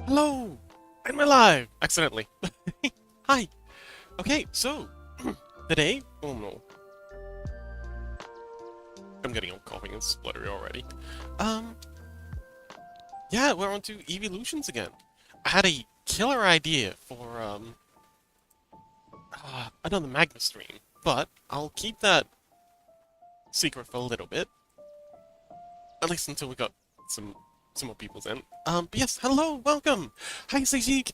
Hello! I'm alive! Accidentally. Hi! Okay, so, today... Oh no. I'm getting all coughing and spluttery already. Um, yeah, we're on to eeveelutions again. I had a killer idea for, another magma stream, but I'll keep that secret for a little bit. At least until we got some more people's in. But yes, hello, welcome! Hi, Sejik!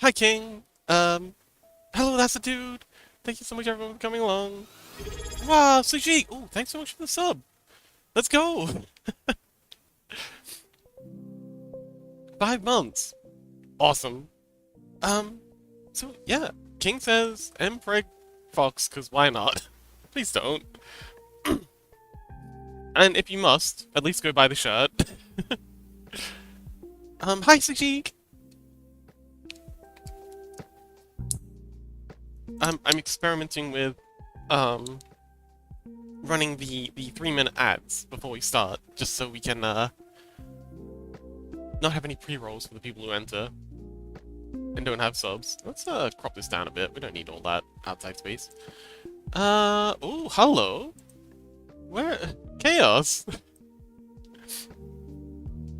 Hi, King! Hello, that's the dude! Thank you so much, everyone, for coming along. Wow, Sejik! Oh, thanks so much for the sub! Let's go! 5 months! Awesome. Um, so yeah, King says, Mpreg Fox, cause why not? Please don't. And if you must, at least go buy the shirt. Hi Sejik! I'm experimenting with, running the 3-minute ads before we start, just so we can, not have any pre-rolls for the people who enter. And don't have subs. Let's, crop this down a bit. We don't need all that outside space. Oh, hello! Where? Chaos!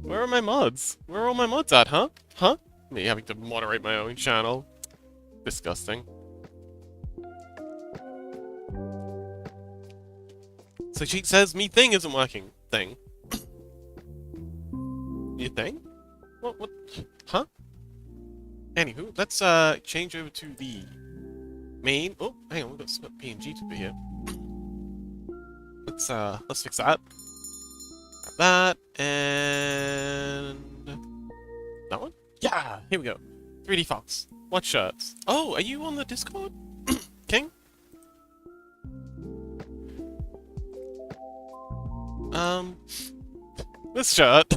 Where are my mods? Where are all my mods at, huh? Huh? Me having to moderate my own channel. Disgusting. So she says, me thing isn't working. Thing. You thing? What? Huh? Anywho, let's, change over to the main. Oh, hang on, we've got PNG to be here. Let's fix that. That, and... that one? Yeah! Here we go. 3D Fox. What shirts? Oh, are you on the Discord? King? This shirt.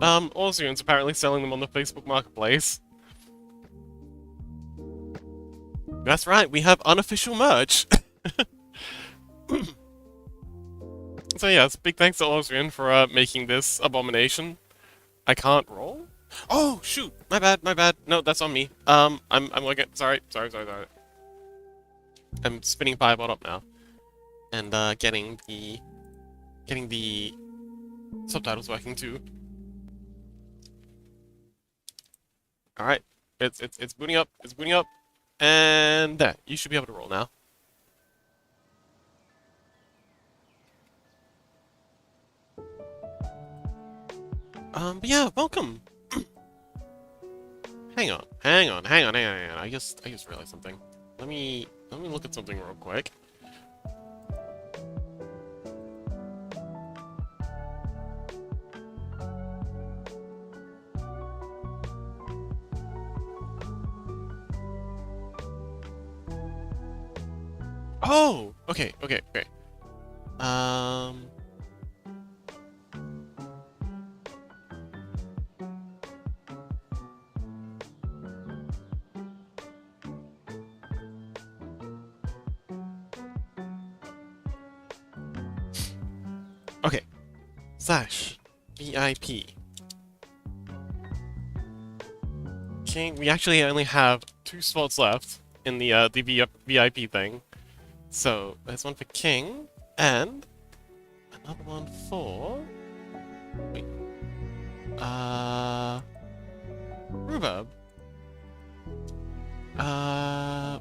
Austrians apparently selling them on the Facebook Marketplace. That's right, we have unofficial merch! So yes, big thanks to Austrian for making this abomination. I can't roll? Oh shoot! My bad. No, that's on me. I'm looking. Sorry. I'm spinning Firebot up now, and getting the subtitles working too. All right, it's booting up. It's booting up, and there. You should be able to roll now. But yeah, welcome. Hang on. I just realized something. Let me look at something real quick. Oh, okay. Um. Okay. Slash VIP. Okay, we actually only have 2 spots left in the VIP thing. So there's one for King and another one for wait. Rhubarb.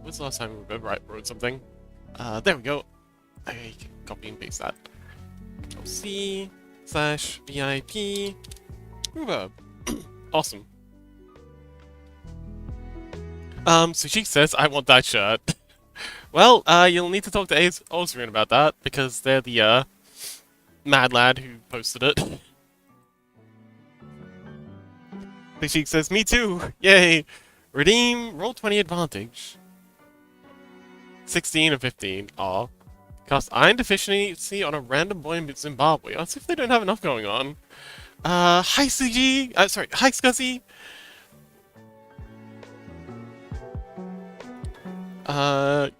When's the last time Rhubarb wrote something? There we go. I can copy and paste that. Control C slash VIP Rhubarb. Awesome. So she says, I want that shirt. Well, you'll need to talk to Austrian about that, because they're the, mad lad who posted it. The Sheik says, me too! Yay! Redeem, roll 20 advantage. 16 or 15. Aw. Cast iron deficiency on a random boy in Zimbabwe. As if they don't have enough going on. Hi CG! Sorry, hi Scuzzy!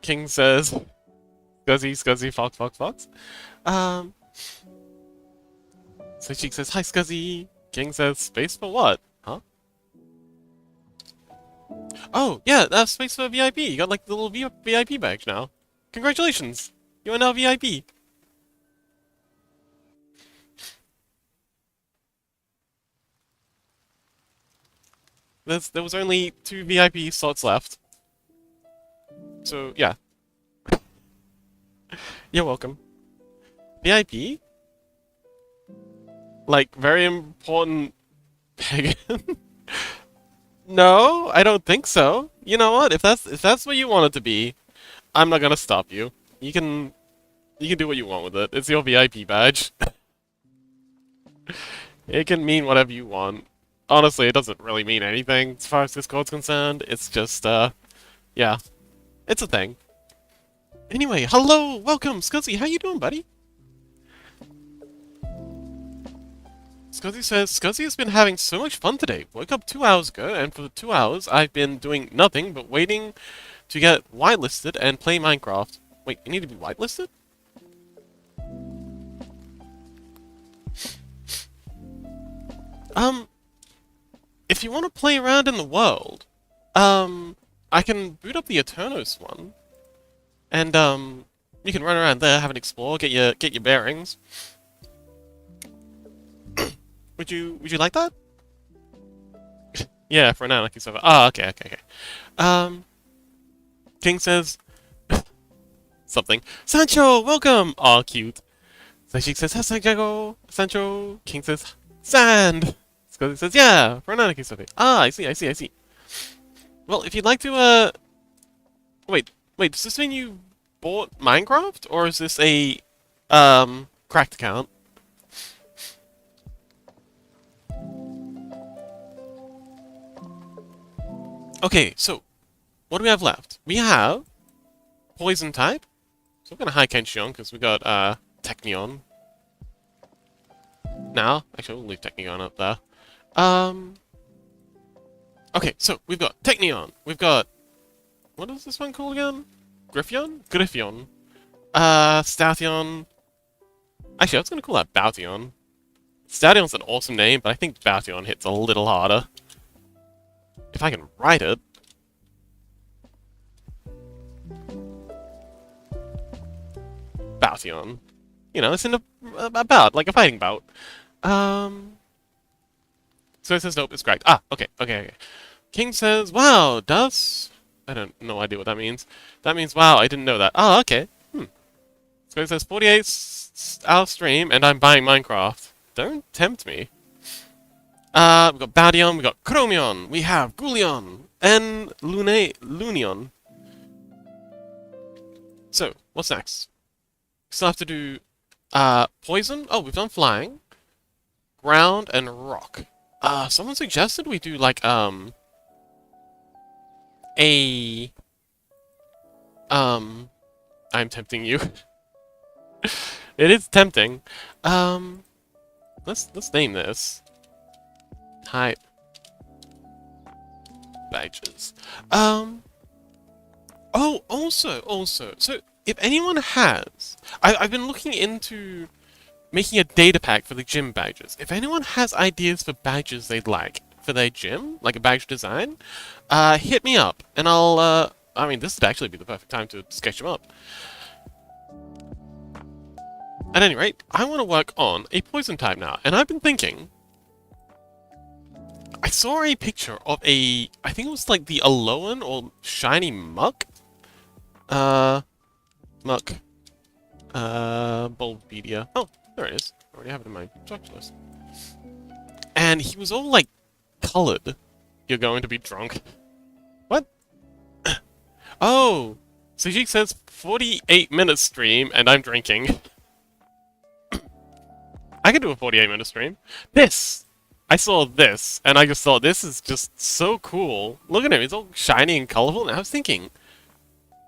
King says... Scuzzy, Fox. So Cheek says, hi Scuzzy. King says, space for what? Huh? Oh, yeah, that's space for VIP. You got like the little VIP badge now. Congratulations! You are now VIP. There was only 2 VIP slots left. So, yeah. You're welcome. VIP? Like, very important pagan? No, I don't think so. You know what? If that's what you want it to be, I'm not gonna stop you. You can do what you want with it. It's your VIP badge. It can mean whatever you want. Honestly, it doesn't really mean anything as far as Discord's concerned. It's just, yeah. It's a thing. Anyway, hello, welcome, Scuzzy. How you doing, buddy? Scuzzy says, Scuzzy has been having so much fun today. Woke up 2 hours ago, and for the 2 hours, I've been doing nothing but waiting to get whitelisted and play Minecraft. Wait, you need to be whitelisted? If you want to play around in the world, I can boot up the Eternos one, and, you can run around there, have an explore, get your bearings. Would you like that? Yeah, for an anarchy server. Ah, okay. King says something. Sancho, welcome! Aw, cute. Zaishik says, Sancho, Sancho. King says, sand! Scotty says, yeah, for an anarchy server. Ah, I see. Well, if you'd like to, wait, does this mean you bought Minecraft? Or is this a, cracked account? Okay, so, what do we have left? We have Poison type. So we're gonna high Kenshi on, because we got, Technion. Now, actually, we'll leave Technion up there. Okay, so, we've got Technion. We've got... What is this one called again? Griffion? Griffion. Stathion. Actually, I was gonna call that Boution. Stathion's an awesome name, but I think Boution hits a little harder. If I can write it. Boution. You know, it's in a bout, like a fighting bout. So it says nope, it's correct. Ah, okay. King says, wow, does... I don't no idea what that means. That means, wow, I didn't know that. Ah, okay. So it says 48-hour stream, and I'm buying Minecraft. Don't tempt me. We've got Badion, we've got Chromion, we have Goulion, and Lunion. So, what's next? We still have to do, Poison? Oh, we've done Flying, Ground, and Rock. Someone suggested we do, like, I'm tempting you. It is tempting. Let's name this. Type badges. Oh, also, so if anyone has, I've been looking into making a data pack for the gym badges. If anyone has ideas for badges they'd like for their gym, like a badge design, hit me up, and I'll, I mean, this would actually be the perfect time to sketch them up. At any rate, I want to work on a poison type now, and I've been thinking... I saw a picture of a... I think it was like the Alolan or Shiny Muck? Muck. Bulbapedia. Oh, there it is. I already have it in my instruction list. And he was all, like, colored. You're going to be drunk. What? Oh! Sujik says 48-minute stream, and I'm drinking. I could do a 48-minute stream. This! I saw this, and I just thought, this is just so cool. Look at him, he's all shiny and colorful, and I was thinking,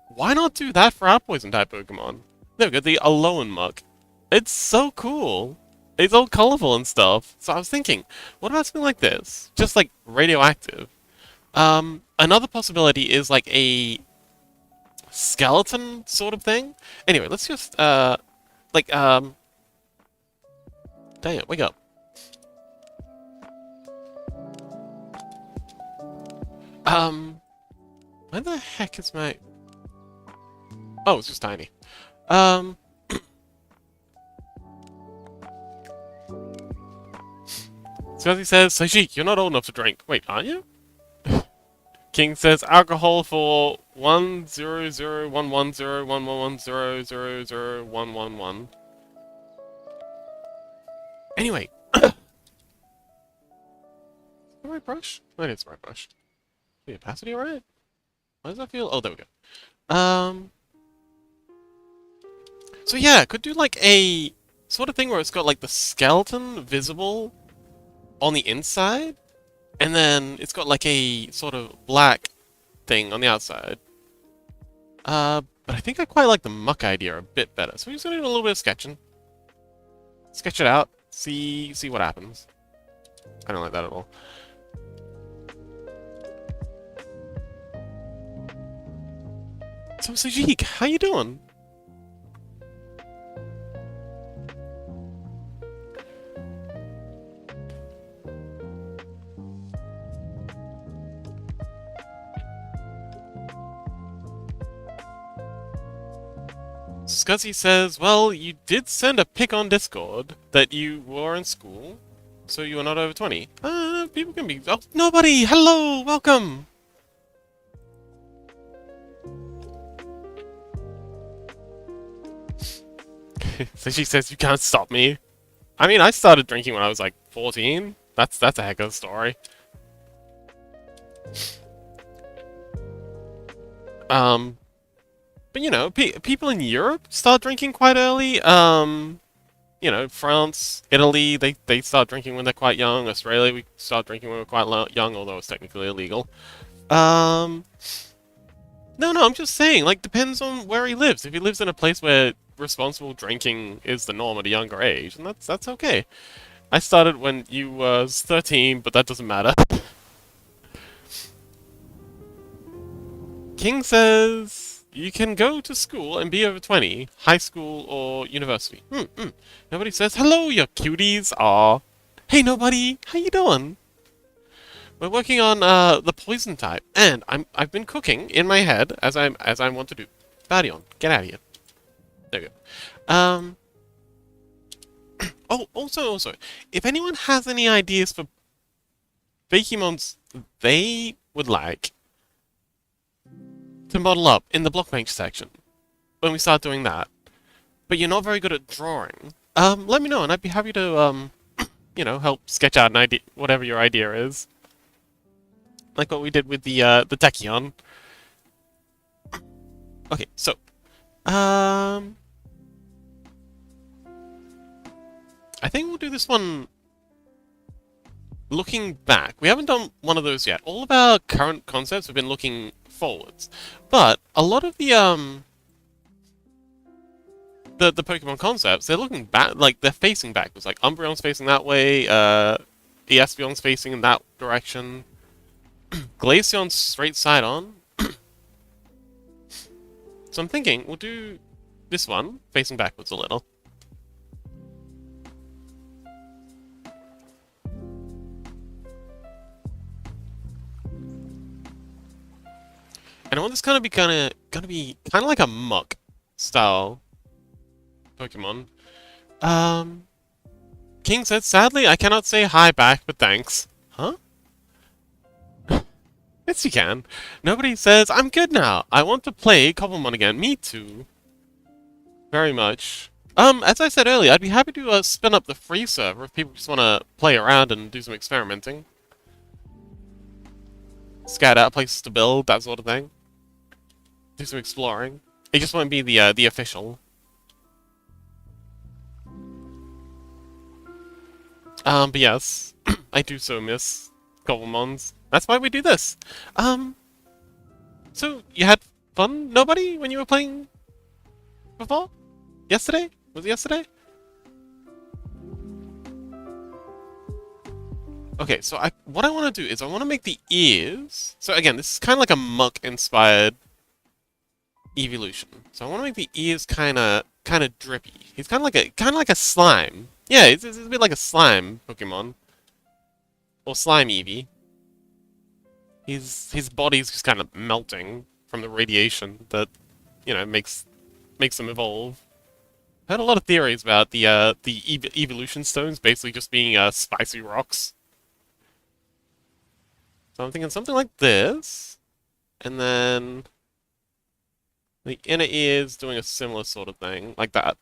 why not do that for our Poison-type Pokemon? There we go, the Alolan Muck. It's so cool. It's all colorful and stuff. So I was thinking, what about something like this? Just, like, radioactive. Another possibility is, like, a skeleton sort of thing. Anyway, let's just, dang it, wake up. Where the heck is my... Oh, it's just tiny. Um... Scuzzy says, Sajik, you're not old enough to drink. Wait, aren't you? King says, alcohol for 10011011100000111. Anyway. My brush? That is my brush. The opacity alright? How does that feel? Oh, there we go. So yeah, could do like a sort of thing where it's got like the skeleton visible on the inside, and then it's got like a sort of black thing on the outside. But I think I quite like the muck idea a bit better. So we're just gonna do a little bit of sketching. Sketch it out, see what happens. I don't like that at all. So Sajik, how you doing? Scuzzy says, well, you did send a pic on Discord that you were in school, so you are not over 20. People can be... Oh, nobody! Hello! Welcome! So she says, you can't stop me. I mean, I started drinking when I was like 14. That's a heck of a story. But you know, people in Europe start drinking quite early. You know, France, Italy, they start drinking when they're quite young. Australia, we start drinking when we're quite young, although it's technically illegal. No, I'm just saying, like, depends on where he lives. If he lives in a place where responsible drinking is the norm at a younger age, and that's okay. I started when you was 13, but that doesn't matter. King says you can go to school and be over 20, high school or university. Nobody says hello, you cuties. Aw. Hey, nobody. How you doing? We're working on the poison type, and I've been cooking in my head as I want to do. Bardion, get out of here. There we go. Oh, also, if anyone has any ideas for Fakemons they would like to model up in the blockbench section when we start doing that, but you're not very good at drawing, let me know, and I'd be happy to you know, help sketch out an idea, whatever your idea is. Like what we did with the Tachyon. Okay, so I think we'll do this one looking back. We haven't done one of those yet. All of our current concepts have been looking forwards, but a lot of the Pokemon concepts, they're looking back, like they're facing backwards. Like Umbreon's facing that way, Espeon's facing in that direction. Glaceon's straight side on. So I'm thinking we'll do this one facing backwards a little. And I want this gonna be kind of like a muck style Pokemon. King said, sadly I cannot say hi back, but thanks. Huh? Yes, you can. Nobody says, I'm good now. I want to play cobblemon again. Me too. Very much. As I said earlier, I'd be happy to spin up the free server if people just want to play around and do some experimenting. Scout out places to build, that sort of thing. Do some exploring. It just won't be the official. But yes, I do so miss cobblemons. That's why we do this. So you had fun, nobody, when you were playing before? Yesterday? Was it yesterday? Okay, so what I want to do is I want to make the ears. So again, this is kind of like a muck-inspired eeveelution. So I want to make the ears kind of drippy. He's kind of like a slime. Yeah, it's a bit like a slime Pokemon, or slime Eevee. his body's just kind of melting from the radiation that, makes him evolve. I heard a lot of theories about the evolution stones basically just being spicy rocks. So I'm thinking something like this, and then the inner ears doing a similar sort of thing, like that.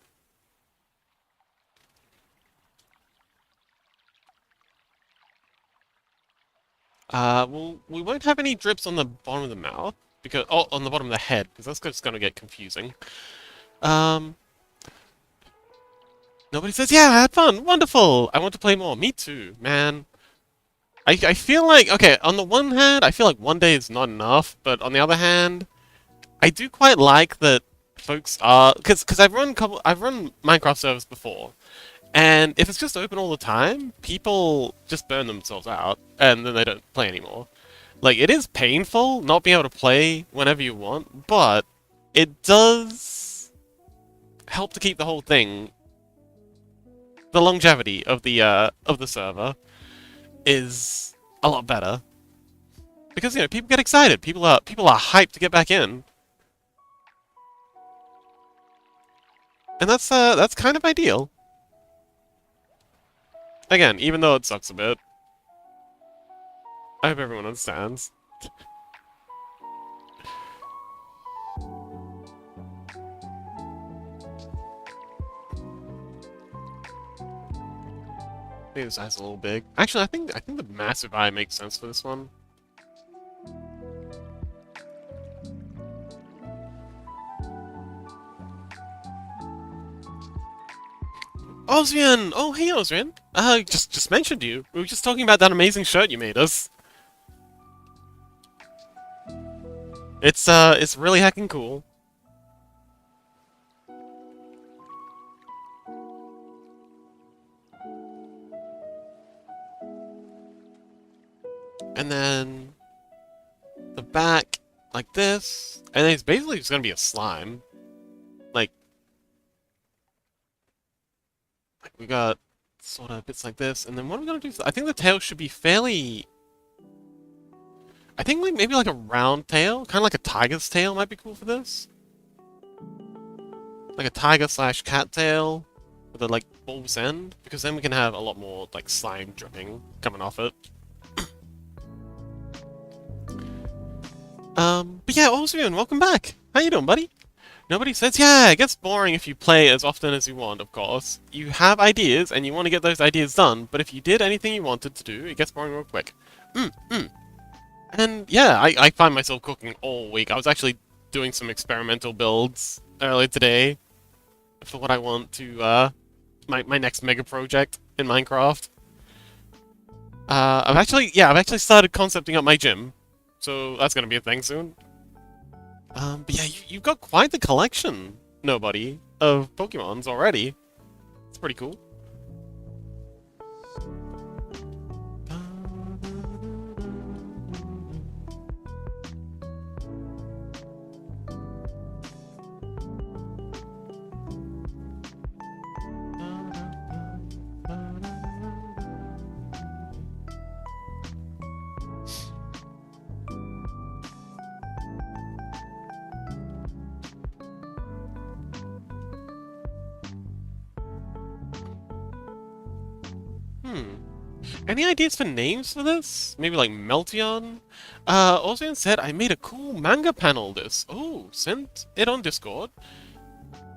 Well, we won't have any drips on the bottom of the mouth, because, oh, on the bottom of the head, because that's just gonna get confusing. Um, Nobody says, yeah, I had fun, wonderful, I want to play more, me too, man. I feel like, okay, on the one hand, I feel like one day is not enough, but on the other hand, I do quite like that folks are, because I've run Minecraft servers before, and if it's just open all the time, people just burn themselves out, and then they don't play anymore. Like, it is painful not being able to play whenever you want, but it does help to keep the whole thing, the longevity of the server is a lot better. Because, people get excited, people are hyped to get back in. And that's kind of ideal. Again, even though it sucks a bit. I hope everyone understands. Maybe this eye's a little big. Actually, I think the massive eye makes sense for this one. Osrian! Oh, hey, Osrian! Just mentioned you. We were just talking about that amazing shirt you made us. It's really heckin' cool. And then the back, like this, and then it's basically just gonna be a slime. Like we got sort of bits like this, and then what are we gonna do? I think the tail should be fairly. I think like maybe like a round tail, kind of like a tiger's tail might be cool for this. Like a tiger slash cat tail with a like bulbous end, because then we can have a lot more like slime dripping coming off it. But yeah, Osrian, welcome back. How you doing, buddy? Nobody says, yeah, it gets boring if you play as often as you want, of course. You have ideas, and you want to get those ideas done, but if you did anything you wanted to do, it gets boring real quick. And yeah, I find myself cooking all week. I was actually doing some experimental builds earlier today for what I want to, my next mega project in Minecraft. I've actually started concepting up my gym, so that's gonna be a thing soon. But yeah, you've got quite the collection, nobody, of Pokemons already. It's pretty cool. Any ideas for names for this? Maybe like Meltion? Ozian said I made a cool manga panel this. Oh, sent it on Discord.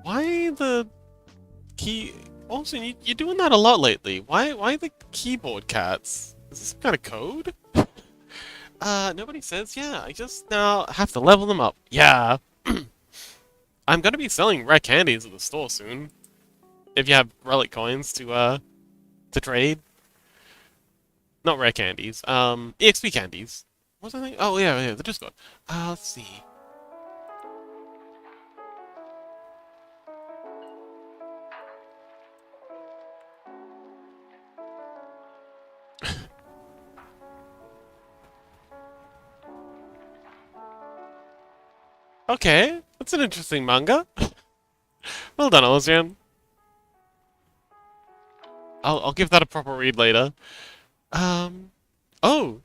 Why the key... Ozian, you're doing that a lot lately. Why the keyboard cats? Is this some kind of code? Nobody says, yeah, I just now have to level them up. Yeah. I'm gonna be selling rare candies at the store soon. If you have relic coins to trade. Not rare candies. EXP candies. What was I thinking? Oh, yeah, the Discord. Let's see. Okay, that's an interesting manga. Well done, Ozian. I'll give that a proper read later. Oh.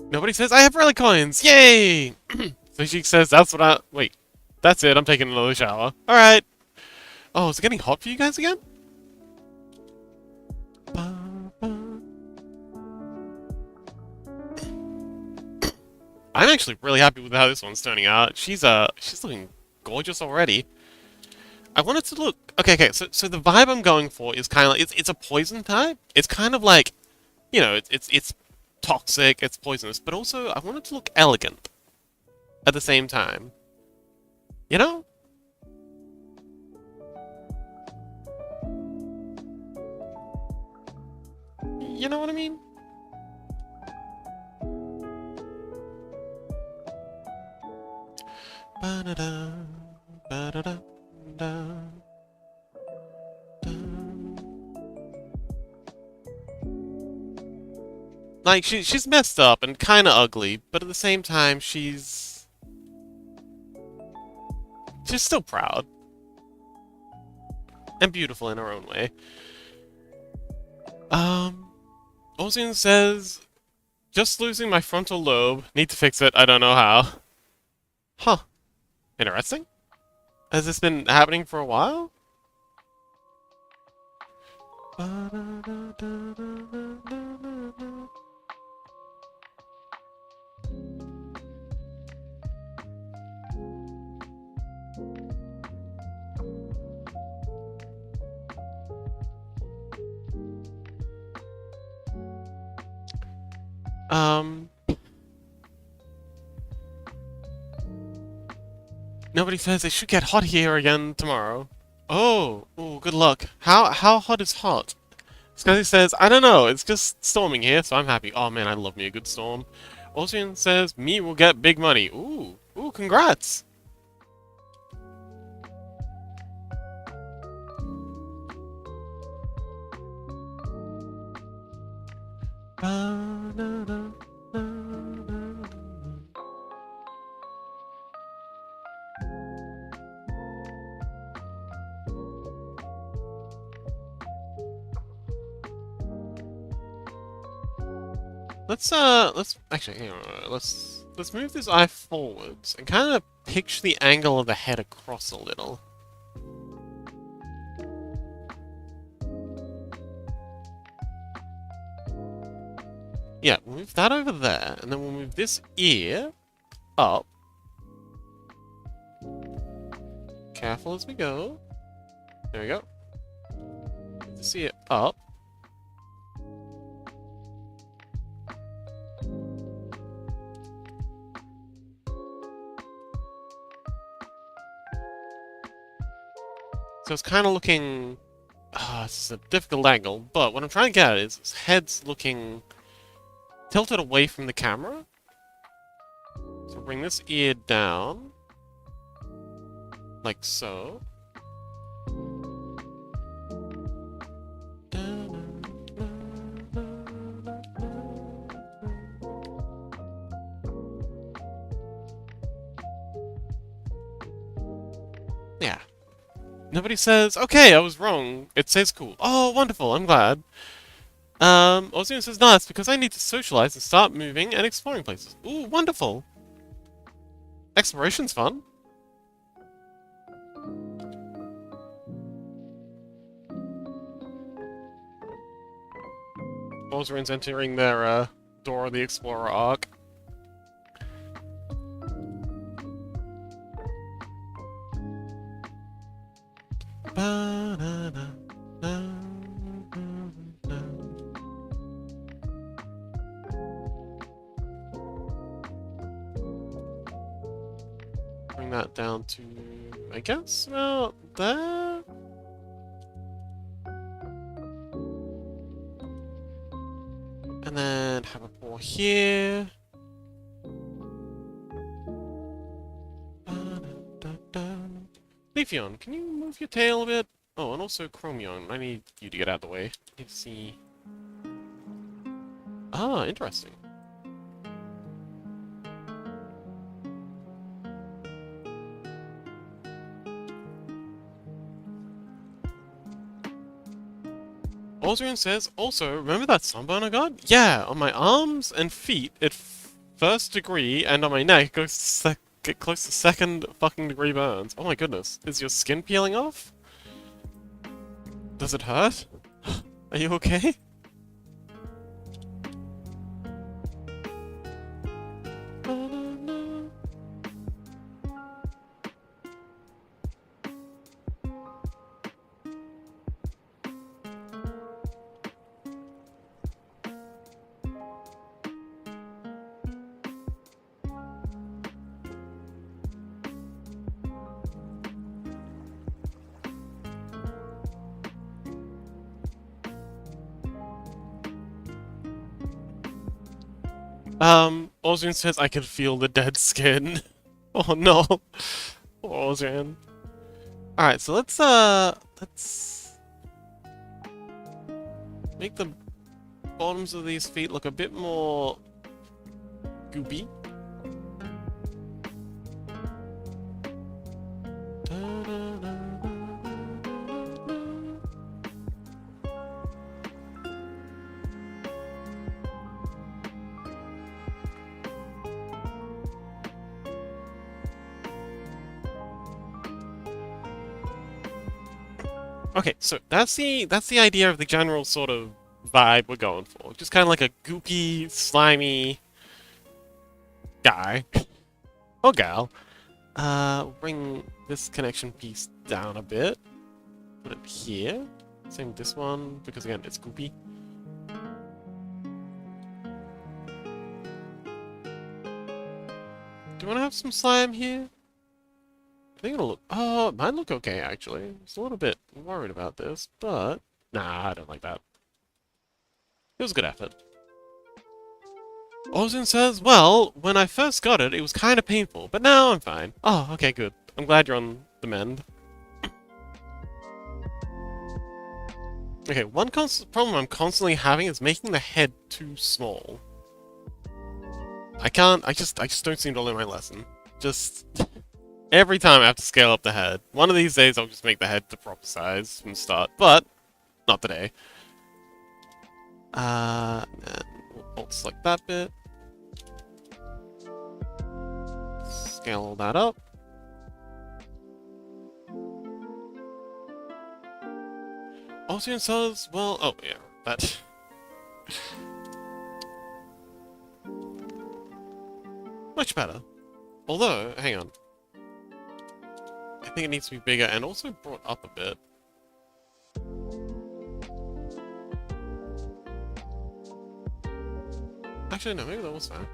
Nobody says, I have relic coins! Yay! So she says, that's what I... Wait. That's it, I'm taking another shower. Alright. Oh, is it getting hot for you guys again? I'm actually really happy with how this one's turning out. She's looking gorgeous already. I want it to look... Okay, so the vibe I'm going for is kind of like... It's a poison type. It's kind of like... You know, it's toxic, it's poisonous, but also I want it to look elegant at the same time. You know? You know what I mean? Ba-da-da, ba-da-da, da, da. Like, she's messed up and kind of ugly, but at the same time, she's still proud. And beautiful in her own way. Ozian says, just losing my frontal lobe. Need to fix it, I don't know how. Huh. Interesting. Has this been happening for a while? Nobody says it should get hot here again tomorrow. Oh, good luck. How hot is hot? Scuzzy says, I don't know, it's just storming here, so I'm happy. Oh man, I love me a good storm. Ocean says, me will get big money. Ooh, congrats! Let's actually, hang on, let's move this eye forwards and kind of picture the angle of the head across a little. Yeah, we'll move that over there, and then we'll move this ear up. Careful as we go. There we go. Move this ear up. So it's kind of looking... this is a difficult angle, but what I'm trying to get at is his head's looking tilted away from the camera. So bring this ear down. Like so. Yeah. Nobody says, okay, I was wrong. It says cool. Oh, wonderful, I'm glad. Ozian says, no, it's because I need to socialize and start moving and exploring places. Ooh, wonderful. Exploration's fun. Ozian's entering their, Dora the Explorer arc. Bring that down to, I guess, about there? And then have a paw here. Leafeon, can you move your tail a bit? Oh, and also Chromion, I need you to get out of the way. Let's see. Ah, interesting. Ozian says, also, remember that sunburn I got? Yeah, on my arms and feet, it First degree, and on my neck goes to get close to second fucking degree burns. Oh my goodness. Is your skin peeling off? Does it hurt? Are you okay? Ozrian says I can feel the dead skin. Oh no. Poor Ozrian. Alright, so let's make the bottoms of these feet look a bit more goopy. Okay, so that's the idea of the general sort of vibe we're going for. Just kind of like a goopy, slimy guy or gal. Bring this connection piece down a bit. Put it here. Same with this one because again it's goopy. Do you want to have some slime here? I think it'll look... Oh, it might look okay, actually. I was a little bit worried about this, but... Nah, I don't like that. It was a good effort. Ozin says, well, when I first got it, it was kind of painful, but now I'm fine. Oh, okay, good. I'm glad you're on the mend. Okay, one problem I'm constantly having is making the head too small. I just don't seem to learn my lesson. Just... Every time I have to scale up the head. One of these days I'll just make the head the proper size from the start, but not today. And we'll select that bit. Scale that up. Ocean says, well, oh yeah, that. Much better. Although, hang on. I think it needs to be bigger and also brought up a bit. Actually, no, maybe that was fine.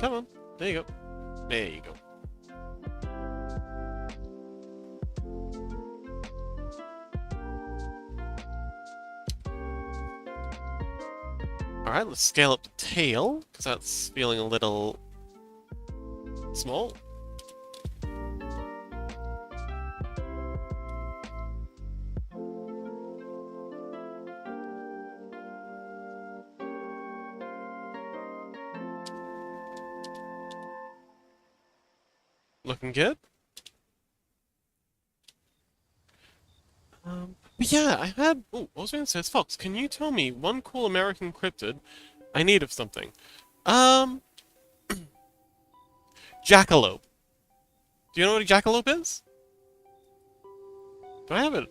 Come on. There you go. There you go. Alright, let's scale up the tail, because that's feeling a little small. Looking good. But yeah, I had... Oh, Osman says, Fox, can you tell me one cool American cryptid I need of something? Jackalope. Do you know what a jackalope is? Do I have it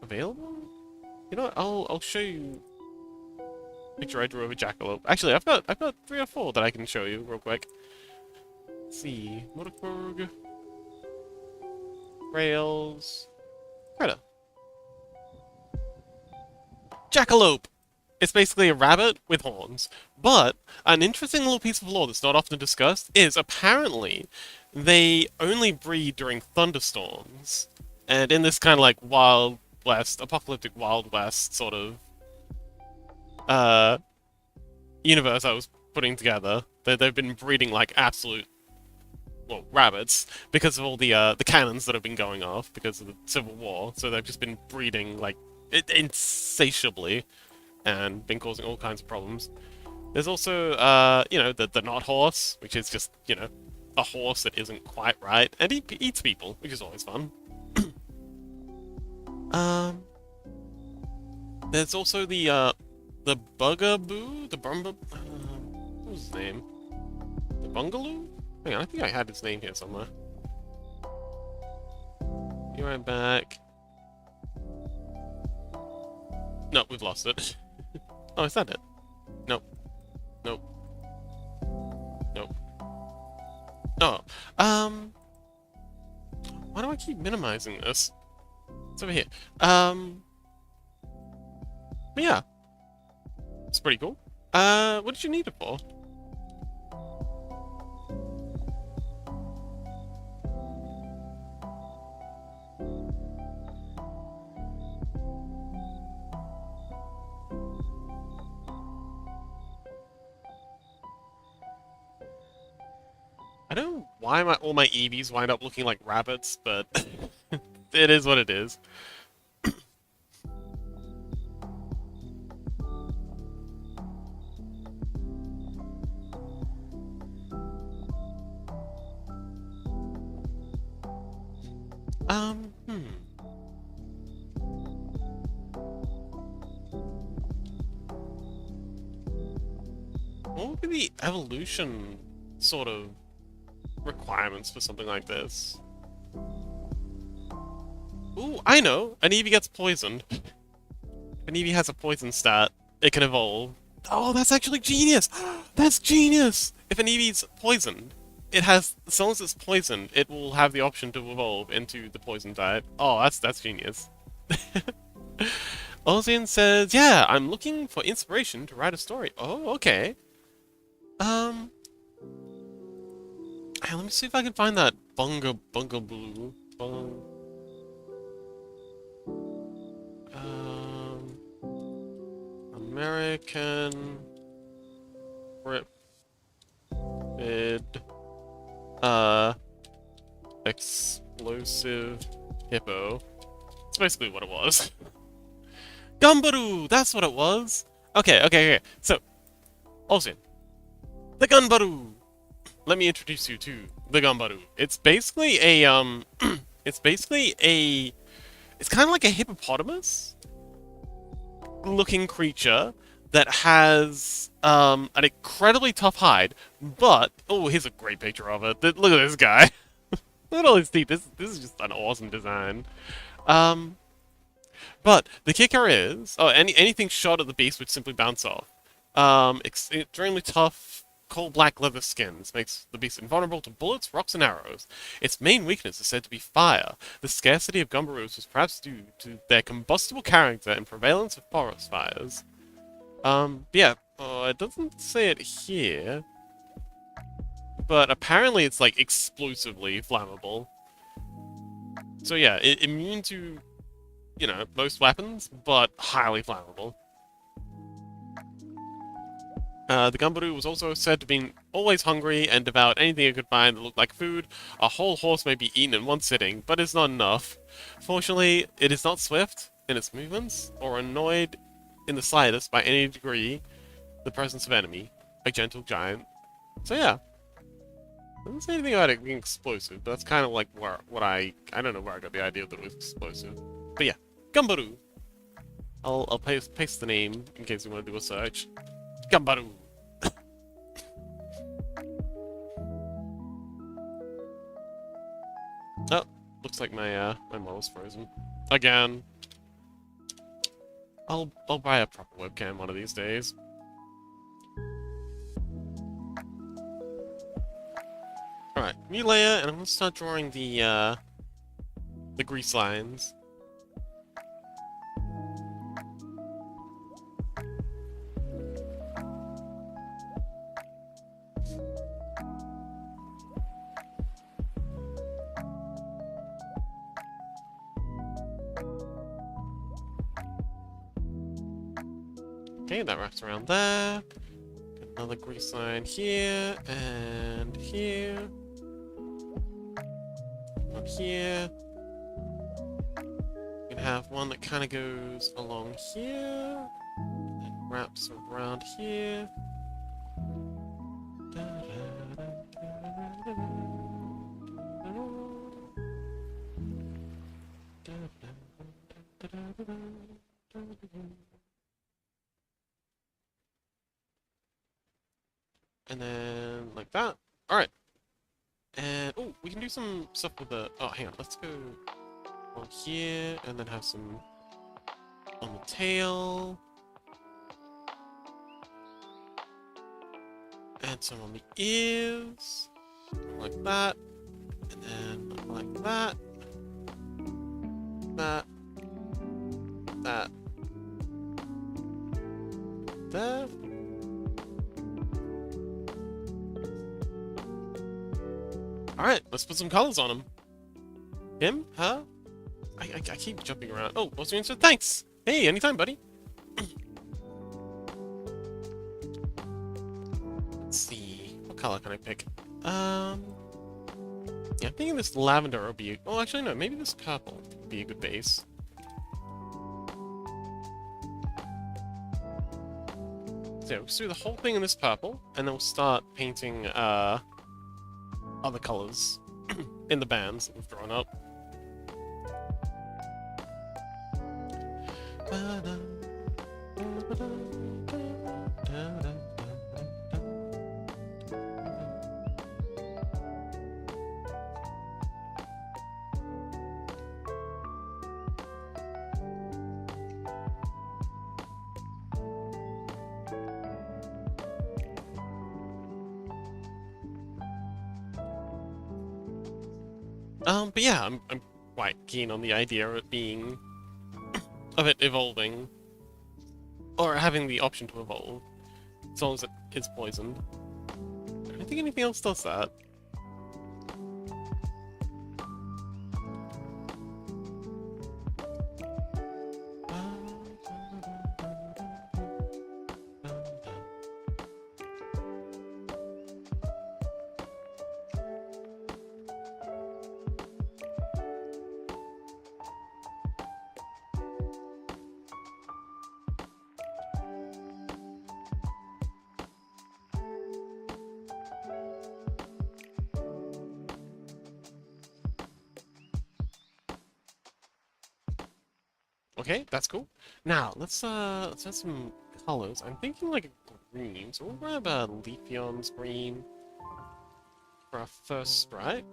available? You know what, I'll show you a picture I drew of a jackalope. Actually, I've got 3 or 4 that I can show you real quick. Let's see. Motorberg. Rails. Krita. Jackalope! It's basically a rabbit with horns. But an interesting little piece of lore that's not often discussed is apparently they only breed during thunderstorms. And in this kind of like Wild West, apocalyptic Wild West sort of universe I was putting together, they've been breeding like absolute, well, rabbits because of all the cannons that have been going off because of the Civil War. So they've just been breeding like insatiably and been causing all kinds of problems. There's also, you know, the knot horse, which is just, you know, a horse that isn't quite right, and he eats people, which is always fun. There's also the Bugaboo? The Brumba... what was his name? The Bungaloo? Hang on, I think I had his name here somewhere. Be right back. No, we've lost it. Oh, is that it? Nope. Nope. Nope. Oh. Why do I keep minimizing this? It's over here. But yeah. It's pretty cool. What did you need it for? I don't know why all my Eevees wind up looking like rabbits, but it is what it is. Hmm. What would be the evolution sort of requirements for something like this? Ooh, I know! An Eevee gets poisoned. If an Eevee has a poison stat, it can evolve. Oh, that's actually genius! That's genius! If an Eevee's poisoned, it has, as long as it's poisoned, it will have the option to evolve into the poison type. Oh, that's genius. Ozian says, yeah, I'm looking for inspiration to write a story. Oh, okay. Hey, let me see if I can find that Bungaboo. Um, American Cryptid Explosive Hippo. That's basically what it was. Gumbaroo! That's what it was! Okay. So, Ocean. The Gunbaroo! Let me introduce you to the Gumbaroo. It's basically a, it's kind of like a hippopotamus looking creature that has, an incredibly tough hide, but, oh, here's a great picture of it. Look at this guy. Look at all his teeth. This is just an awesome design. But the kicker is, anything shot at the beast would simply bounce off. Extremely tough, coal black leather skins makes the beast invulnerable to bullets, rocks, and arrows. Its main weakness is said to be fire. The scarcity of Gumbaroos was perhaps due to their combustible character and prevalence of forest fires. Yeah, it doesn't say it here, but apparently it's like explosively flammable. So yeah, immune to, you know, most weapons, but highly flammable. The Gumbaroo was also said to be always hungry and devour anything it could find that looked like food. A whole horse may be eaten in one sitting, but it's not enough. Fortunately, it is not swift in its movements, or annoyed in the slightest by any degree the presence of enemy, a gentle giant. So yeah. Doesn't say anything about it being explosive, but that's kind of like I don't know where I got the idea that it was explosive. But yeah, Gumbaroo. I'll paste the name in case you want to do a search. Gumbaroo. Oh, looks like my model's frozen again. I'll buy a proper webcam one of these days. All right, new layer, and I'm gonna start drawing the grease lines. Okay, that wraps around there. Another grease line here, and here. One here. We can have one that kind of goes along here, and wraps around here. And then like that. Alright. And, oh, we can do some stuff with the... Oh, hang on. Let's go on here and then have some on the tail. And some on the ears. Like that. And then like that. That. That. There. Alright, let's put some colors on him. Him? Her? I keep jumping around. Oh, what's your answer? Thanks! Hey, anytime, buddy. Let's see. What color can I pick? Yeah, I'm thinking this lavender will be... Oh, actually, no. Maybe this purple would be a good base. So, we'll do the whole thing in this purple, and then we'll start painting, other colors in the bands that we've drawn up. But yeah, I'm quite keen on the idea of it being... of it evolving. Or having the option to evolve. As long as it is poisoned. I don't think anything else does that. Okay, that's cool. Now, let's add some colors. I'm thinking like a green, so we'll grab a Leafeon's green for our first sprite.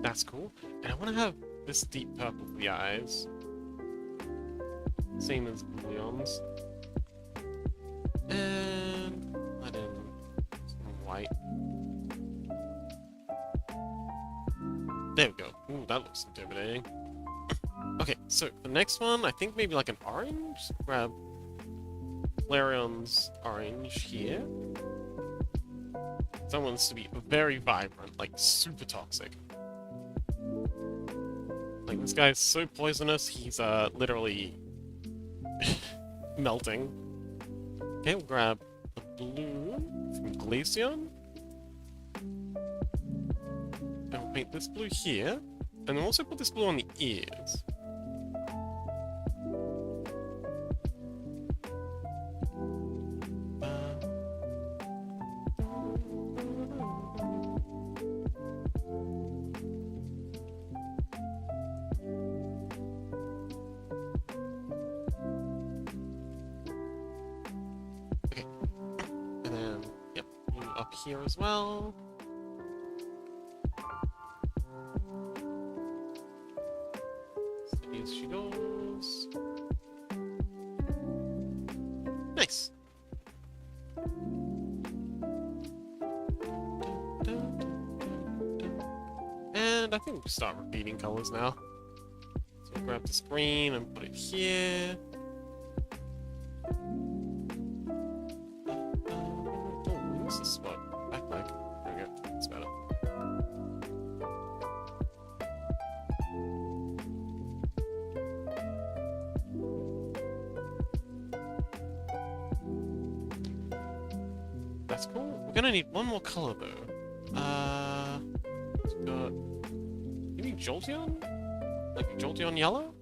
That's cool. And I want to have this deep purple for the eyes. Same as Leon's. And let in some white. There we go. Ooh, that looks intimidating. Okay, so the next one, I think maybe like an orange? Grab Flareon's orange here. That wants to be very vibrant, like super toxic. Like this guy's so poisonous, he's literally melting. Okay, we'll grab the blue from Glaceon. And we'll paint this blue here. And then we'll also put this blue on the ears. Okay. And then, yep, blue up here as well. Steady as she goes. Nice. And I think we'll start repeating colors now. So we'll grab this green and put it here. Oh, what's this spot? Backpack. There we go. That's better. That's cool. We're gonna need one more color though. We've got maybe Jolteon? Like Jolteon yellow?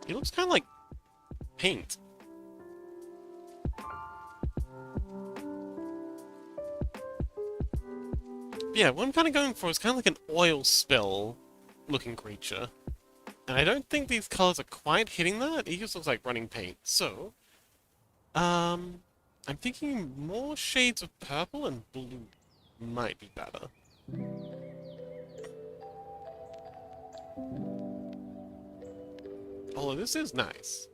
He looks kind of like paint. But yeah, what I'm kind of going for is kind of like an oil spill looking creature. And I don't think these colors are quite hitting that. He just looks like running paint. So, I'm thinking more shades of purple and blue might be better. Although this is nice.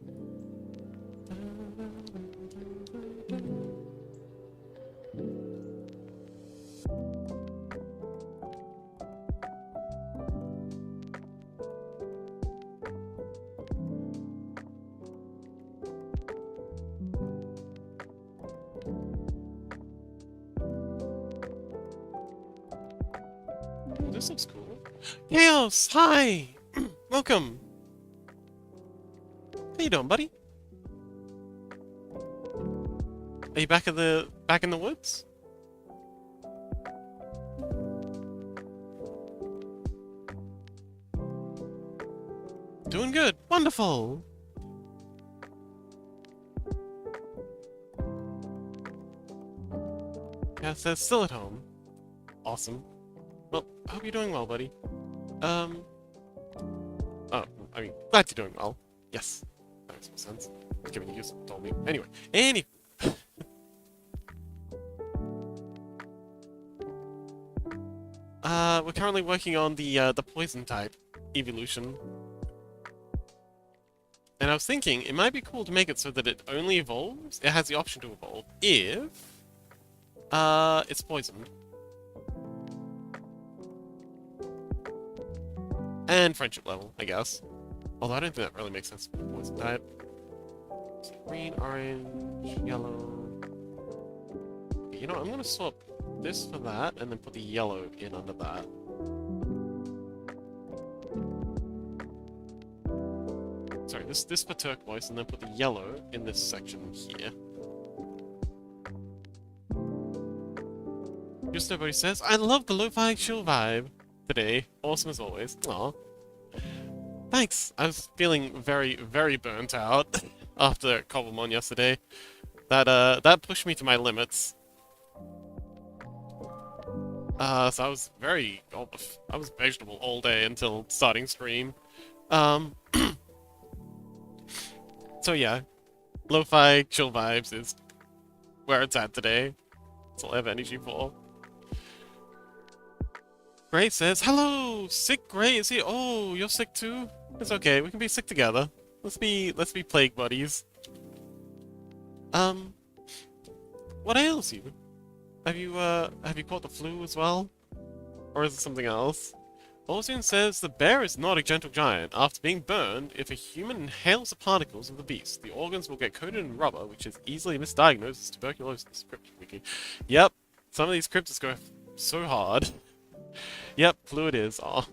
This looks cool. Chaos! Hi! Welcome! How you doing, buddy? Are you back in the woods? Doing good. Wonderful. Yeah, it says still at home. Awesome. Well, I hope you're doing well, buddy. Oh, I mean, glad you're doing well. Yes. That makes more sense. Given you just told me. Anyway. We're currently working on the poison type evolution. And I was thinking, it might be cool to make it so that it only evolves, it has the option to evolve, if, it's poisoned. And friendship level, I guess. Although I don't think that really makes sense for the poison type. So green, orange, yellow... Okay, you know what, I'm gonna swap this for that, and then put the yellow in under that. Sorry, this for turquoise, and then put the yellow in this section here. Just nobody says, I love the lo-fi chill vibe today. Awesome as always. Aw. Thanks! I was feeling very, very burnt out after cobblemon yesterday. That pushed me to my limits. So I was I was vegetable all day until starting stream. So yeah, lo-fi chill vibes is where it's at today. That's all I have energy for. Gray says, hello! Sick Gray is here. Oh, you're sick too? It's okay, we can be sick together. Let's be plague buddies. What ails you? Have you caught the flu as well? Or is it something else? Ozune says the bear is not a gentle giant. After being burned, if a human inhales the particles of the beast, the organs will get coated in rubber, which is easily misdiagnosed as tuberculosis. Cryptwiki. Yep, some of these cryptids go so hard. Yep, flu it is. Aw.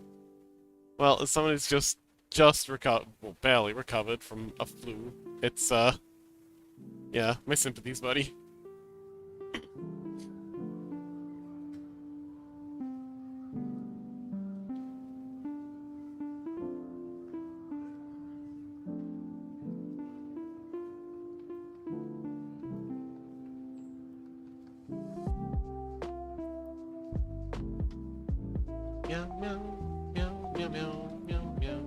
Well, as someone who's just recovered, well, barely recovered from a flu, it's, yeah, my sympathies, buddy. Meow, meow, meow, meow, meow, meow, meow.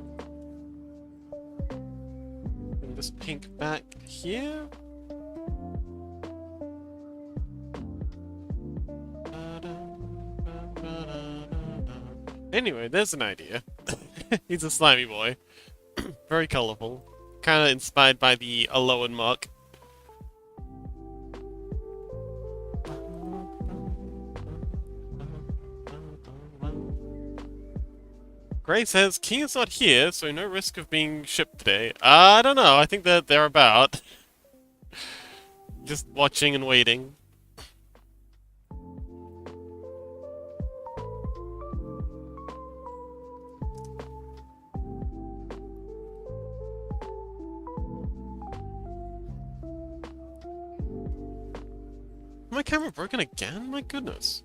Bring this pink back here. Anyway, there's an idea. He's a slimy boy. Very colorful. Kind of inspired by the Alolan muck. Gray says, King is not here, so no risk of being shipped today. I don't know, I think that they're about. Just watching and waiting. My camera broken again? My goodness.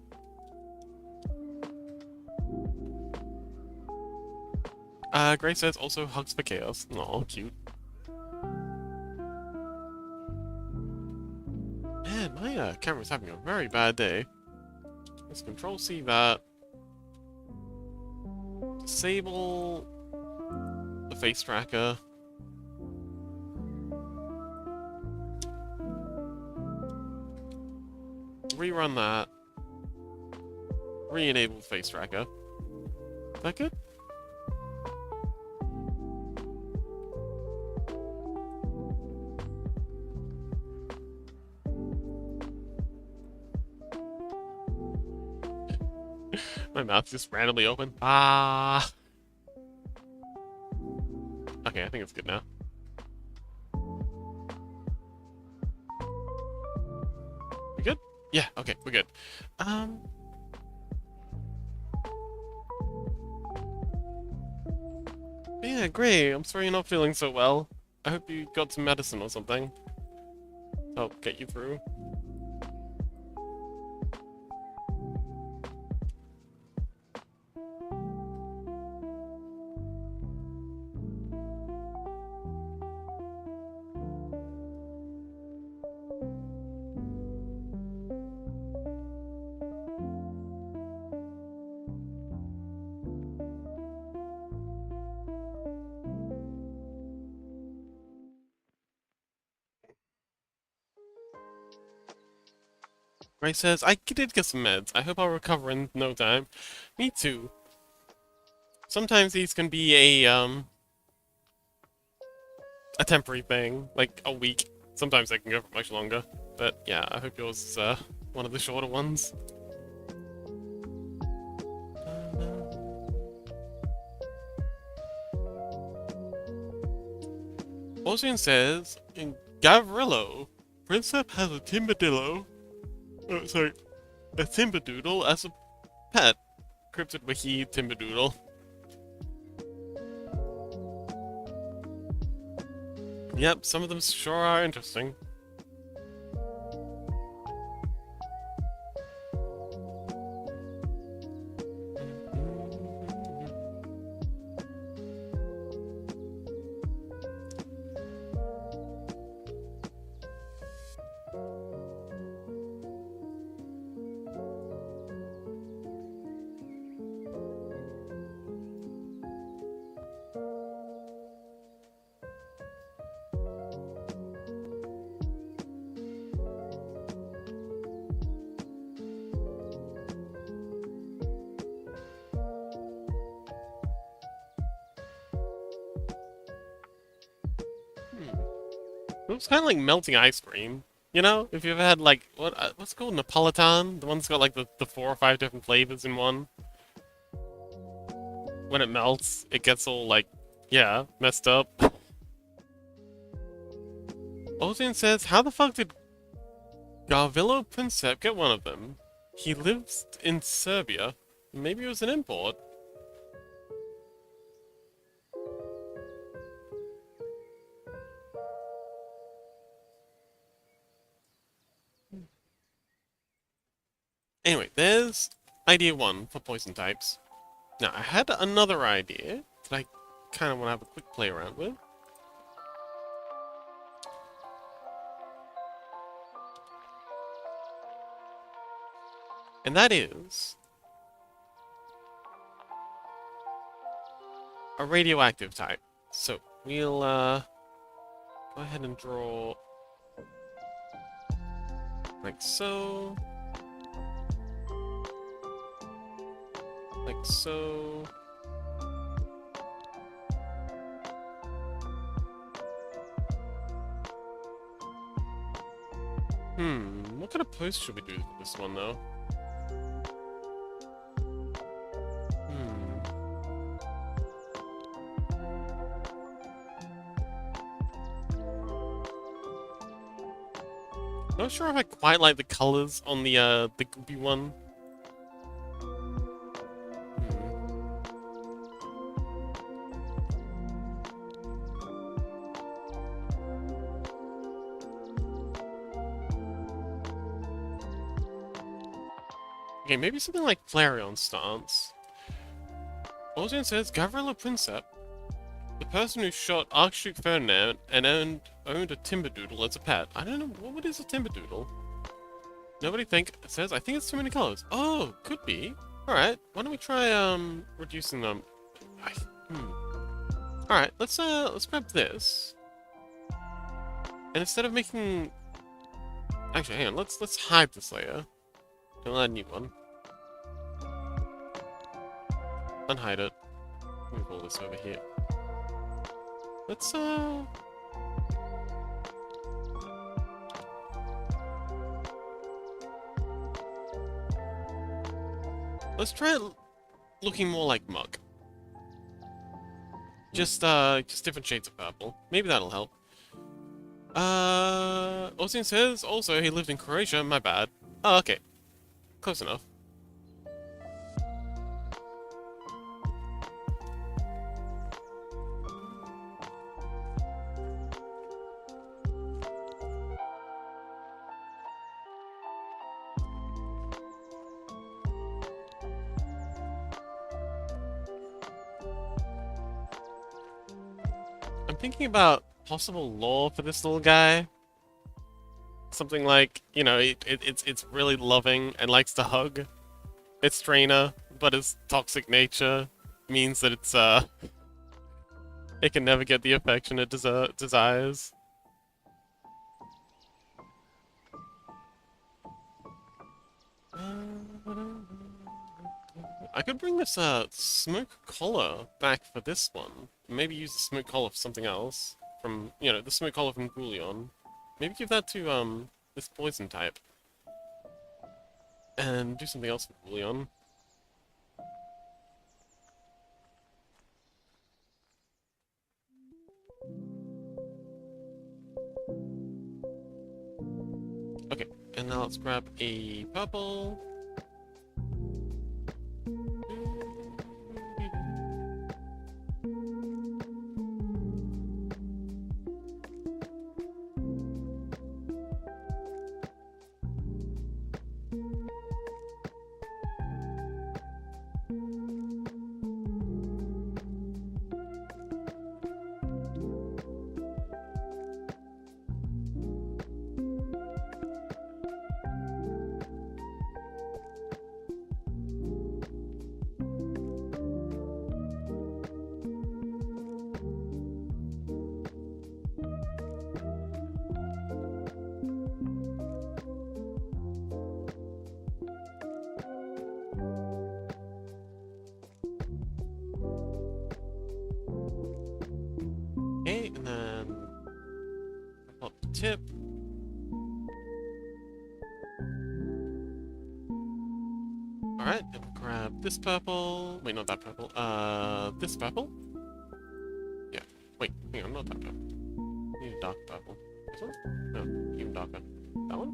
Gray says also hugs for chaos. Aw, cute. my camera's having a very bad day. Let's control C that. Disable the face tracker. Rerun that. Re-enable the face tracker. Is that good? My mouth's just randomly open. Ah. Okay, I think it's good now. We good? Yeah, okay, we're good. Yeah, great. I'm sorry you're not feeling so well. I hope you got some medicine or something. Help get you through. Ray says, I did get some meds. I hope I'll recover in no time. Me too. Sometimes these can be a temporary thing, like a week. Sometimes they can go for much longer. But yeah, I hope yours is one of the shorter ones. Ocean says, in Gavrilo, Princep has a Timbadillo. Oh, sorry. A Timberdoodle as a pet. Cryptid Wiki Timberdoodle. Yep, some of them sure are interesting. It was kind of like melting ice cream. You know, if you've ever had like what's it called, Napolitan, the one that's got like the 4 or 5 different flavors in one. When it melts, it gets all like, yeah, messed up. Ozan says, how the fuck did Gavrilo Princep get one of them? He lives in Serbia. Maybe it was an import. Anyway, there's idea 1 for poison types. Now, I had another idea that I kind of want to have a quick play around with. And that is a radioactive type. So, we'll go ahead and draw like so. Like so. What kind of pose should we do for this one, though? Not sure if I quite like the colors on the goopy one. Okay, maybe something like Flareon stance. Ozan says, Gavrilo Princep, the person who shot Archduke Ferdinand and owned a Timberdoodle as a pet. I don't know, what is a Timberdoodle? Nobody says, I think it's too many colors. Oh, could be. Alright, why don't we try, reducing them? I, Alright, let's grab this. And instead of making... Actually, hang on, let's hide this layer. And we'll add a new one. Unhide it. Move all this over here. Let's try it looking more like muck. Just different shades of purple. Maybe that'll help. Austin says also he lived in Croatia. My bad. Oh, okay. Close enough. I'm thinking about possible lore for this little guy. Something like, you know, it's really loving and likes to hug its trainer, but its toxic nature means that it can never get the affection it desires. I could bring this smoke collar back for this one. Maybe use the smoke collar for something else. From, you know, the smoke collar from Ghoulion. Maybe give that to this poison type. And do something else with Ghoulion. Okay, and now let's grab a purple. Okay, and then up the tip. Alright, and we'll grab this purple. Wait, not that purple. This purple? Yeah. Wait, hang on, not that purple. I need a dark purple. This one? No, even darker. That one?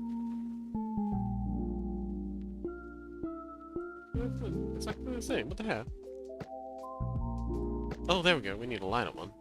It's exactly the same. What the heck? Oh, there we go. We need a lighter one.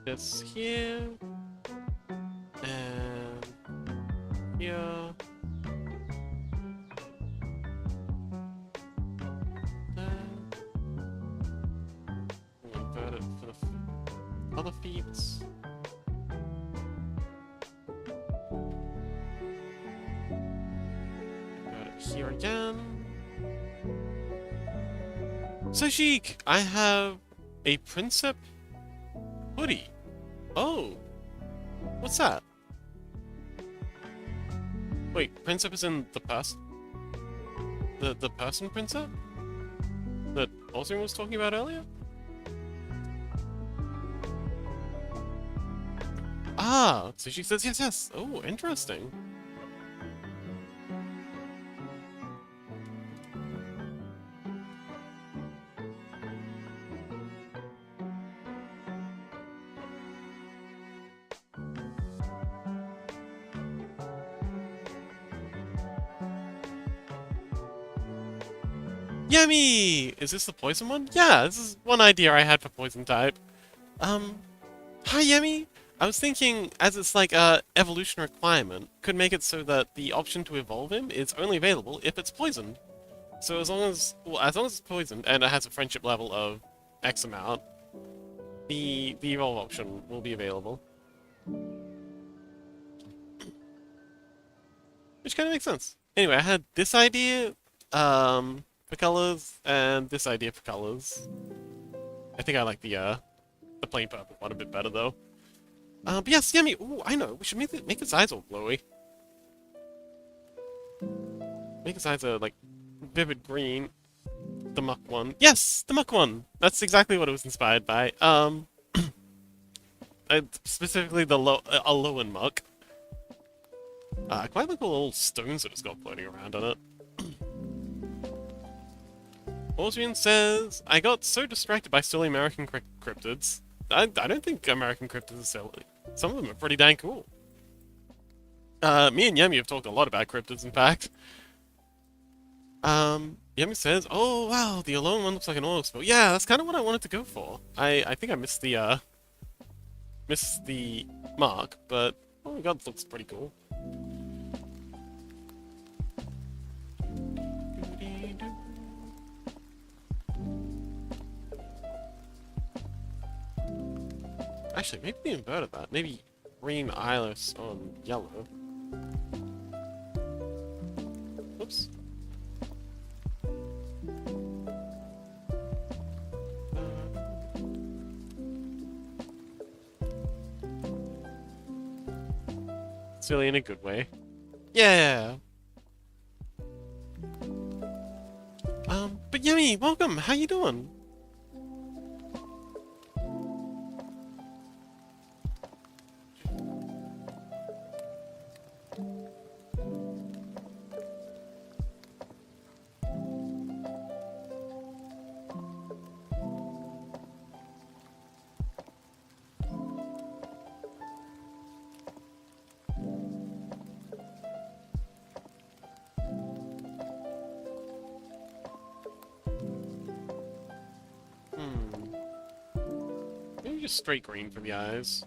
This here, and here, there, other feats. Got it here again. So chic! I have a Princep hoodie. Oh! What's that? Wait, Princep is in the past? The person Princep? That Osrin was talking about earlier? Ah! So she says yes, yes! Oh, interesting. Yummy! Is this the poison one? Yeah, this is one idea I had for poison type. Hi Yummy! I was thinking, as it's like a evolution requirement, could make it so that the option to evolve him is only available if it's poisoned. So as long as it's poisoned and it has a friendship level of X amount, the evolve option will be available. Which kind of makes sense. Anyway, I had this idea, for colors, and this idea for colors. I think I like the plain purple one a bit better, though. But yes, Yummy! Ooh, I know! We should make his eyes all glowy. Make his eyes a, like, vivid green. The muck one. Yes! The muck one! That's exactly what it was inspired by. Specifically the Alolan muck. I quite like all the little stones that it's got floating around on it. Austrian says, I got so distracted by silly American cryptids. I don't think American cryptids are silly. Some of them are pretty dang cool. Me and Yummy have talked a lot about cryptids, in fact. Yummy says, oh wow, the Alone one looks like an oil spill. Yeah, that's kind of what I wanted to go for. I think I missed the mark, but oh my god, it looks pretty cool. Actually, maybe the invert of that. Maybe green eyeless on yellow. Oops. Silly in a good way. Yeah. But Yummy, welcome. How you doing? Maybe just straight green for the eyes.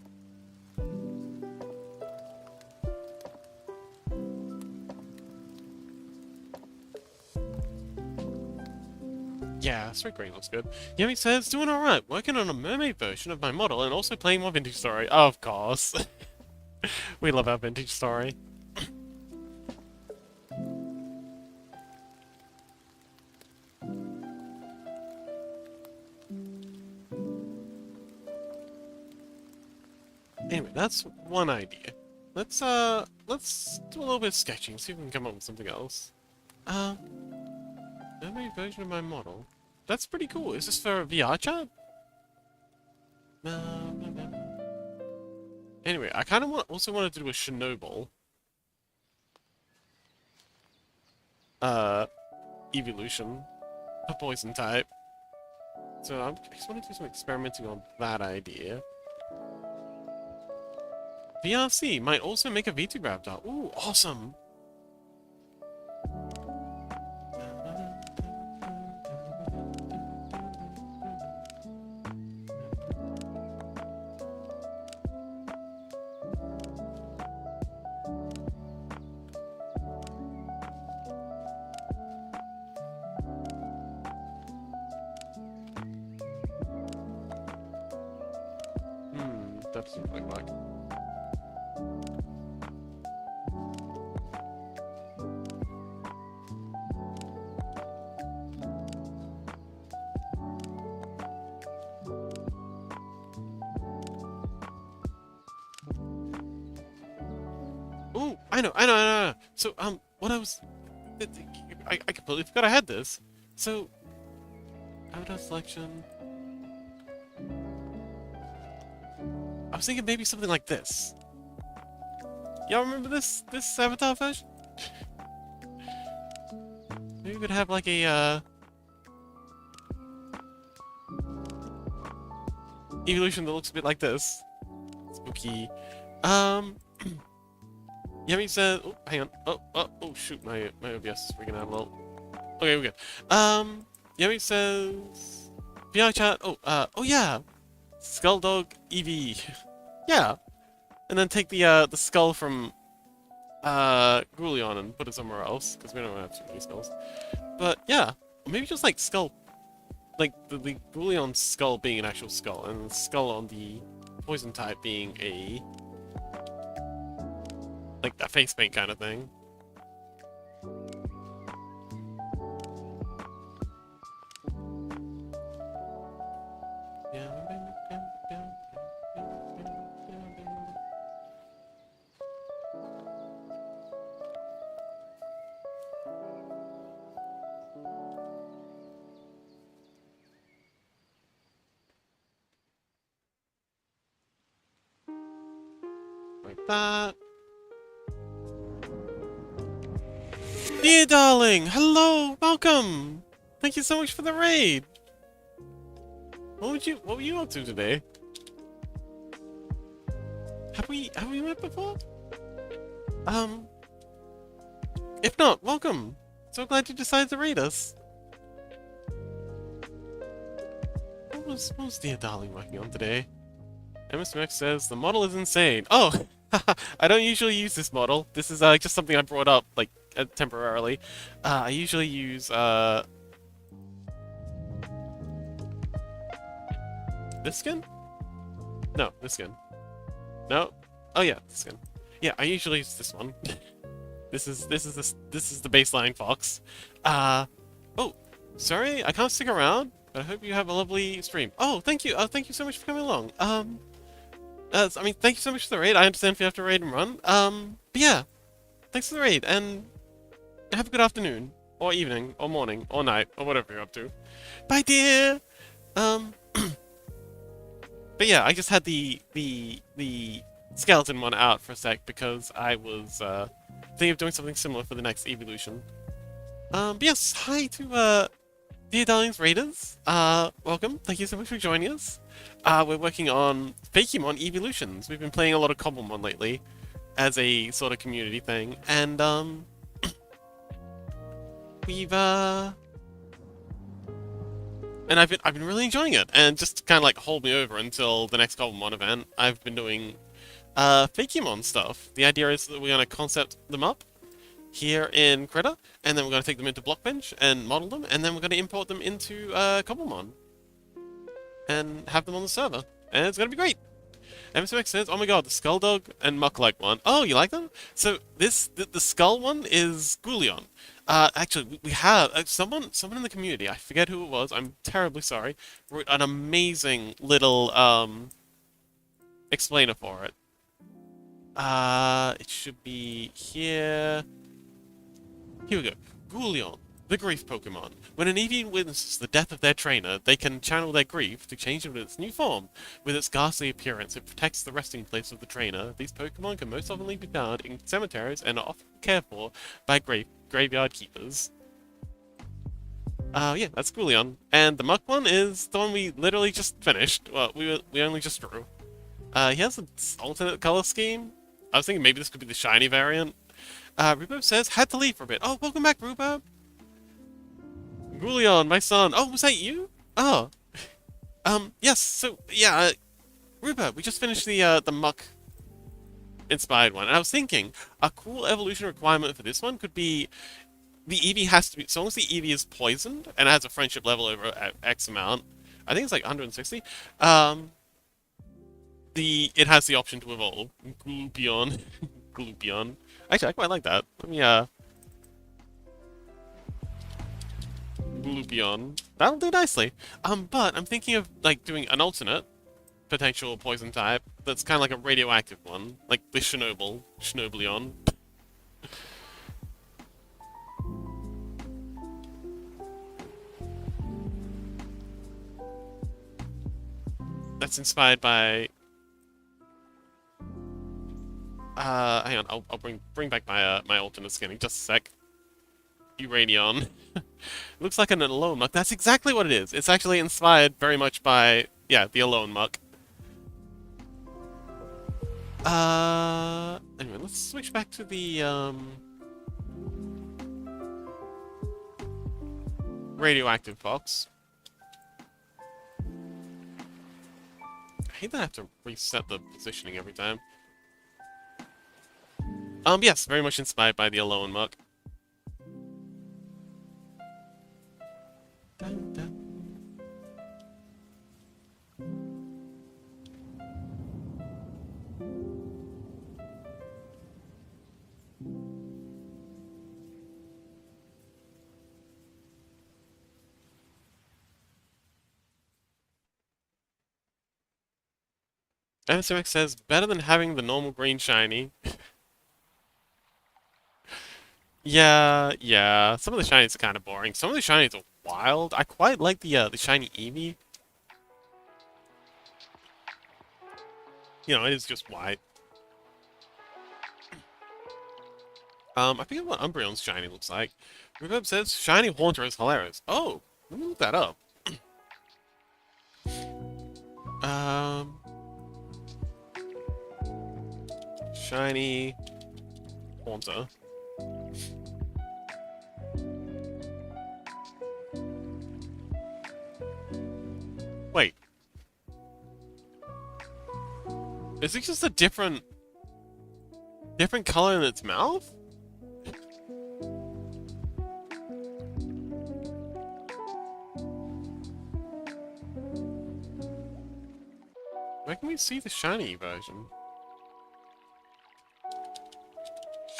Yeah, straight green looks good. Yummy says, doing alright, working on a mermaid version of my model and also playing more Vintage Story. Of course. We love our Vintage Story. Anyway, that's one idea. Let's do a little bit of sketching, see if we can come up with something else. Mermaid version of my model. That's pretty cool. Is this for a VR chat? Anyway, I kind of also wanted to do a Chernobyl. Eeveelution. A poison type. So I just want to do some experimenting on that idea. VRC might also make a VTuber. Ooh, awesome! That doesn't really work. Ooh, I know. So, what I was... I completely forgot I had this. So, avatar selection... I was thinking maybe something like this. Y'all remember this avatar version? Maybe we could have like a, evolution that looks a bit like this. Spooky. Yemi says... Oh, hang on. Oh, shoot, my OBS is freaking out a little. Okay, we're good. Yemi says... VR chat... Oh yeah! Skull Dog Eevee. Yeah! And then take the skull from, Goulion and put it somewhere else, because we don't have too many skulls. But, yeah. Or maybe just, like, skull... Like, the Goulion skull being an actual skull, and the skull on the poison type being a... like, a face paint kind of thing. Like that. Dear darling, hello, welcome. Thank you so much for the raid. What were you up to today? Have we met before? If not, welcome. So glad you decided to raid us. What was Dear Darling working on today? MSMX says the model is insane. Oh, I don't usually use this model. This is just something I brought up like temporarily. I usually use this skin? No, this skin. No. Oh yeah, this skin. Yeah, I usually use this one. This is the baseline fox. Oh, sorry, I can't stick around, but I hope you have a lovely stream. Oh, thank you. Thank you so much for coming along. I mean, thank you so much for the raid. I understand if you have to raid and run. But yeah, thanks for the raid, and have a good afternoon, or evening, or morning, or night, or whatever you're up to. Bye, dear. But yeah, I just had the skeleton one out for a sec because I was thinking of doing something similar for the next eeveelution. But yes, hi to Dear Darling's Raiders. Welcome. Thank you so much for joining us. We're working on Fakemon eeveelutions. We've been playing a lot of cobblemon lately as a sort of community thing, and we've and I've been really enjoying it, and just to kind of like hold me over until the next cobblemon event, I've been doing Fakemon stuff. The idea is that we're going to concept them up here in Krita, and then we're going to take them into blockbench and model them, and then we're going to import them into cobblemon and have them on the server, and it's going to be great. MSMX says, oh my god, the Skull Dog and Muck-like one. Oh, you like them? So the Skull one is Goulion. Actually, we have someone in the community, I forget who it was, I'm terribly sorry, wrote an amazing little explainer for it. It should be here. Here we go. Goulion, the grief Pokemon. When an Eevee witnesses the death of their trainer, they can channel their grief to change into its new form. With its ghastly appearance, it protects the resting place of the trainer. These Pokemon can most often be found in cemeteries and are often cared for by graveyard keepers. Yeah, that's Goulion. And the Muck one is the one we literally just finished. Well, we only just drew. He has an alternate color scheme. I was thinking maybe this could be the shiny variant. Rhubarb says, had to leave for a bit. Oh, welcome back, Rhubarb. Goulion, my son. Oh, was that you? Oh. Yes, so, yeah, Rhubarb, we just finished the Muck-inspired one. And I was thinking, a cool evolution requirement for this one could be the Eevee has to be, so long as the Eevee is poisoned and has a friendship level over X amount, I think it's like 160, it has the option to evolve. Glupion. Glupion. Actually, I quite like that. Let me, Glupion. That'll do nicely. But I'm thinking of, like, doing an alternate potential poison type that's kind of like a radioactive one. Like the Shnobleon. That's inspired by... hang on, I'll bring back my, my alternate skinning, just a sec. Uranion. Looks like an Alone Muck. That's exactly what it is. It's actually inspired very much by, yeah, the Alone Muck. Anyway, let's switch back to the, radioactive box. I hate that I have to reset the positioning every time. Yes, very much inspired by the Alone Muck. Dun, dun. MSMX says, better than having the normal green shiny. Yeah. Some of the shinies are kind of boring. Some of the shinies are wild. I quite like the shiny Eevee. You know, it is just white. I forget what Umbreon's shiny looks like. Reverb says, shiny Haunter is hilarious. Oh, let me look that up. Shiny Haunter. Wait. Is it just a different color in its mouth? Where can we see the shiny version?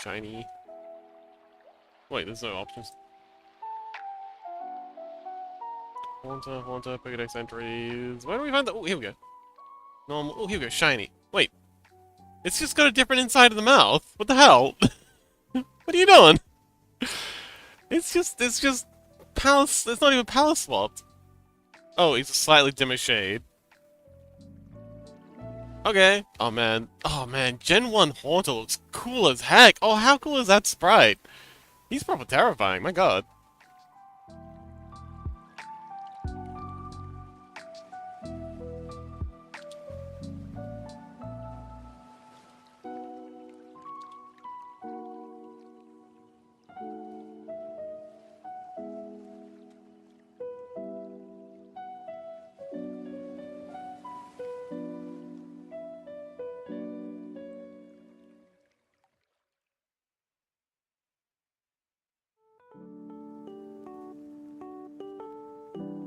Shiny. Wait, there's no options. Haunter, Pokédex entries. Where do we find that? Oh, here we go. Normal. Oh, here we go. Shiny. Wait. It's just got a different inside of the mouth. What the hell? What are you doing? It's just palace. It's not even palace swapped. Oh, it's a slightly dimmer shade. Okay. Oh man. Gen 1 Haunter looks cool as heck. Oh, how cool is that sprite? He's proper terrifying. My god.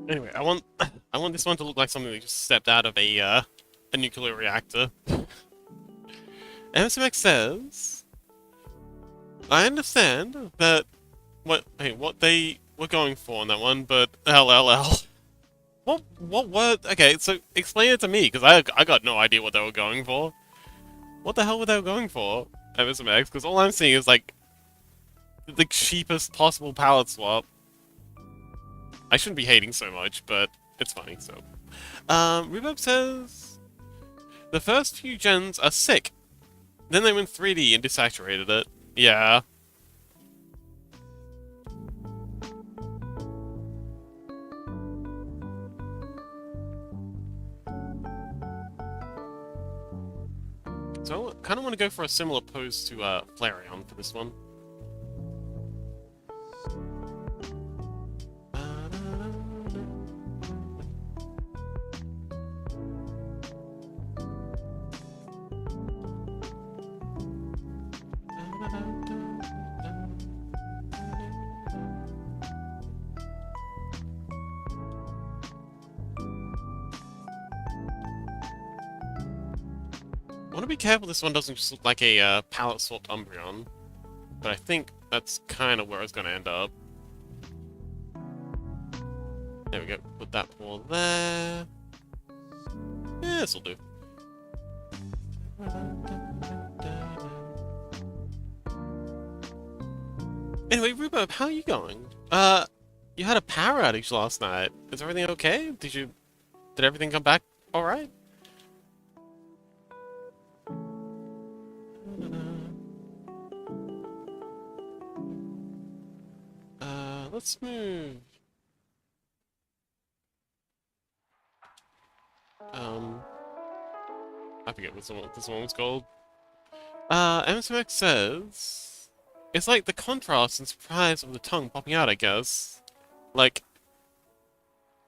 Anyway, I want this one to look like something that just stepped out of a nuclear reactor. MSMX says, I understand that what they were going for on that one, but LLL. What word? Okay, so explain it to me, because I got no idea what they were going for. What the hell were they going for, MSMX? Because all I'm seeing is like the cheapest possible palette swap. I shouldn't be hating so much, but it's funny, so. Reverb says, the first few gens are sick. Then they went 3D and desaturated it. Yeah. So I kind of want to go for a similar pose to Flareon for this one. want to be careful this one doesn't just look like a palette swapped Umbreon, but I think that's kind of where it's going to end up. There we go. Put that ball there. Yeah, this'll do. Anyway, Rhubarb, how are you going? You had a power outage last night. Is everything okay? Did everything come back alright? Let's move. I forget what this one was called. MSMX says it's like the contrast and surprise of the tongue popping out, I guess. Like,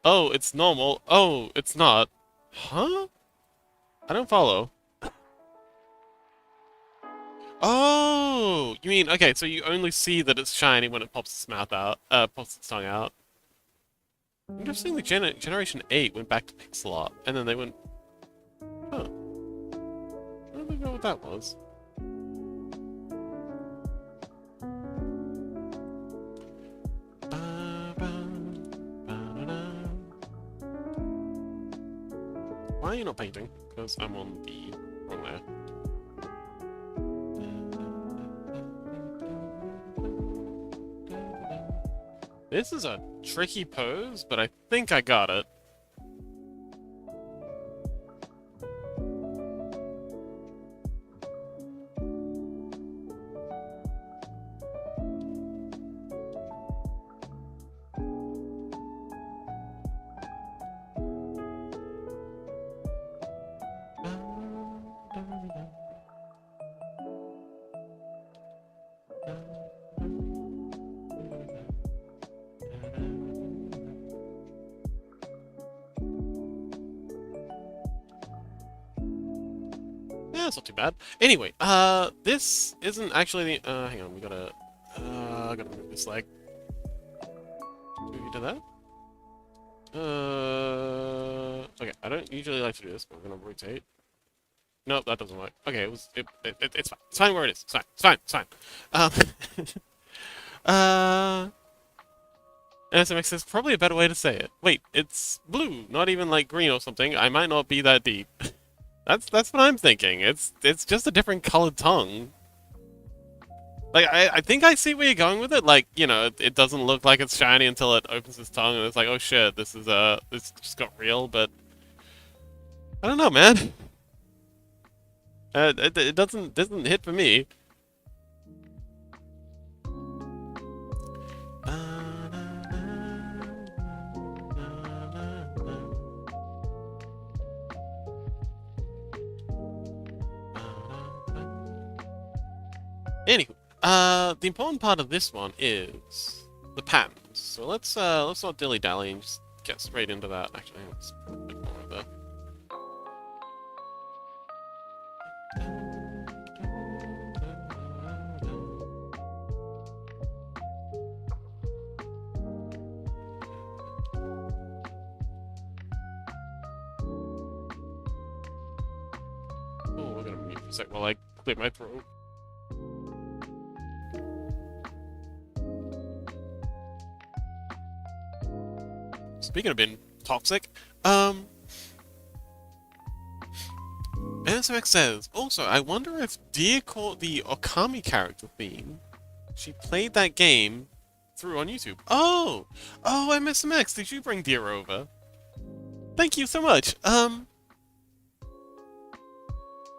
oh, it's normal. Oh, it's not. Huh? I don't follow. Oh, you mean, okay, so you only see that it's shiny when it pops its mouth out, pops its tongue out. Interesting, the Generation 8 went back to pixel art, and then they went... Huh. I don't even know what that was. Why are you not painting? Because I'm on the wrong layer. This is a tricky pose, but I think I got it. That's not too bad. Anyway, this isn't actually the, hang on, we gotta move this leg. Do we do that? Okay, I don't usually like to do this, but we're gonna rotate. Nope, that doesn't work. Okay, it's fine. It's fine where it is. It's fine. SMX says probably a better way to say it. Wait, it's blue, not even like green or something. I might not be that deep. That's what I'm thinking. It's just a different colored tongue. Like, I think I see where you're going with it. Like, you know, it doesn't look like it's shiny until it opens its tongue and it's like, oh shit, this just got real, but I don't know, man. It doesn't hit for me. Anywho, the important part of this one is the patterns. So let's not dilly-dally and just get straight into that. Actually, let's put a bit more of that. Oh, we're gonna mute for a sec while I clear my throat. Speaking of being toxic, SMX says, also, I wonder if Deer caught the Okami character theme. She played that game through on YouTube. Oh, MSMX, did you bring Deer over? Thank you so much.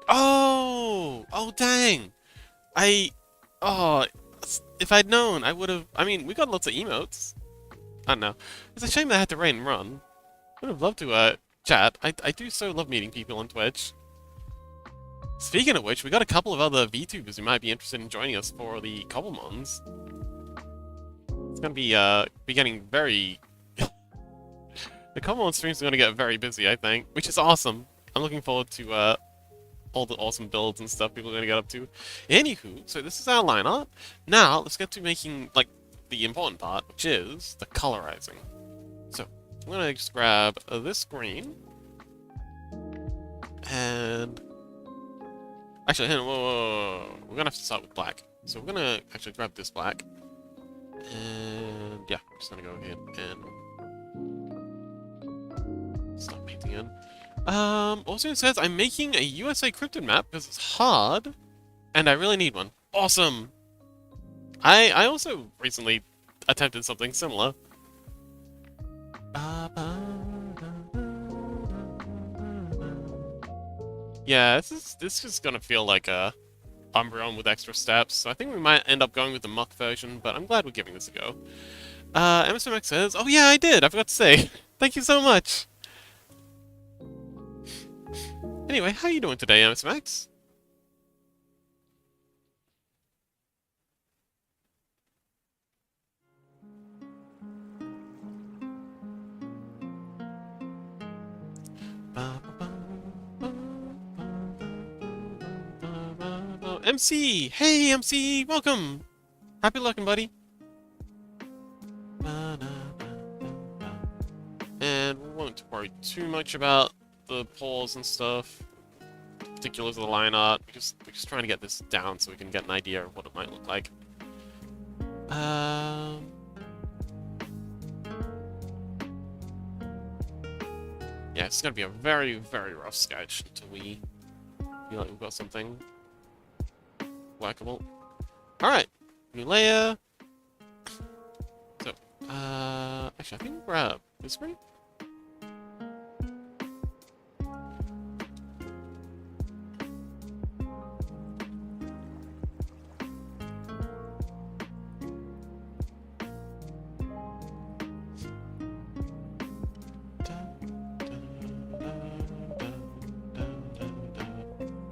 Oh, dang. If I'd known, I would have, I mean, we got lots of emotes. I don't know. It's a shame that I had to raid and run. I would have loved to, chat. I do so love meeting people on Twitch. Speaking of which, we got a couple of other VTubers who might be interested in joining us for the cobblemons. It's gonna be getting very... The cobblemon streams are gonna get very busy, I think, which is awesome. I'm looking forward to, all the awesome builds and stuff people are gonna get up to. Anywho, so this is our line art. Now, let's get to making, like, the important part, which is the colorizing. So, I'm gonna just grab this green, and Actually, hang on, whoa. We're gonna have to start with black. So we're gonna actually grab this black. And yeah, I'm just gonna go ahead and start painting in. Also it says I'm making a USA cryptid map because it's hard, and I really need one. Awesome! I also recently attempted something similar. Yeah, this is gonna feel like a Umbreon with extra steps, so I think we might end up going with the muck version, but I'm glad we're giving this a go. MSMX says, oh yeah, I did, I forgot to say. Thank you so much! Anyway, how are you doing today, MSMX? MC! Hey, MC! Welcome! Happy looking, buddy. And we won't worry too much about the pause and stuff. Particulars of the line art. We're just trying to get this down so we can get an idea of what it might look like. Yeah, it's gonna be a very, very rough sketch until we feel like we've got something workable. Alright, new layer. So, actually, I think we'll grab this screen.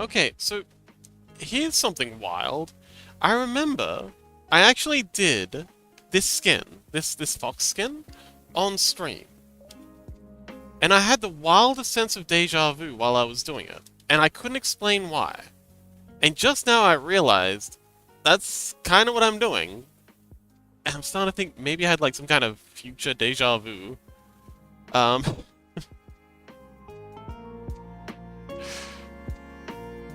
Okay, so here's something wild. I remember I actually did this skin, this fox skin, on stream. And I had the wildest sense of deja vu while I was doing it. And I couldn't explain why. And just now I realized that's kind of what I'm doing. And I'm starting to think maybe I had like some kind of future deja vu.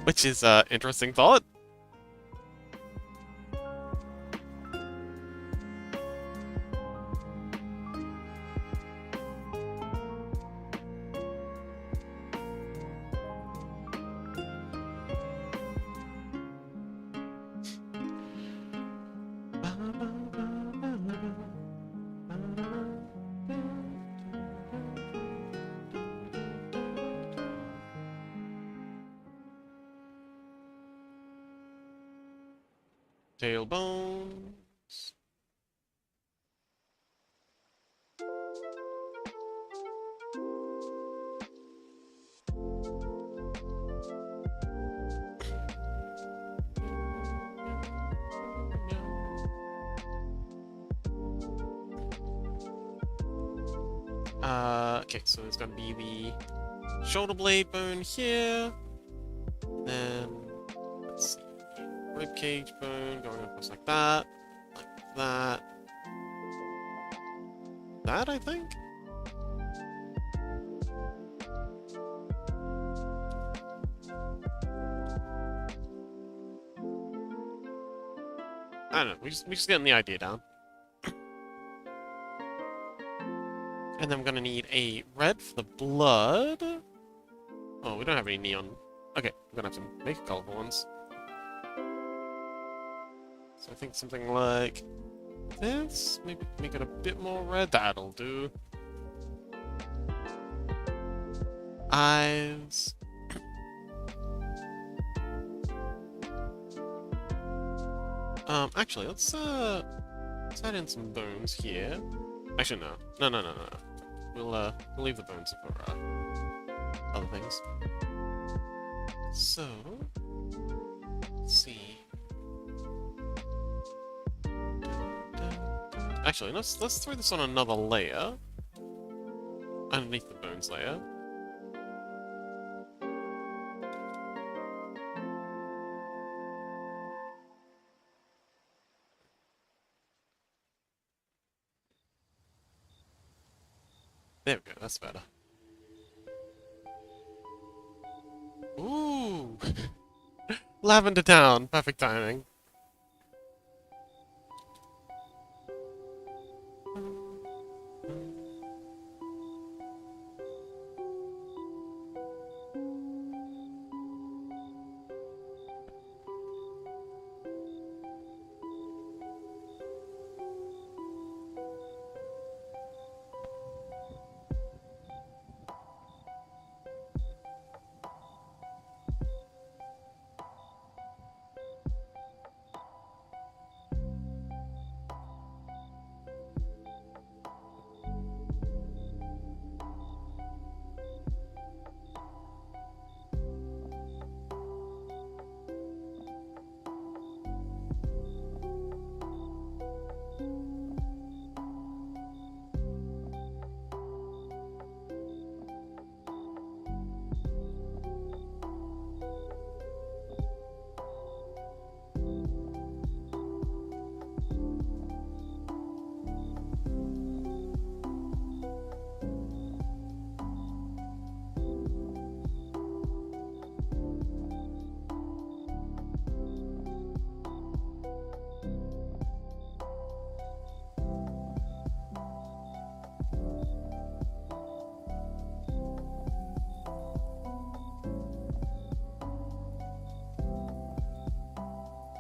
Which is interesting thought. Tailbones. Okay, so there's gonna be the shoulder blade bone here. Then, let's see, rib cage bone going across like that. Like that. That, I think? I don't know, we just getting the idea down. And then I'm gonna need a red for the blood. Oh, we don't have any neon. Okay, we're gonna have to make colorful ones. So I think something like this. Maybe make it a bit more red. That'll do. Eyes. Actually, let's add in some bones here. Actually, no. We'll leave the bones for other things. So, let's see. Actually, let's throw this on another layer. Underneath the bones layer. There we go, that's better. Ooh! Lavender Town. Perfect timing.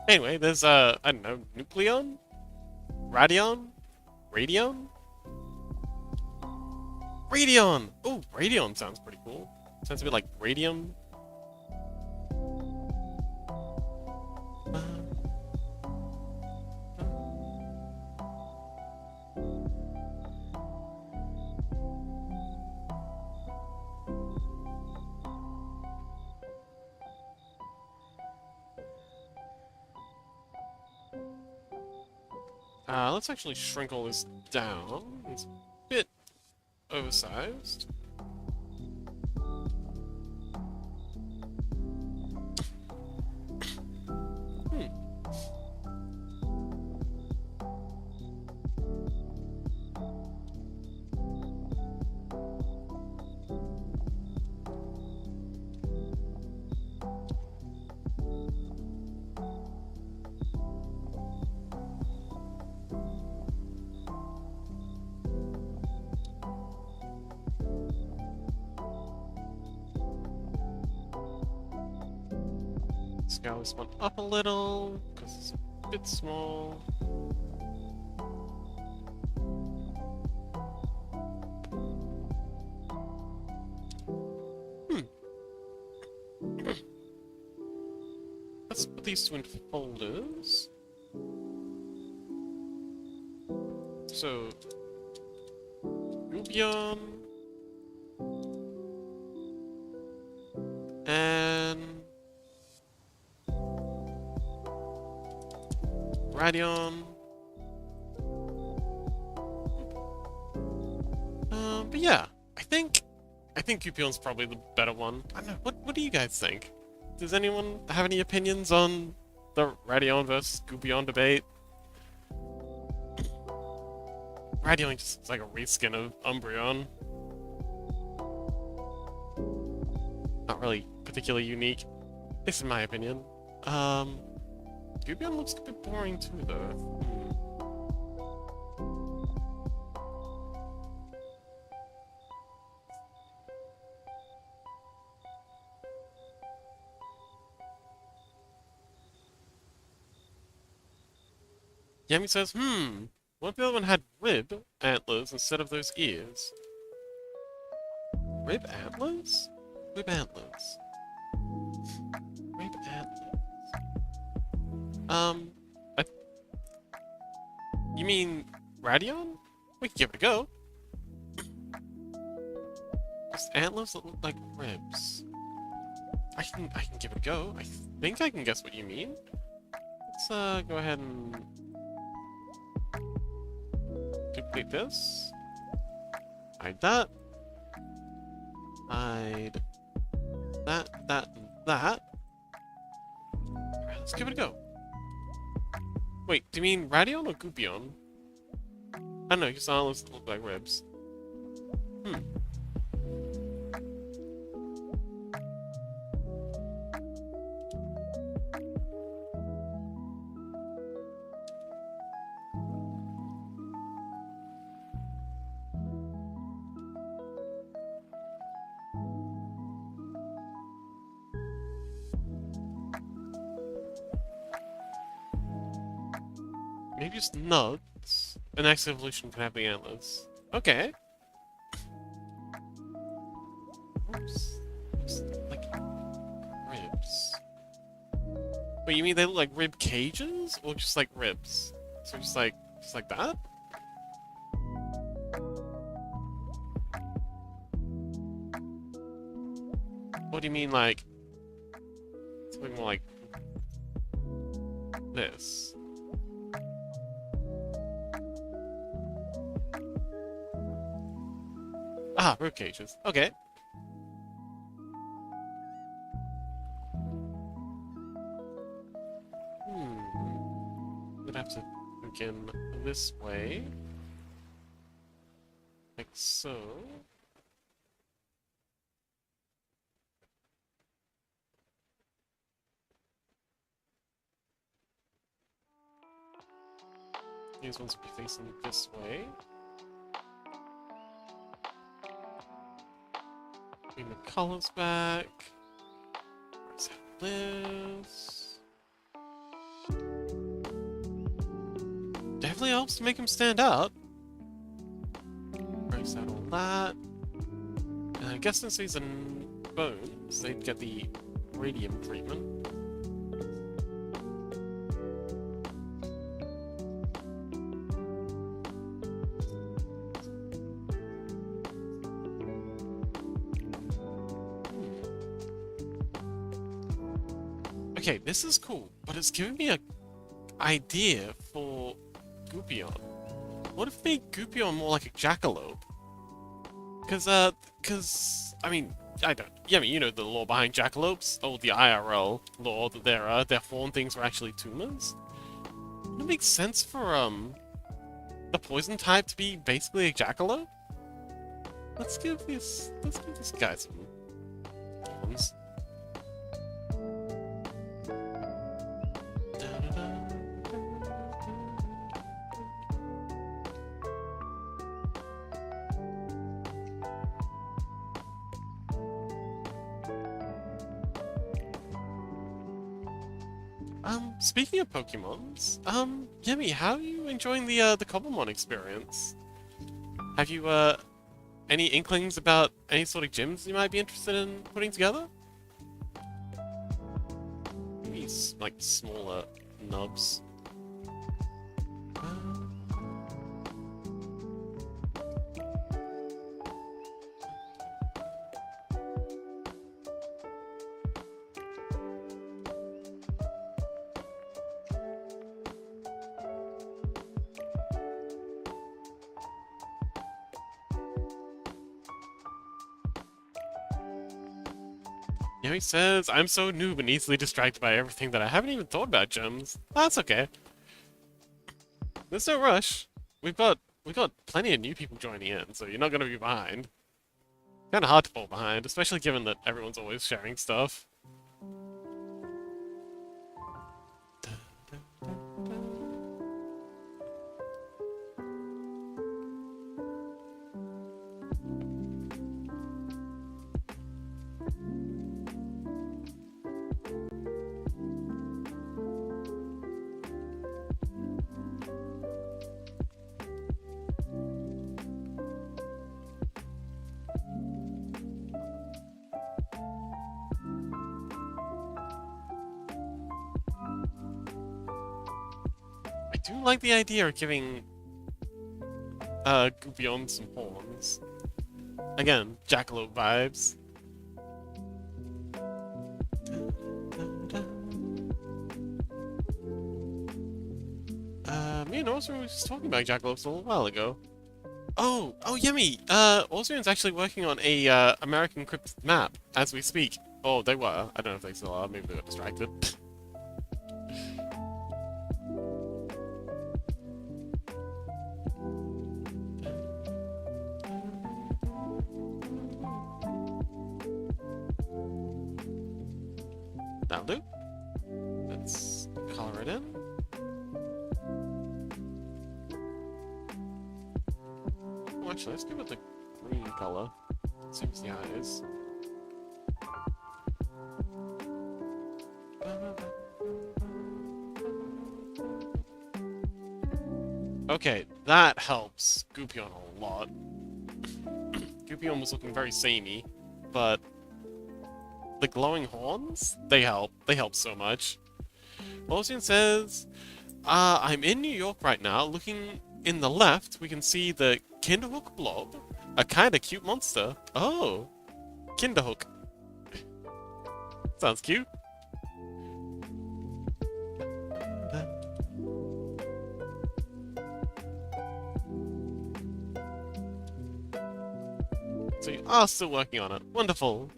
Anyway, there's, I don't know, Nucleon? Radion? Radion? Radion! Oh, Radion sounds pretty cool. Sounds a bit like Radium. Let's actually shrink all this down. It's a bit oversized. Scale this one up a little, because it's a bit small. Let's put these two in folders. So, Rubion and Radion. But yeah, I think Cupion's probably the better one. I don't know. What do you guys think? Does anyone have any opinions on the Radion versus Cupion debate? Radion just looks like a reskin of Umbreon. Not really particularly unique, at least in my opinion. Cupion looks a bit boring too, though. Yami says, what if the other one had rib antlers instead of those ears? Rib antlers? Rib antlers. Rib antlers. You mean Radion? We can give it a go. Just antlers that look like ribs. I can give it a go. I think I can guess what you mean. Let's go ahead and duplicate this. Hide that. Hide that, and that. Alright, let's give it a go. Wait, do you mean Radion or Gupion? I don't know, because antlers look like ribs. Maybe just nuts. The next evolution can have the antlers. Okay. Oops. Looks like ribs. Wait, you mean they look like rib cages? Or just like ribs? So just like that? What do you mean, like... something more like... this? Ah, rib cages. Okay. We'd have to begin this way. Like so. These ones will be facing this way. Bring the colors back. Let's have this. Definitely helps to make them stand out. Erase out all that. And I guess since these are bones, they'd get the radium treatment. Okay, this is cool, but it's giving me an idea for Goupion. What if we make Goupion more like a jackalope? I mean, you know the lore behind jackalopes, or the IRL lore that their horn things were actually tumors. Wouldn't it make sense for, the poison type to be basically a jackalope? Let's give this guy some horns. Speaking of Pokemons, Yemi, how are you enjoying the cobblemon experience? Have you, any inklings about any sort of gyms you might be interested in putting together? Maybe, like, smaller nubs. He says, I'm so noob and easily distracted by everything that I haven't even thought about gyms. That's okay. There's no rush. We've got plenty of new people joining in, so you're not gonna be behind. Kinda hard to fall behind, especially given that everyone's always sharing stuff. I do like the idea of giving Goupion some horns. Again, jackalope vibes. Me and Osrin were just talking about jackalopes a little while ago. Oh, Yemi! Osrin's actually working on a American cryptid map as we speak. Oh, they were. I don't know if they still are. Maybe they got distracted. That'll do. Let's color it in. Oh, actually, let's give it the green color. Seems the eyes. Okay, that helps Goopyon a lot. Goopyon was looking very samey, but the glowing horns, they help. They help so much. Wolfstein says, I'm in New York right now. Looking in the left, we can see the Kinderhook blob. A kinda cute monster. Oh, Kinderhook. Sounds cute. So you are still working on it. Wonderful.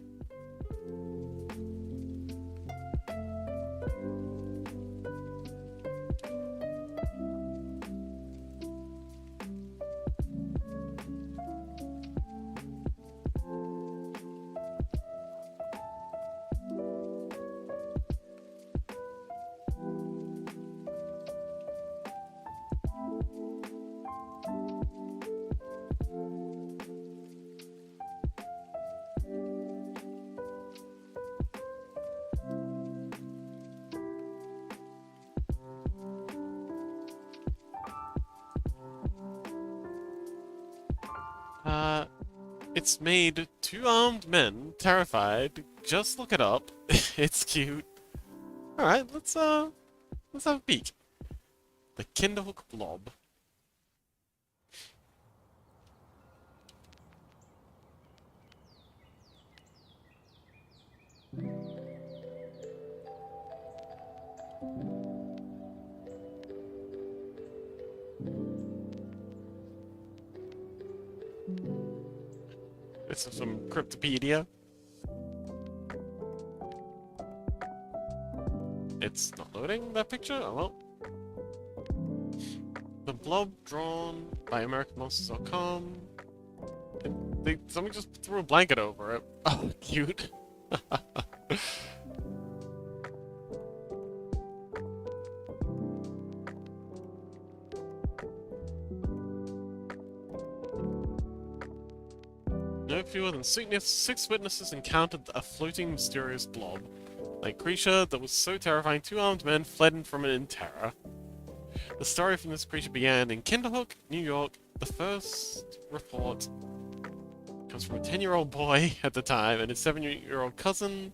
It's made two armed men, terrified. Just look it up. It's cute. Alright, let's have a peek. The Kinderhook blob. This is from Cryptopedia. It's not loading that picture? Oh well. The blob drawn by AmericanMonsters.com. Somebody just threw a blanket over it. Oh, cute. No fewer than six witnesses encountered a floating mysterious blob. Like creature that was so terrifying, two armed men fled from it in terror. The story from this creature began in Kinderhook, New York. The first report comes from a 10-year-old boy at the time and his 7-year-old cousin.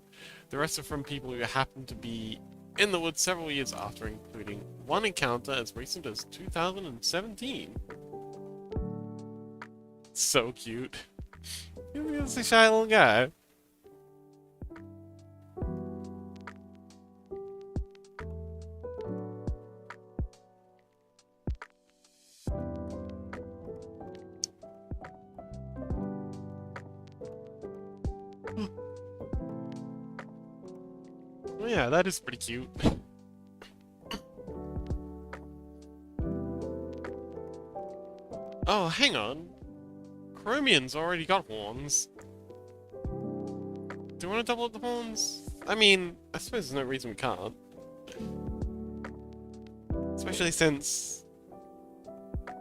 The rest are from people who happened to be in the woods several years after, including one encounter as recent as 2017. So cute. He's a shy little guy. Well, yeah, that is pretty cute. Oh, hang on. Chromium's already got horns. Do you want to double up the horns? I mean, I suppose there's no reason we can't. Especially since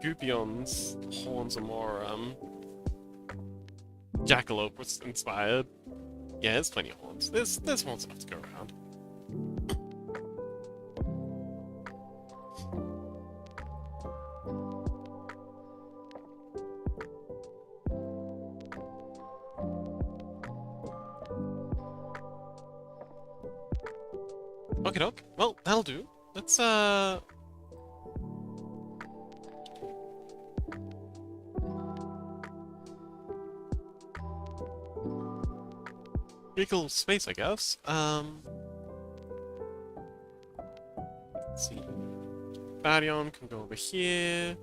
Goopion's horns are more, Jackalope was inspired. Yeah, there's plenty of horns. There's horns enough to go around. Okay, doke. Well, that'll do. Let's, pretty cool space, I guess. Let's see. Baryon can go over here.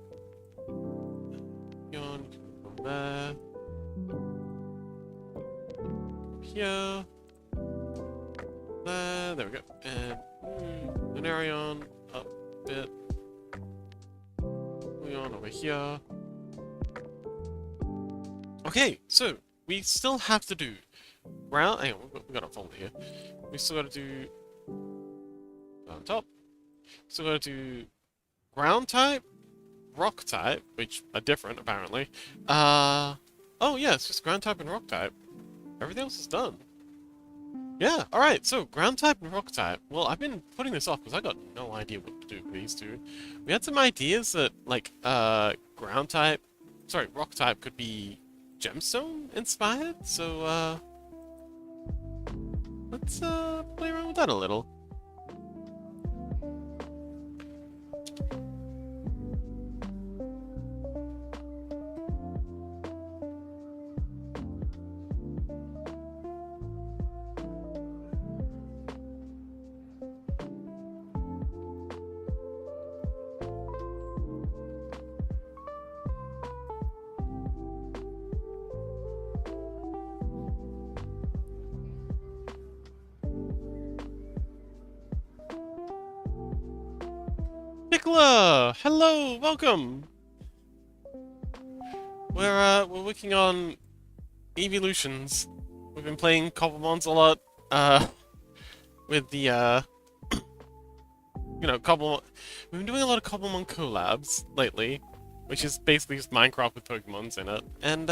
Baryon can go there. Here. There we go. And Lunarion up a bit. Leon over here. Okay, so we still have to do ground. Hang on, we got a folder here. We still got to do on top. Still got to do ground type, rock type, which are different apparently. Oh yeah, it's just ground type and rock type. Everything else is done. Yeah, alright, so ground type and rock type. Well, I've been putting this off because I got no idea what do with these two. We had some ideas that, like, ground type, sorry, rock type could be gemstone inspired, so, let's, play around with that a little. Nicola! Hello! Welcome! We're working on eeveelutions. We've been playing cobblemons a lot, with the, you know, Cobble. We've been doing a lot of Cobblemon collabs lately, which is basically just Minecraft with Pokemons in it. And,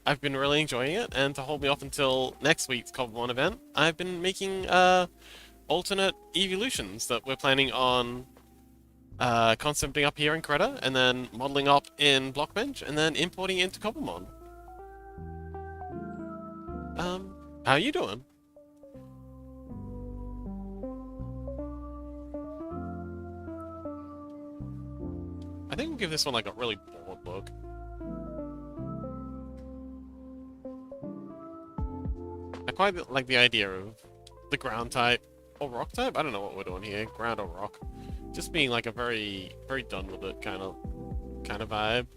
I've been really enjoying it, and to hold me off until next week's Cobblemon event, I've been making, alternate eeveelutions that we're planning on concepting up here in Krita, and then modeling up in Blockbench, and then importing into Cobblemon. How are you doing? I think we'll give this one like a really bored look. I quite like the idea of the ground type or rock type. I don't know what we're doing here, ground or rock. Just being like a very done with it kind of vibe.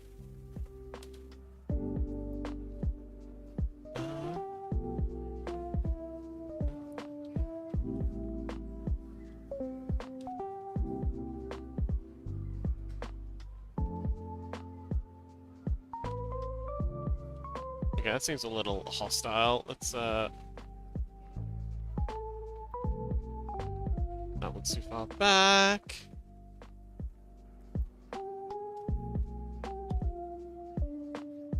Okay, that seems a little hostile. Let's that one's too far back.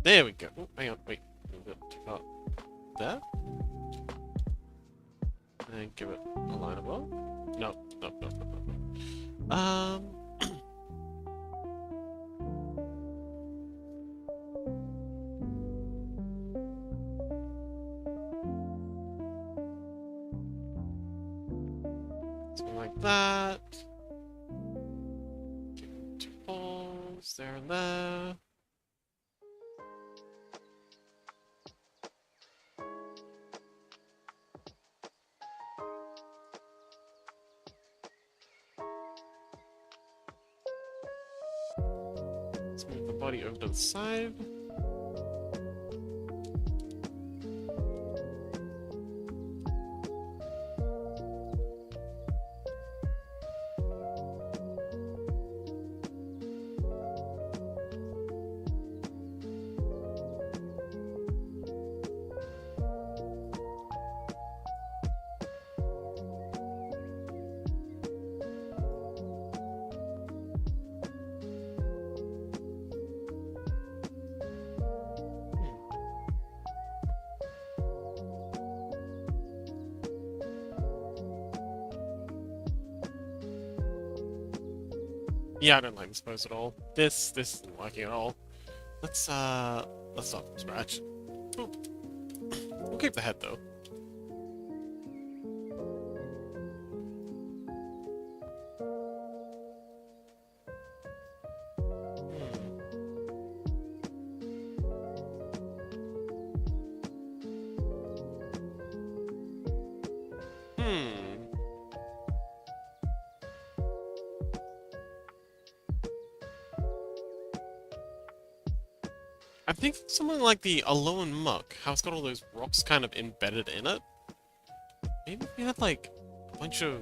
There we go. Oh, hang on, wait. A bit too far. There? And give it a line above. No. Something like that. Give it 2 poles there and there. Let's move the body over to the side. Yeah, I don't like this pose at all. This isn't working at all. Let's start from scratch. Boop. We'll keep the head though. I think something like the Alolan Muck, how it's got all those rocks kind of embedded in it. Maybe if we had like a bunch of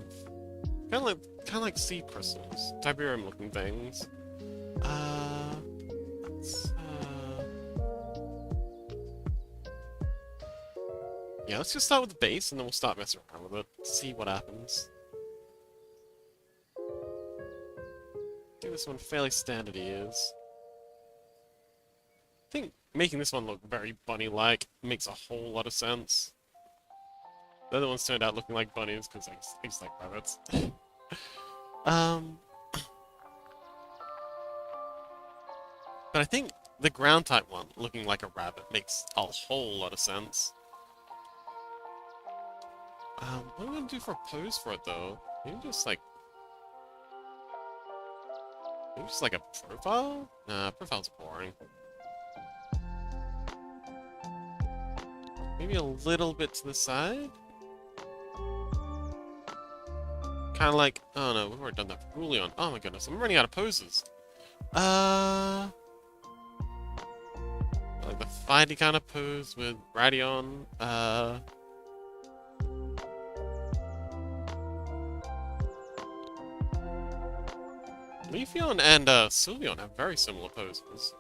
kind of like seed crystals, Tiberium looking things. Yeah, let's just start with the base and then we'll start messing around with it. See what happens. Do this one fairly standard ears. I think making this one look very bunny-like makes a whole lot of sense. The other ones turned out looking like bunnies because I just like rabbits. But I think the ground type one, looking like a rabbit, makes a whole lot of sense. What am I gonna do for a pose for it though? Maybe just like a profile? Nah, profile's boring. Maybe a little bit to the side? Kinda like, oh no, we've already done that for Julian. Oh my goodness, I'm running out of poses. Like the fighty kind of pose with Radion. Leafeon and Sylveon have very similar poses.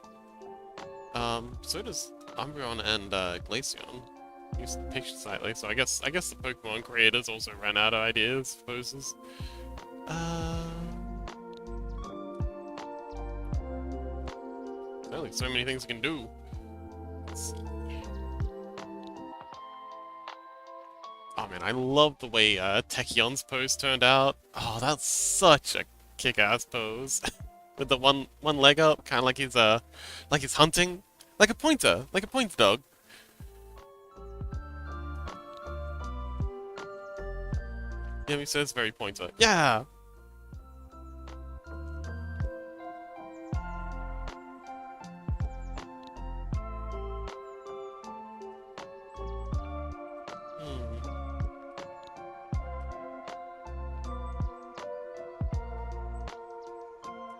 So does Umbreon and Glaceon. Use the picture slightly, so I guess the Pokemon creators also ran out of ideas for poses. Only so many things you can do. Let's see. Oh man, I love the way Techion's pose turned out. Oh, that's such a kick-ass pose. With the one leg up, kind of like he's hunting, like a pointer dog. Yeah, he says very pointer. Yeah.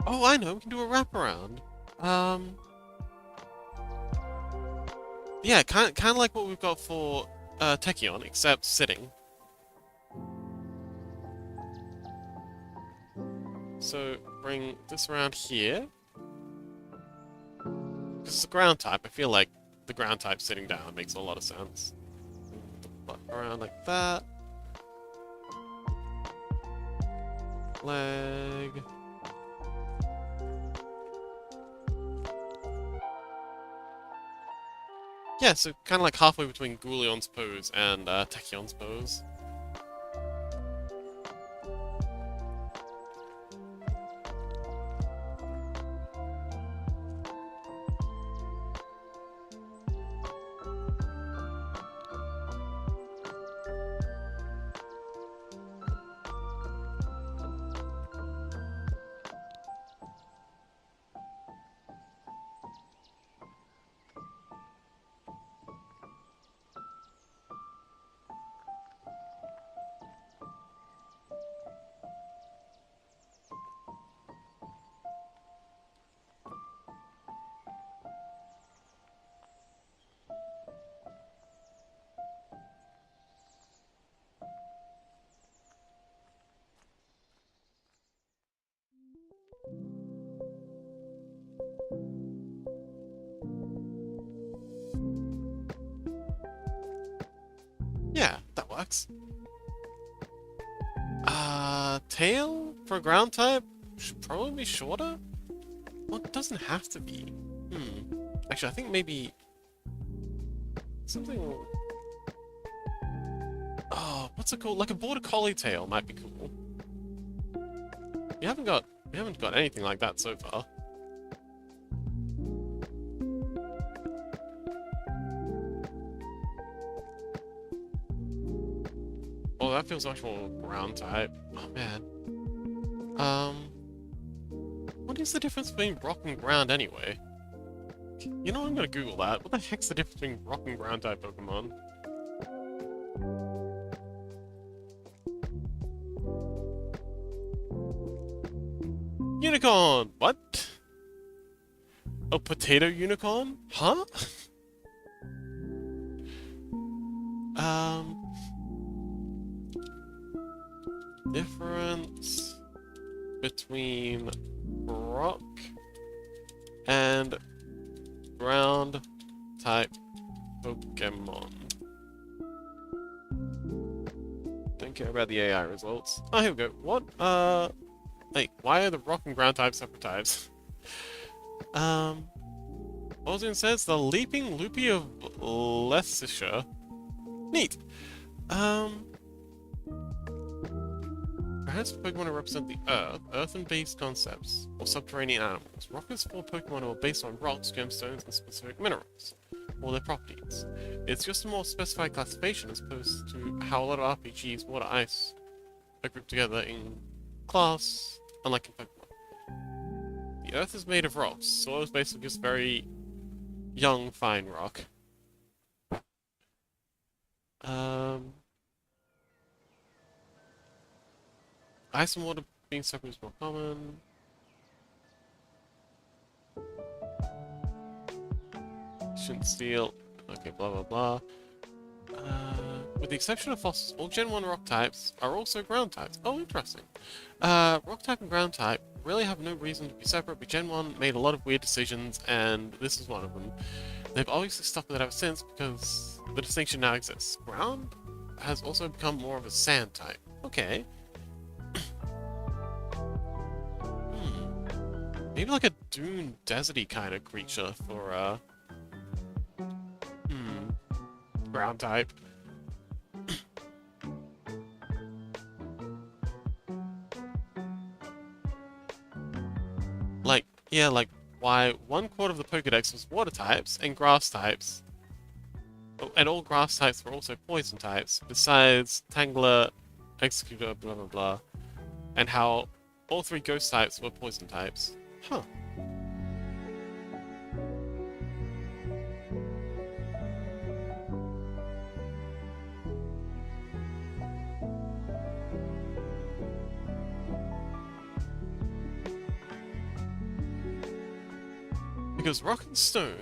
Oh, I know, we can do a wraparound. Yeah, kind of like what we've got for Techion, except sitting. So bring this around here. This is a ground type. I feel like the ground type sitting down makes a lot of sense. The butt around like that. Leg. Yeah, so kind of like halfway between Gouleon's pose and Techion's pose. Yeah, that works. Tail for ground type should probably be shorter? Well, it doesn't have to be. Actually, I think maybe something. Oh, what's it called? Like a border collie tail might be cool. We haven't got anything like that so far. Oh, that feels much more ground type. Oh man. What is the difference between rock and ground anyway? You know, I'm gonna Google that. What the heck's the difference between rock and ground type Pokemon? Unicorn! What? A potato unicorn? Huh? Difference between rock and ground type Pokemon. Don't care about the AI results. Oh, here we go. What? Hey, why are the rock and ground types separate types? Ozone says the leaping loopy of Leicestershire. Neat. Grounds for Pokemon represent the Earth, earthen-based concepts, or subterranean animals. Rock is for Pokemon who are based on rocks, gemstones, and specific minerals, or their properties. It's just a more specified classification as opposed to how a lot of RPGs, Water Ice, are grouped together in class, unlike in Pokemon. The Earth is made of rocks, soil is basically just very young, fine rock. Ice and water being separate is more common. Shouldn't steal. Okay, blah blah blah. With the exception of fossils, all Gen 1 rock types are also ground types. Oh, interesting. Rock type and ground type really have no reason to be separate, but Gen 1 made a lot of weird decisions, and this is one of them. They've obviously stuck with it ever since, because the distinction now exists. Ground has also become more of a sand type. Okay. Maybe like a dune deserty kind of creature for, ground type. Like, yeah, like, why 1/4 of the Pokedex was water types and grass types. Oh, and all grass types were also poison types, besides Tangler, Executor, blah blah blah. And how all 3 ghost types were poison types. Huh. Because rock and stone...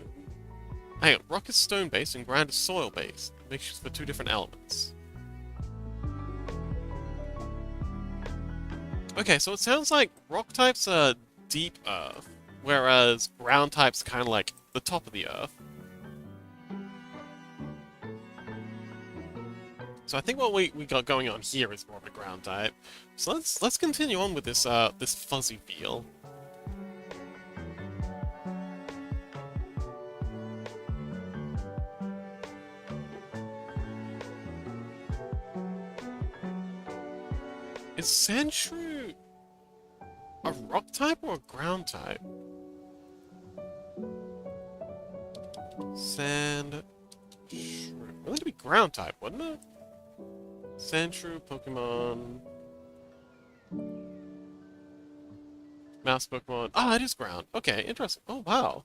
Hang on, rock is stone-based and ground is soil-based. Mixtures for 2 different elements. Okay, so it sounds like rock types are deep earth, whereas ground types are kind of like the top of the earth. So I think what we got going on here is more of a ground type. So let's continue on with this this fuzzy feel. Is Sandshrew a rock type or a ground type? Sandshrew. It would be ground type, wouldn't it? Sandshrew, Pokemon. Mouse Pokemon. Ah, it is ground. Okay, interesting. Oh, wow.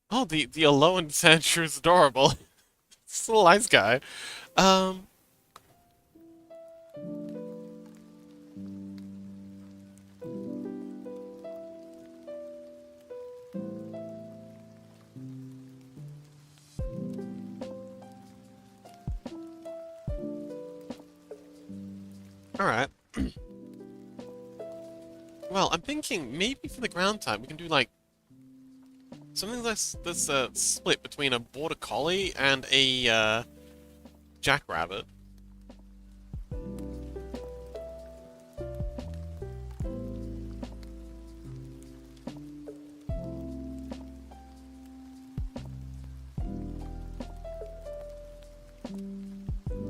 Oh, the Alolan Sandshrew is adorable. It's a little ice guy. Alright. Well, I'm thinking maybe for the ground type we can do like something that's split between a border collie and a jackrabbit.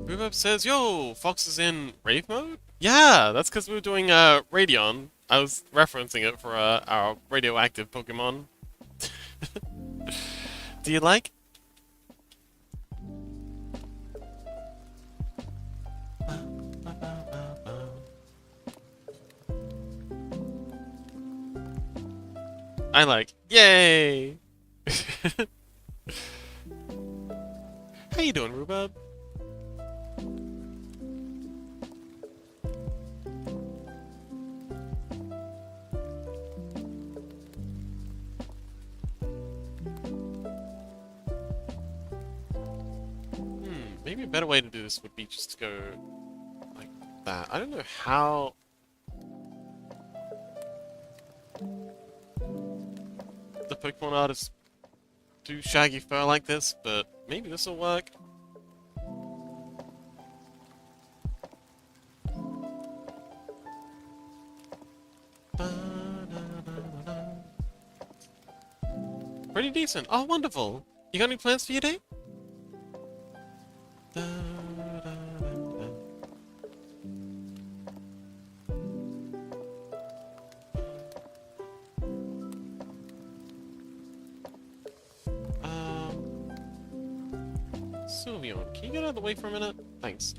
Rhubarb says, "Yo, Fox is in rave mode." Yeah, that's because we were doing Radion. I was referencing it for our radioactive Pokemon. Do you like? I like. Yay! How you doing, Rhubarb? Maybe a better way to do this would be just to go like that. I don't know how... the Pokemon artists do shaggy fur like this, but maybe this will work. Pretty decent. Oh, wonderful. You got any plans for your day? Sylveon, can you get out of the way for a minute? Thanks.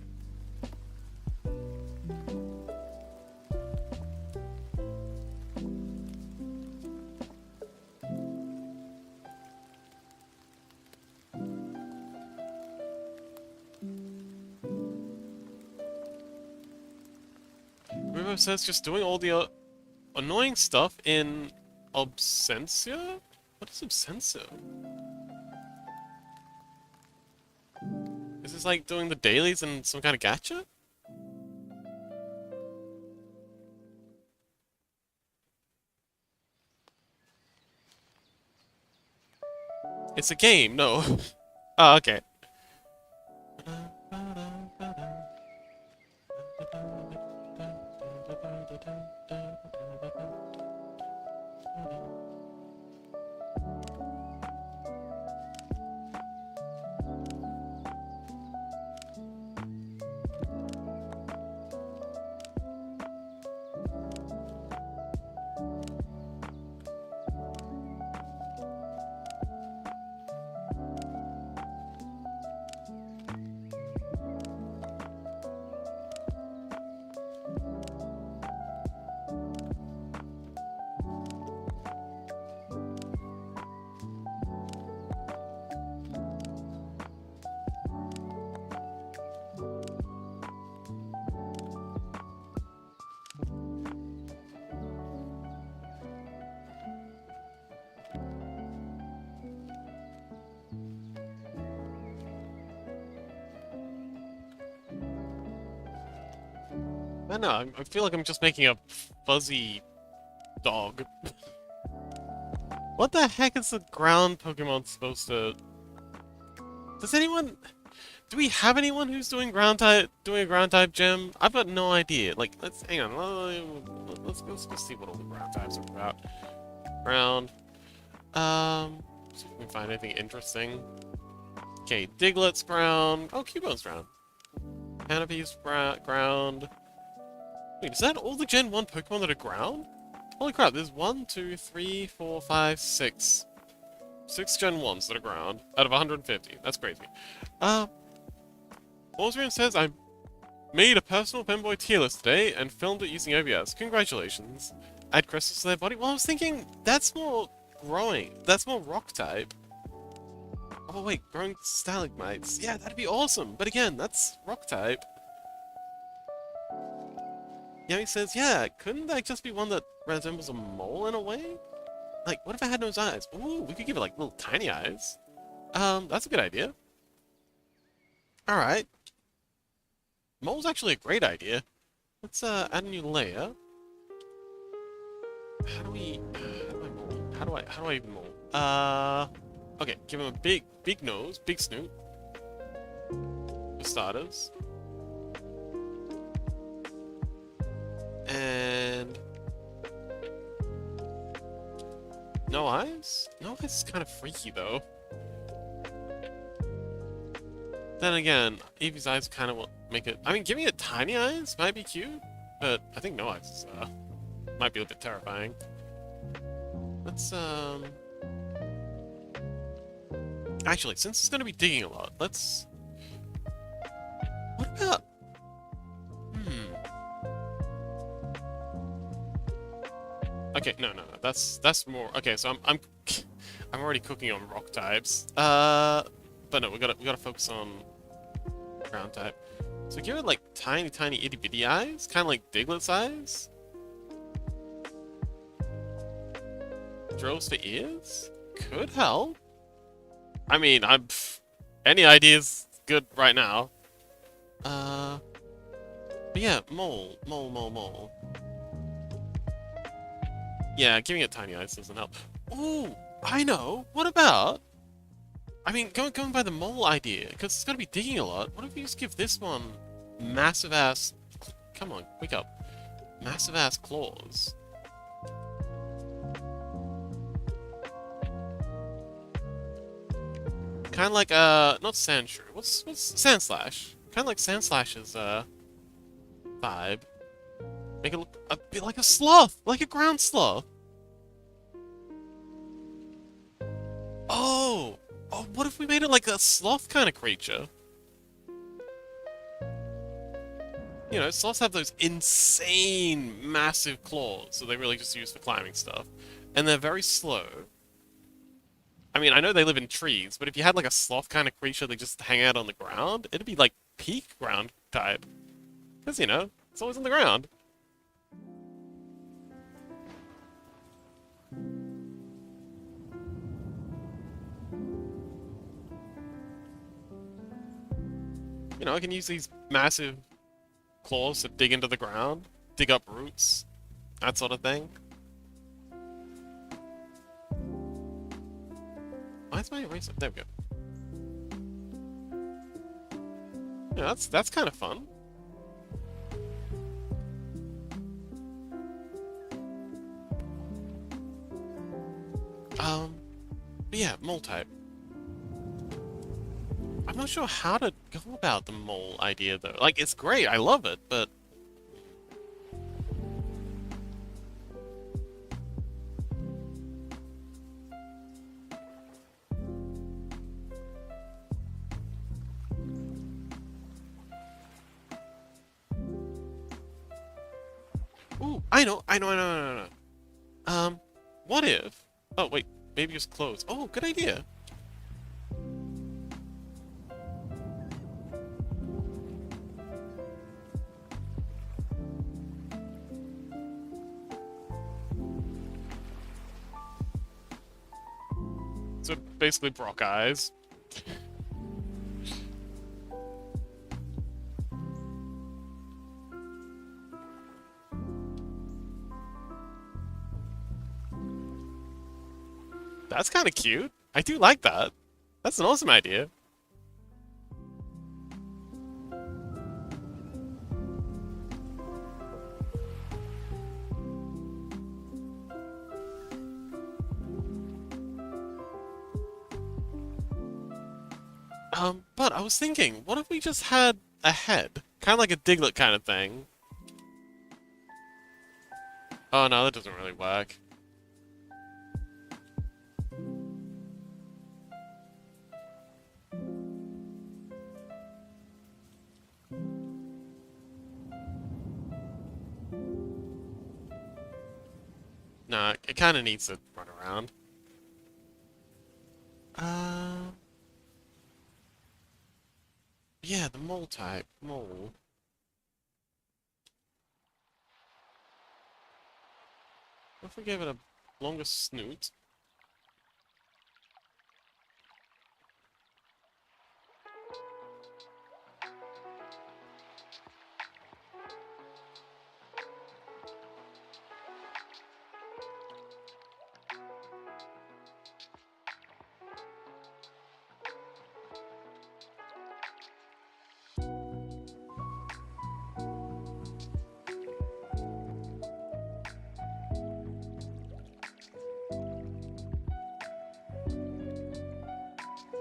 Rivo says just doing all the annoying stuff in Absentia? What is Absentia? Is this like doing the dailies in some kind of gacha? It's a game, no. Oh, okay. I don't know, I feel like I'm just making a fuzzy dog. What the heck is the ground Pokemon supposed to... Does anyone... Do we have anyone who's doing a ground type gym? I've got no idea. Like, let's... Hang on, let's go see what all the ground types are about. Ground. See if we can find anything interesting. Okay, Diglett's ground. Oh, Cubone's ground. Canopy's ground. Wait, is that all the Gen 1 Pokemon that are ground? Holy crap, there's 1, 2, 3, 4, 5, 6. 6 Gen 1s that are ground out of 150. That's crazy. Osrian says, I made a personal Pinboy tier list today and filmed it using OBS. Congratulations. Add crystals to their body. Well, I was thinking, that's more growing. That's more rock type. Oh wait, growing stalagmites. Yeah, that'd be awesome. But again, that's rock type. Yami says, yeah, couldn't that just be one that resembles a mole in a way? Like, what if it had no eyes? Ooh, we could give it, like, little tiny eyes. That's a good idea. Alright. Mole's actually a great idea. Let's, add a new layer. How do I mold? How do I even mold? Okay, give him a big nose, big snoot. For starters. And... no eyes? No eyes is kind of freaky, though. Then again, Eevee's eyes kind of make it... I mean, giving it tiny eyes might be cute, but I think no eyes is, might be a bit terrifying. Let's, actually, since it's going to be digging a lot, let's... What about... Okay, no. That's more... Okay, so I'm already cooking on rock types. But no, we gotta focus on ground type. So give it like tiny itty bitty eyes, kind of like Diglett's eyes. Drills for ears could help. I mean, any idea's good right now. But yeah, mole. Yeah, giving it tiny eyes doesn't help. Ooh, I know. What about? I mean, going by the mole idea, because it's gonna be digging a lot. What if you just give this one massive ass? Come on, wake up! Massive ass claws. Kind of like not Sandshrew. What's Sandslash? Kind of like Sandslash's vibe. Make it look a bit like a sloth, like a ground sloth. Oh, Oh, what if we made it like a sloth kind of creature? You know, sloths have those insane, massive claws, so they really just use for climbing stuff. And they're very slow. I mean, I know they live in trees, but if you had like a sloth kind of creature that just hang out on the ground, it'd be like peak ground type. Because, you know, it's always on the ground. You know, I can use these massive claws to dig into the ground, dig up roots, that sort of thing. Why is my eraser? There we go. Yeah, that's kind of fun. But yeah, mole type. I'm not sure how to go about the mole idea though. Like, it's great, I love it, but ooh, I know. What if? Oh wait, maybe just close. Oh, good idea. So basically Brock eyes. That's kind of cute. I do like that. That's an awesome idea. But I was thinking, what if we just had a head? Kind of like a Diglett kind of thing. Oh no, that doesn't really work. Nah, it kind of needs to run around. Uh, yeah, the mole type. Mole. What if we gave it a longer snoot?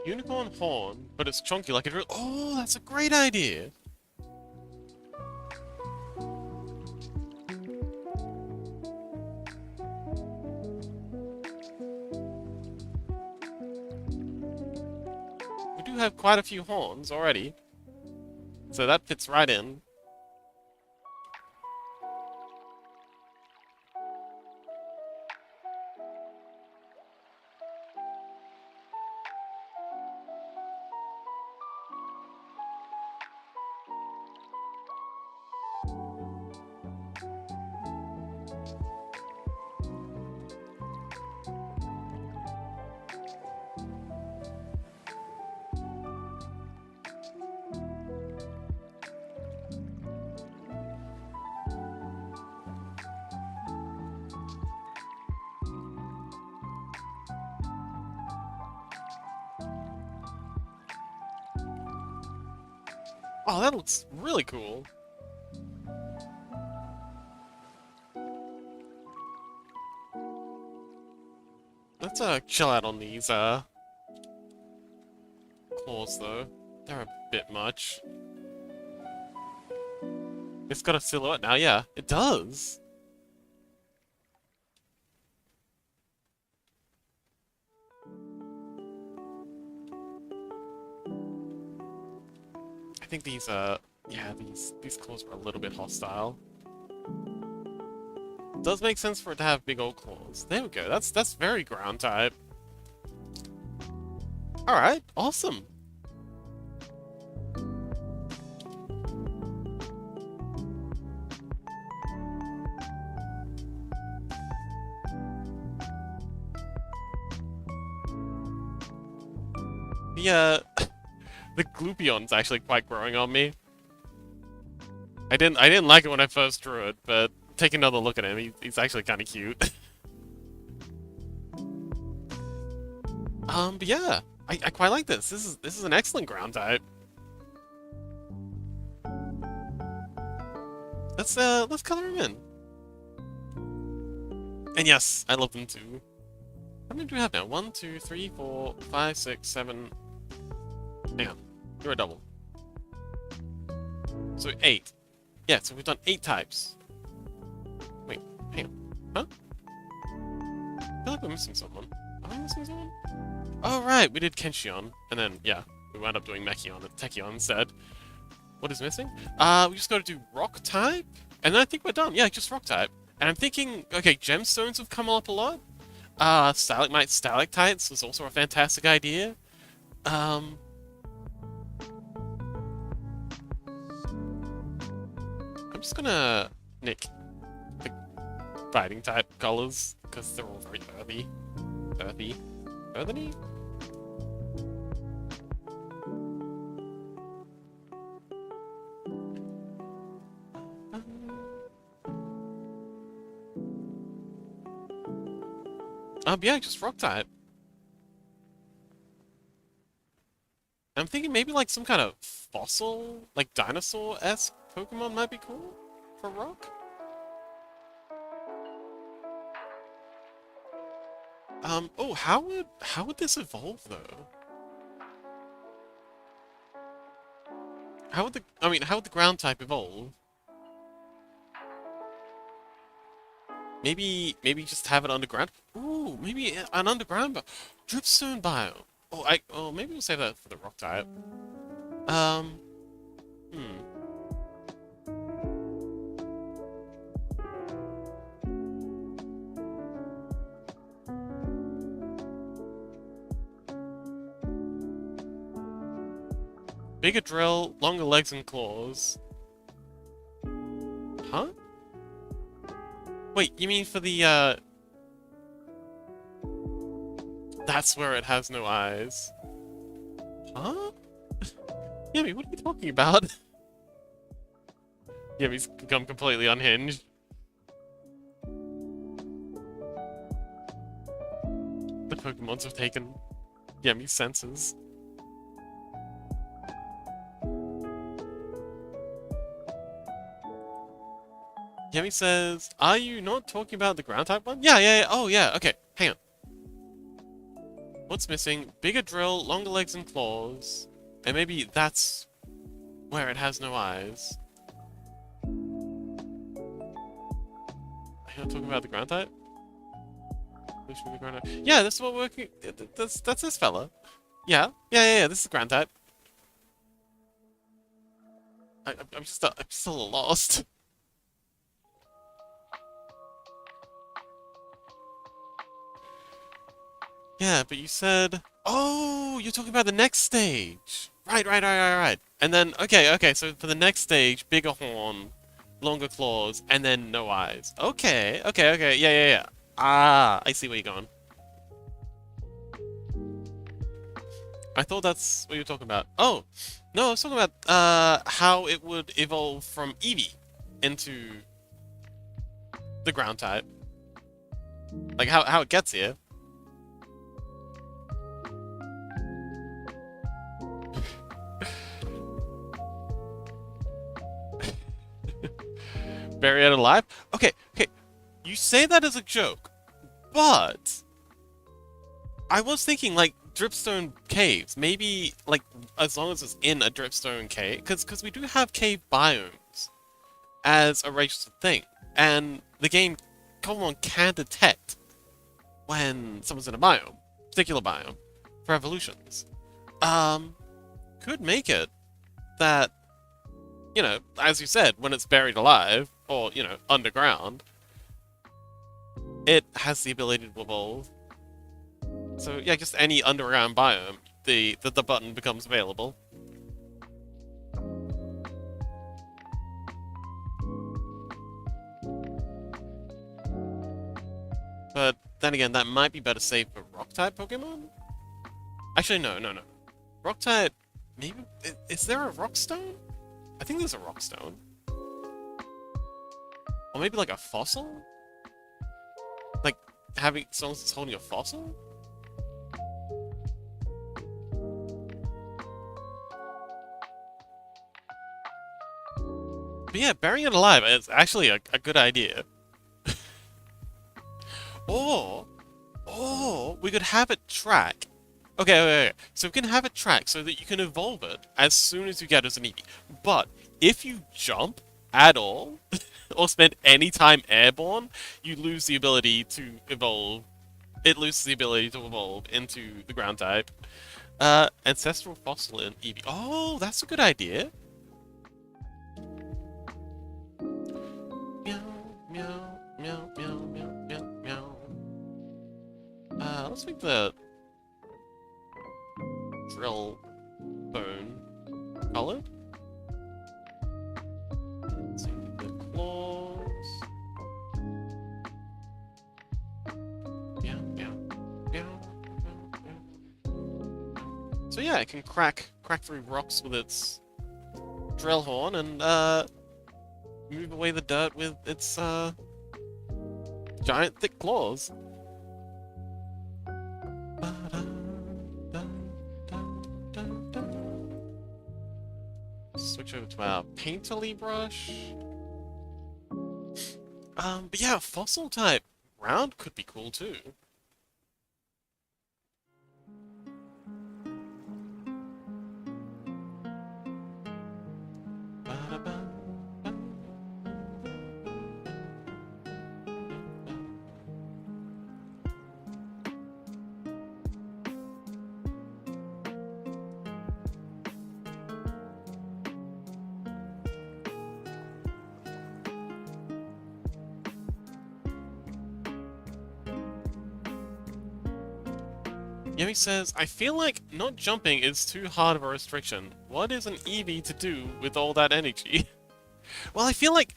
Unicorn horn, but it's chunky like it really. Oh, that's a great idea! We do have quite a few horns already, so that fits right in. Oh, that looks really cool. Let's chill out on these claws though. They're a bit much. It's got a silhouette now, yeah. It does. think these yeah, these claws were a little bit hostile. Does make sense for it to have big old claws. There we go. That's very ground type. All right, awesome. The the Gloopion's actually quite growing on me. I didn't like it when I first drew it, but take another look at him. He's actually kind of cute. But yeah, I quite like this. This is an excellent ground type. Let's color him in. And yes, I love them too. How many do we have now? 1, 2, 3, 4, 5, 6, 7. Hang on, you're a double. So 8. Yeah, so we've done 8 types. Wait, hang on. Huh? I feel like we're missing someone. Are we missing someone? Oh, right, we did Kenshion. And then, yeah, we wound up doing Mechion and Techion instead. What is missing? We just gotta do Rock type. And then I think we're done. Yeah, just Rock type. And I'm thinking, okay, Gemstones have come up a lot. Stalagmites, Stalactites was also a fantastic idea. I'm just gonna nick the fighting type colors because they're all very earthy. Earthy? Yeah, just Rock type. I'm thinking maybe like some kind of fossil, like dinosaur-esque Pokemon might be cool for Rock. Oh, how would this evolve though? How would the ground type evolve? Maybe just have it underground. Ooh, maybe an underground dripstone biome. Oh, maybe we'll save that for the Rock type. Bigger drill, longer legs and claws. Huh? Wait, you mean for the, that's where it has no eyes. Huh? Yemi, what are you talking about? Yemi's become completely unhinged. The Pokemons have taken Yemi's senses. Yemi says, are you not talking about the ground type one? Yeah. Oh, yeah. Okay, hang on. What's missing? Bigger drill, longer legs and claws. And maybe that's where it has no eyes. Are you not talking about the ground type? Yeah, this is what we're working. That's this fella. Yeah. This is the ground type. I'm still lost. Yeah, but you said... Oh, you're talking about the next stage. Right. And then, okay, so for the next stage, bigger horn, longer claws, and then no eyes. Okay, yeah. Ah, I see where you're going. I thought that's what you were talking about. Oh, no, I was talking about how it would evolve from Eevee into the ground type. Like, how it gets here. Buried alive? Okay. You say that as a joke, but I was thinking like dripstone caves. Maybe like as long as it's in a dripstone cave, because we do have cave biomes as a racial thing, and the game Cobblemon can detect when someone's in a biome, particular biome, for evolutions. Could make it that you know, as you said, when it's buried alive, or, you know, underground, it has the ability to evolve. So yeah, just any underground biome, the button becomes available. But then again, that might be better saved for rock-type Pokemon? Actually, no. Rock-type... Maybe... Is there a rock stone? I think there's a rock stone. Or maybe like a fossil? Like, having someone that's holding a fossil? But yeah, burying it alive is actually a good idea. Or... Or we could have it track. Okay. So we can have it track so that you can evolve it as soon as you get as an Eevee. But if you jump at all, or spend any time airborne, you lose the ability to evolve. It loses the ability to evolve into the ground type. Ancestral fossil in Eevee. Oh, that's a good idea. Meow, meow, meow, meow, meow, meow, meow. Let's make the drill bone colored. Let's see the claws. So yeah, it can crack through rocks with its drill horn and move away the dirt with its giant thick claws. Switch over to our painterly brush. But yeah, fossil type round could be cool too. Yemi says, I feel like not jumping is too hard of a restriction. What is an Eevee to do with all that energy? Well, I feel like...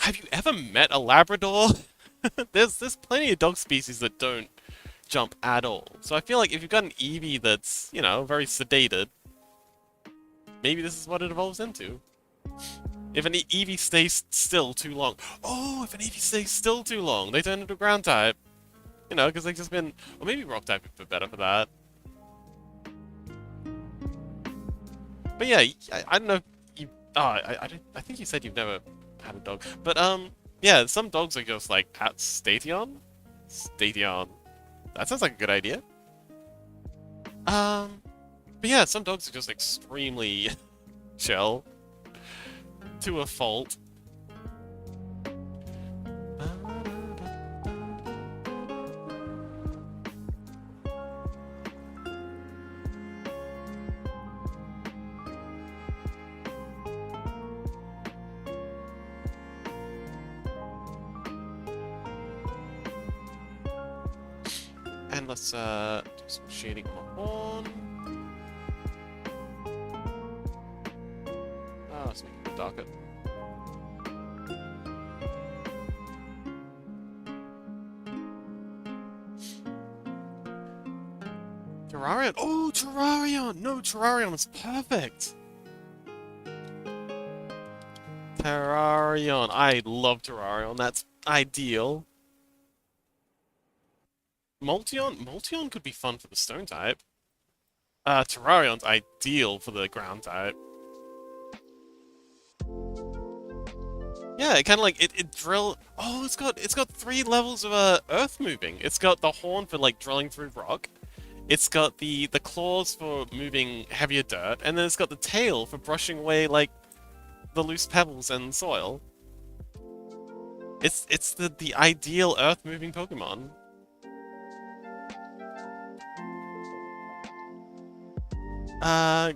Have you ever met a Labrador? There's plenty of dog species that don't jump at all. So I feel like if you've got an Eevee that's, you know, very sedated, maybe this is what it evolves into. If an Eevee stays still too long... Oh, if an Eevee stays still too long, they turn into a ground type. You know, because they've just been... Or maybe rock type would be better for that. But yeah, I don't know if you... Oh, I think you said you've never had a dog. But, yeah, some dogs are just like, at Station? Station. That sounds like a good idea. But yeah, some dogs are just extremely chill. To a fault. And let's do some shading on the horn. Oh, let's make it darker. Terrarion! Oh, Terrarion! No, Terrarion is perfect! Terrarion. I love Terrarion. That's ideal. Molteon? Molteon could be fun for the stone type. Terrarion's ideal for the ground type. Yeah, it kind of like it drill. Oh, it's got 3 levels of earth moving. It's got the horn for like drilling through rock. It's got the claws for moving heavier dirt, and then it's got the tail for brushing away like the loose pebbles and soil. It's the ideal earth moving Pokemon.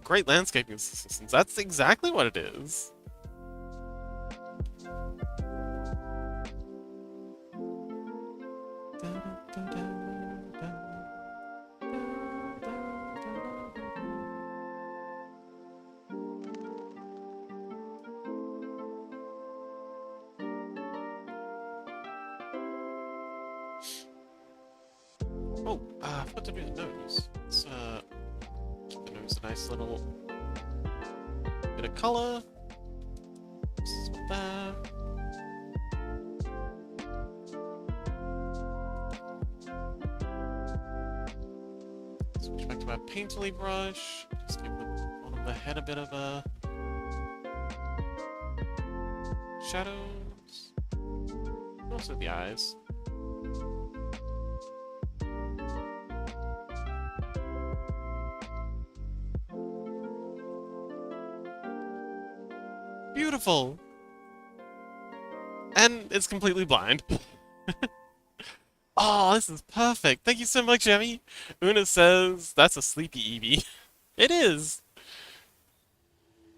Great landscaping assistance. That's exactly what it is. Oh, I forgot to do the nose. Let's, give the nose a nice little bit of color. There. Switch back to our painterly brush. Just give the bottom of the head a bit of a shadows. And also the eyes. Beautiful! And it's completely blind. Oh, this is perfect. Thank you so much, Emmy. Una says that's a sleepy Eevee. It is.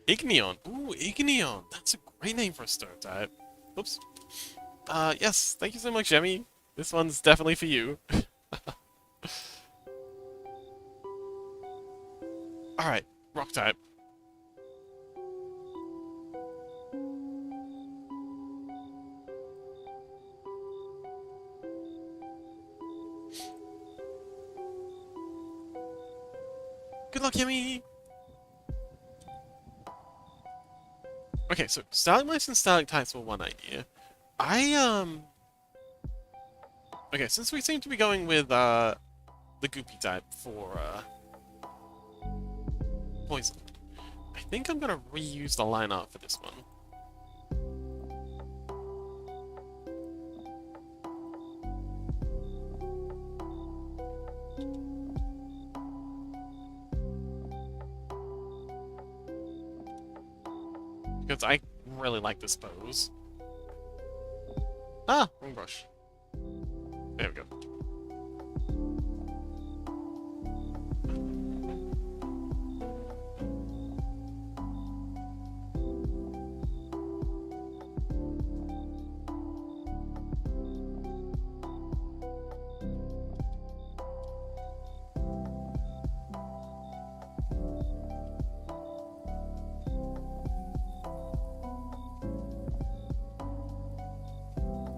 Igneon. Ooh, Igneon. That's a great name for a stone type. Oops. Yes. Thank you so much, Emmy. This one's definitely for you. Alright, rock type. Good luck, Yummy! Okay, so stalagmites and stalactites were one idea. Okay, since we seem to be going with, the goopy type for, poison, I think I'm gonna reuse the line art for this one. Because I really like this pose. Ah, wrong brush. There we go.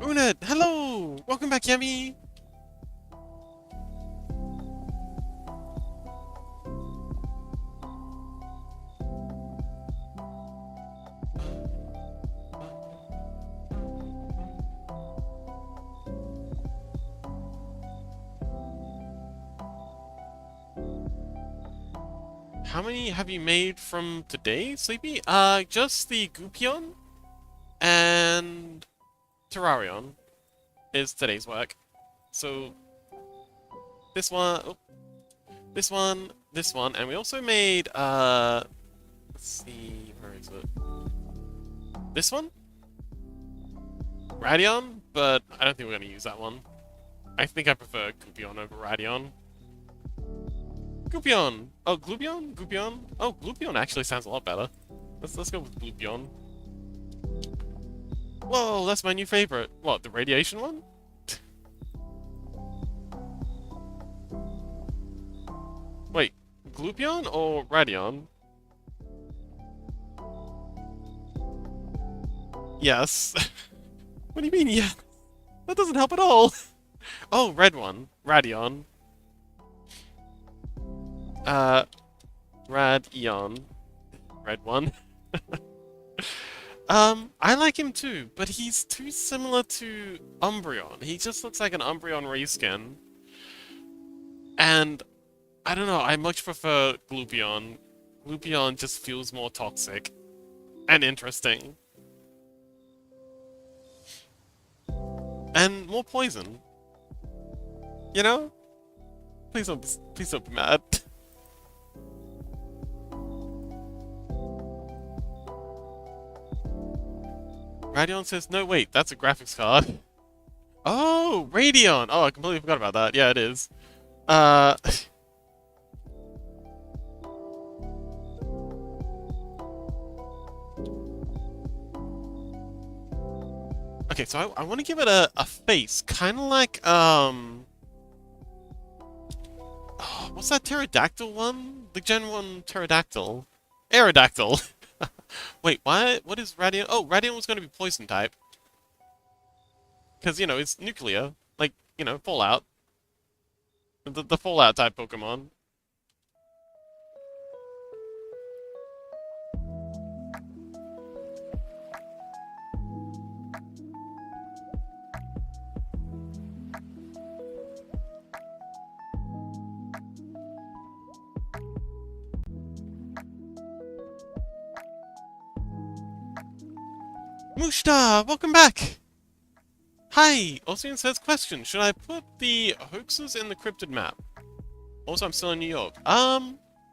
Unit, hello! Welcome back, Yummy! How many have you made from today, Sleepy? Just the Goopion and Terrarion is today's work. So this one, oh, this one, and we also made let's see, where is it? This one? Radion, but I don't think we're gonna use that one. I think I prefer Goopion over Radion. Goopion! Oh, Gloopion? Goopion? Oh, Gloopion actually sounds a lot better. Let's go with Gloopion. Whoa, that's my new favorite. What, the radiation one? Wait, Gloopion or Radion? Yes. What do you mean, yeah? That doesn't help at all. Oh, red one. Radion. Radion. Red one. I like him too, but he's too similar to Umbreon. He just looks like an Umbreon reskin. And, I don't know, I much prefer Gloopion. Gloopion just feels more toxic. And interesting. And more poison. You know? Please don't be mad. Radion says, no, wait, that's a graphics card. Oh, Radion! Oh, I completely forgot about that. Yeah, it is. Okay, so I want to give it a face. Kind of like, oh, what's that pterodactyl one? The Gen 1 pterodactyl. Aerodactyl. Wait, what is Radion? Oh, Radion was going to be poison type. Because, you know, it's nuclear. Like, you know, Fallout. The Fallout type Pokemon. Mushta, welcome back! Hi! Ocean says question, should I put the hoaxes in the cryptid map? Also, I'm still in New York.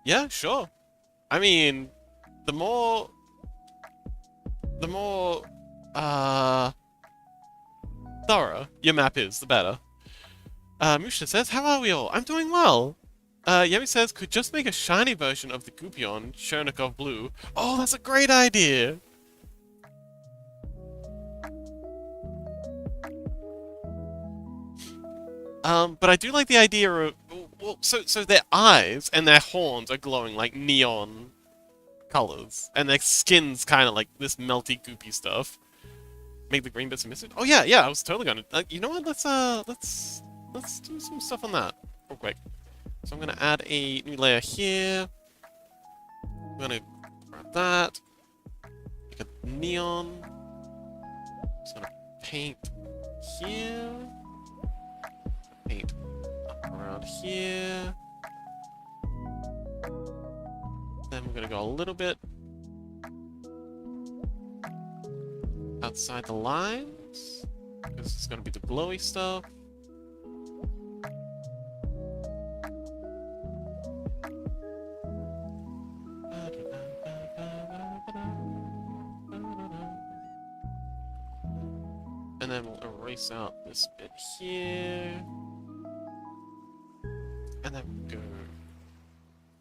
Yeah, sure. I mean, the more, thorough your map is, the better. Mushta says, how are we all? I'm doing well! Yemi says, could just make a shiny version of the Gupion, Chernikov Blue. Oh, that's a great idea! But I do like the idea of, well, so their eyes and their horns are glowing like neon colors, and their skin's kind of like this melty, goopy stuff. Make the green bits submissive. Oh yeah, I was totally gonna. You know what? Let's do some stuff on that real quick. So I'm gonna add a new layer here. I'm gonna grab that. Make a neon. Just gonna paint here. Paint up around here. Then we're gonna go a little bit outside the lines, because it's gonna be the glowy stuff. And then we'll erase out this bit here. And then we'll go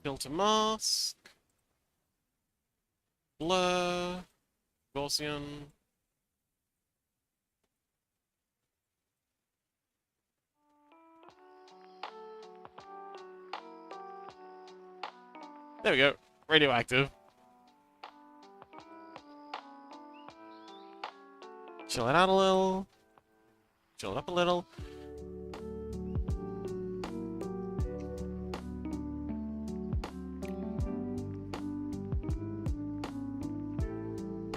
filter mask, blur, Gaussian. There we go, radioactive. Chill it out a little. Chill it up a little.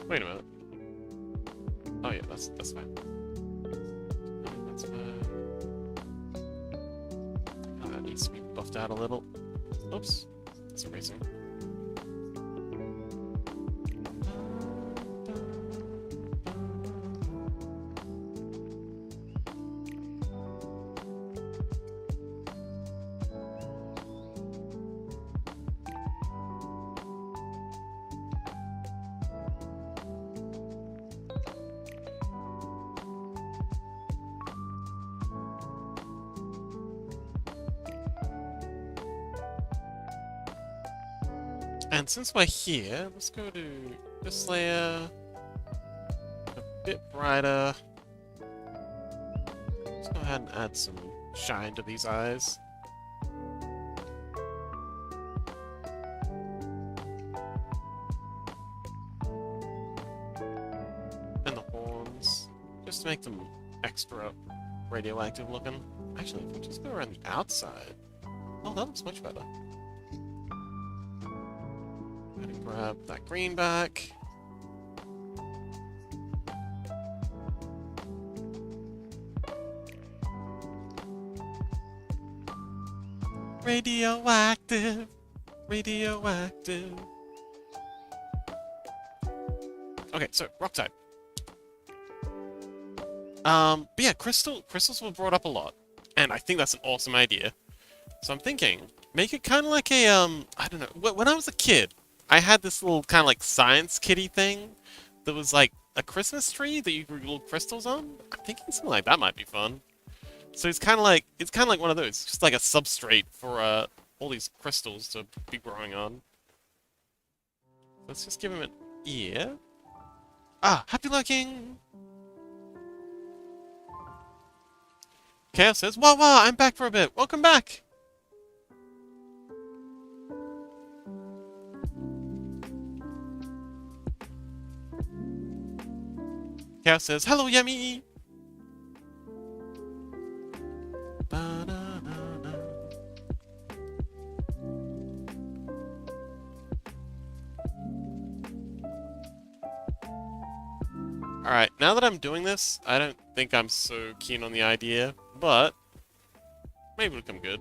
Wait a minute. Oh yeah, that's fine. That's fine. Oh, that needs to be buffed out a little. Oops. That's erasing. And since we're here, let's go to this layer, a bit brighter. Let's go ahead and add some shine to these eyes. And the horns, just to make them extra radioactive looking. Actually, if we just go around the outside, oh, that looks much better. Grab that green back. Radioactive, radioactive. Okay, so rock type. But yeah, crystals were brought up a lot, and I think that's an awesome idea. So I'm thinking, make it kind of like a I don't know. When I was a kid, I had this little kind of like science kitty thing that was like a Christmas tree that you grew little crystals on. I'm thinking something like that might be fun. So it's kind of like one of those, just like a substrate for all these crystals to be growing on. Let's just give him an ear. Ah, happy lurking. Chaos says, "Wah wah, I'm back for a bit. Welcome back." Chaos says, "Hello, Yummy." Alright, now that I'm doing this, I don't think I'm so keen on the idea, but maybe it'll come good.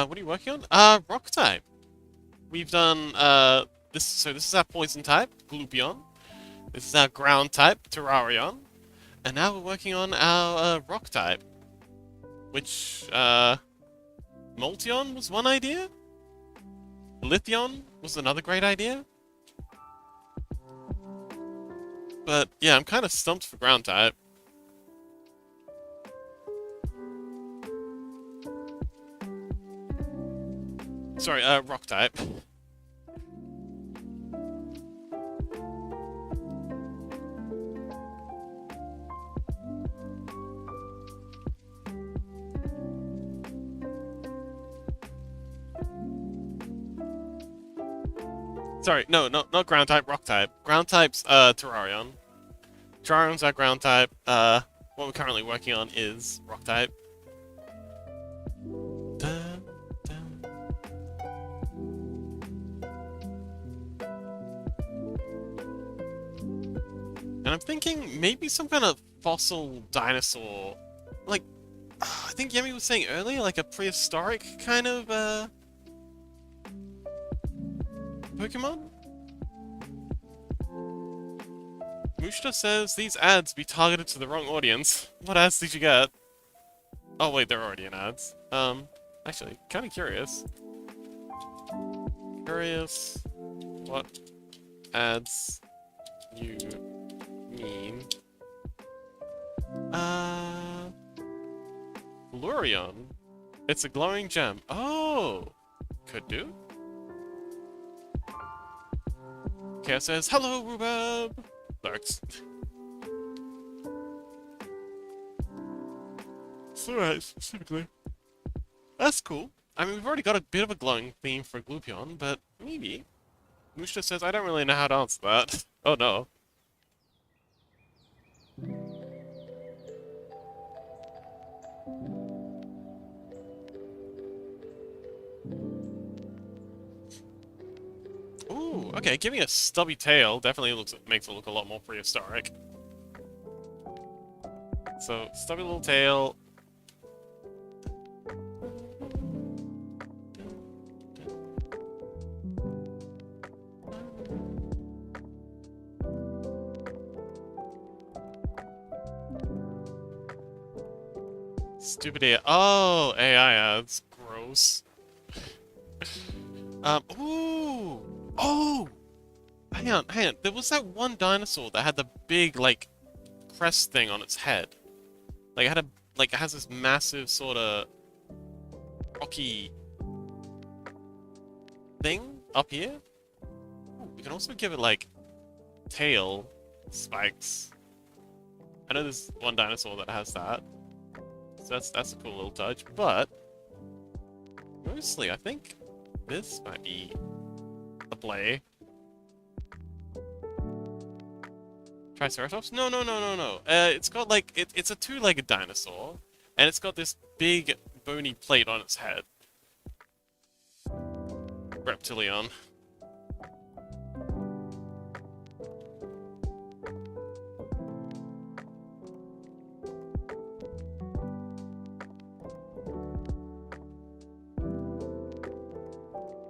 What are you working on? Rock type. We've done, so this is our poison type, Gloopion. This is our ground type, Terrarion. And now we're working on our, rock type. Which, Molteon was one idea? Lithion was another great idea? But, yeah, I'm kind of stumped for ground type. Sorry, rock type. Sorry, no, not ground type, rock type. Ground type's, Terrarion. Terrarion's our ground type. What we're currently working on is rock type. Dun, dun. And I'm thinking maybe some kind of fossil dinosaur. Like, I think Yemi was saying earlier, like a prehistoric kind of, Pokemon? Mushta says these ads be targeted to the wrong audience. What ads did you get? Oh wait, they're already in ads. Actually, kinda curious. Curious what ads you mean. Lurion. It's a glowing gem. Oh! Could do. Chaos says, hello, Rhubarb! Lurks. It's alright, specifically. That's cool. I mean, we've already got a bit of a glowing theme for Gloopion, but maybe. Mushta says, I don't really know how to answer that. Oh no. Ooh, okay, giving a stubby tail definitely makes it look a lot more prehistoric. So, stubby little tail. Stupid AI. Oh, AI ads. Gross. Ooh! Oh! Hang on. There was that one dinosaur that had the big, like, crest thing on its head. Like, it has this massive sort of rocky thing up here. Ooh, we can also give it, like, tail spikes. I know there's one dinosaur that has that. So that's a cool little touch, but mostly I think this might be the play. Triceratops? No. It's got like it's a two-legged dinosaur, and it's got this big bony plate on its head. Reptilion.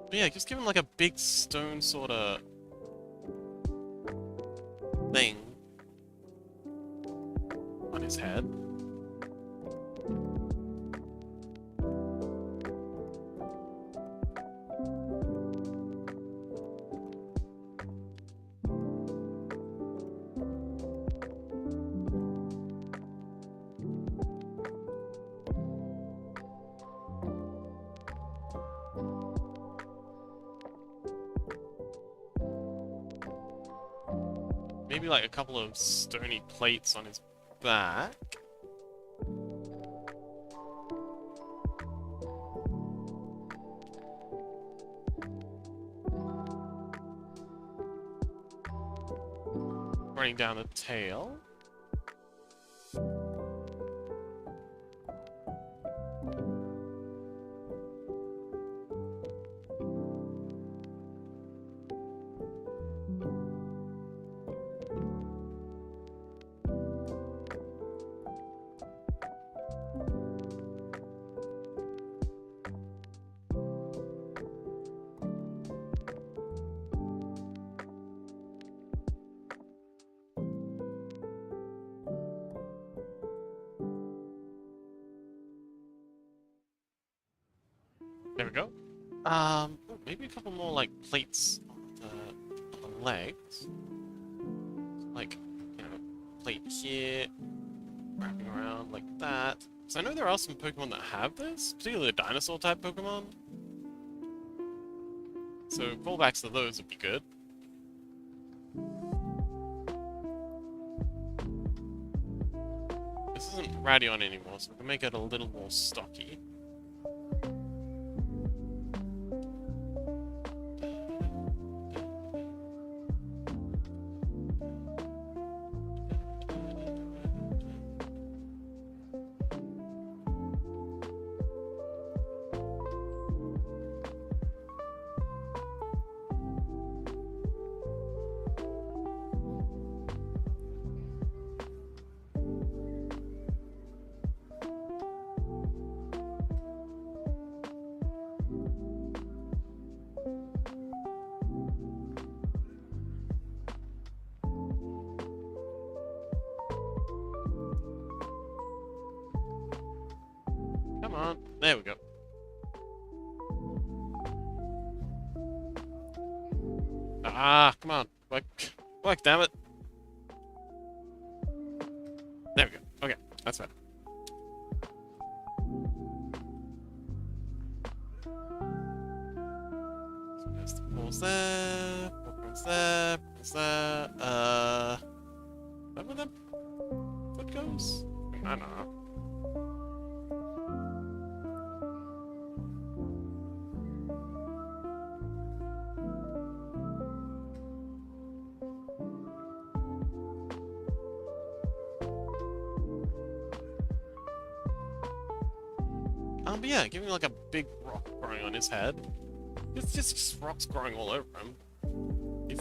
But yeah, just give him like a big stone sort of thing on his head. Maybe like a couple of stony plates on his back. Running down the tail. There we go. Maybe a couple more, like, plates on the legs. Like, you know, plate here, wrapping around like that. So I know there are some Pokemon that have this, particularly the dinosaur-type Pokemon. So callbacks to those would be good. This isn't Radion anymore, so we can make it a little more stocky. Come on, there we go. Ah, come on. Work, damn it. There we go. Okay, that's better. So there's the balls there, balls there, balls there. Is that where that foot goes? I don't know. But yeah, giving like a big rock growing on his head. It's just rocks growing all over him.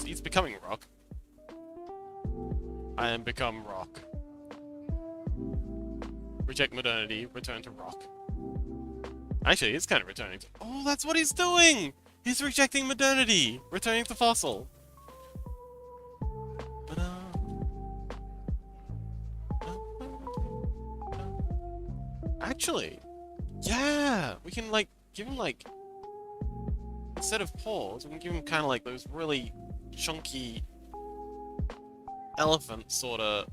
He's becoming rock. I am become rock. Reject modernity, return to rock. Actually, he's kind of returning to... Oh, that's what he's doing! He's rejecting modernity, returning to fossil. Actually... Yeah! We can, like, give him, like... Instead of paws, we can give him kind of, like, those really chunky... elephant sort of...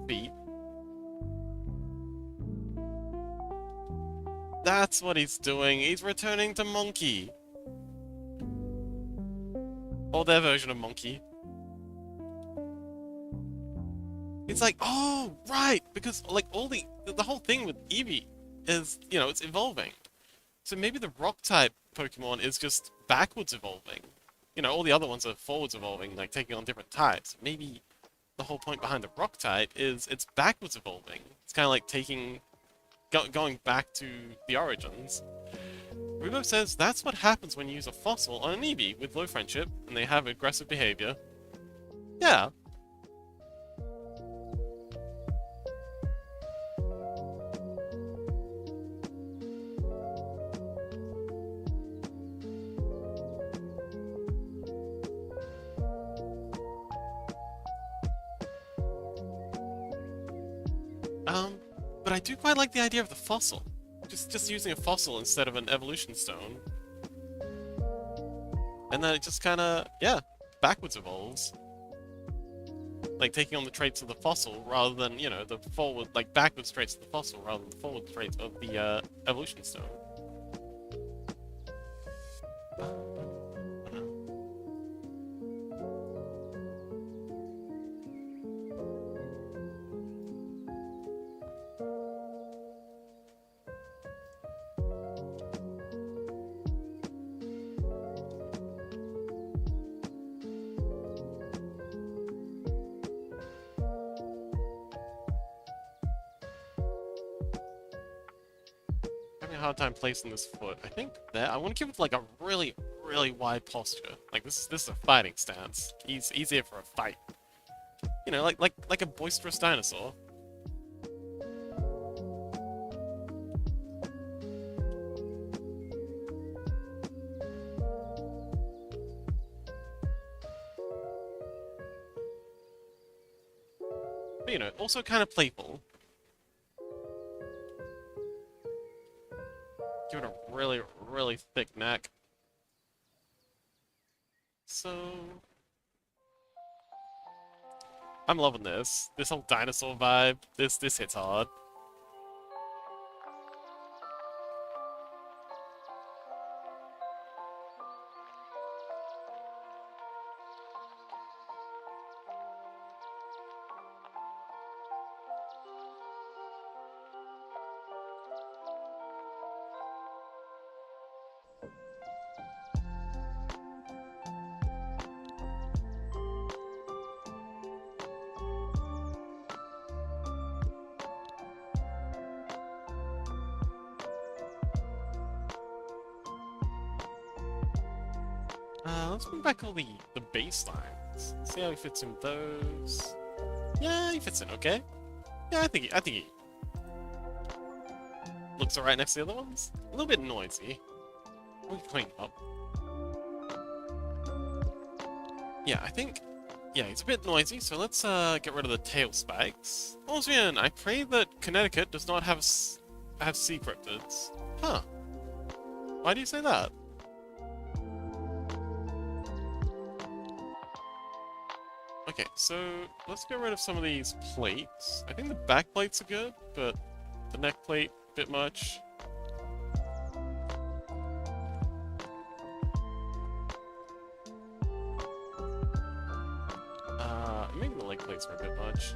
feet. That's what he's doing. He's returning to monkey. Or their version of monkey. It's like, oh, right! Because, like, all the whole thing with Eevee is, you know, it's evolving. So maybe the rock-type Pokemon is just backwards evolving. You know, all the other ones are forwards evolving, like, taking on different types. Maybe the whole point behind the rock-type is it's backwards evolving. It's kind of like taking... going back to the origins. Rubo says that's what happens when you use a fossil on an Eevee with low friendship, and they have aggressive behavior. Yeah. But I do quite like the idea of the fossil. Just using a fossil instead of an evolution stone. And then it just kinda, yeah, backwards evolves. Like taking on the traits of the fossil rather than, you know, the forward, like backwards traits of the fossil rather than the forward traits of the evolution stone. hard time placing this foot. I think there. I want to give it like a really, really wide posture. Like this is a fighting stance. Easier for a fight. You know, like a boisterous dinosaur. But, you know, also kind of playful. Give it a really, really thick neck. So... I'm loving this. This whole dinosaur vibe. This hits hard. Let's bring back all the baselines. See how he fits in with those. Yeah, he fits in okay. Yeah, I think he looks alright next to the other ones. A little bit noisy. We can clean up. Yeah, I think... Yeah, he's a bit noisy, so let's get rid of the tail spikes. Osmian, I pray that Connecticut does not have sea cryptids. Huh. Why do you say that? Okay, so let's get rid of some of these plates. I think the back plates are good, but the neck plate, a bit much. Maybe the leg plates are a bit much.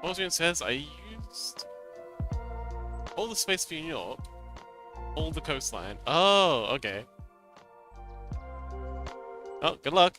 Osmian says I used all the space for New York, all the coastline. Oh, okay. Oh, good luck.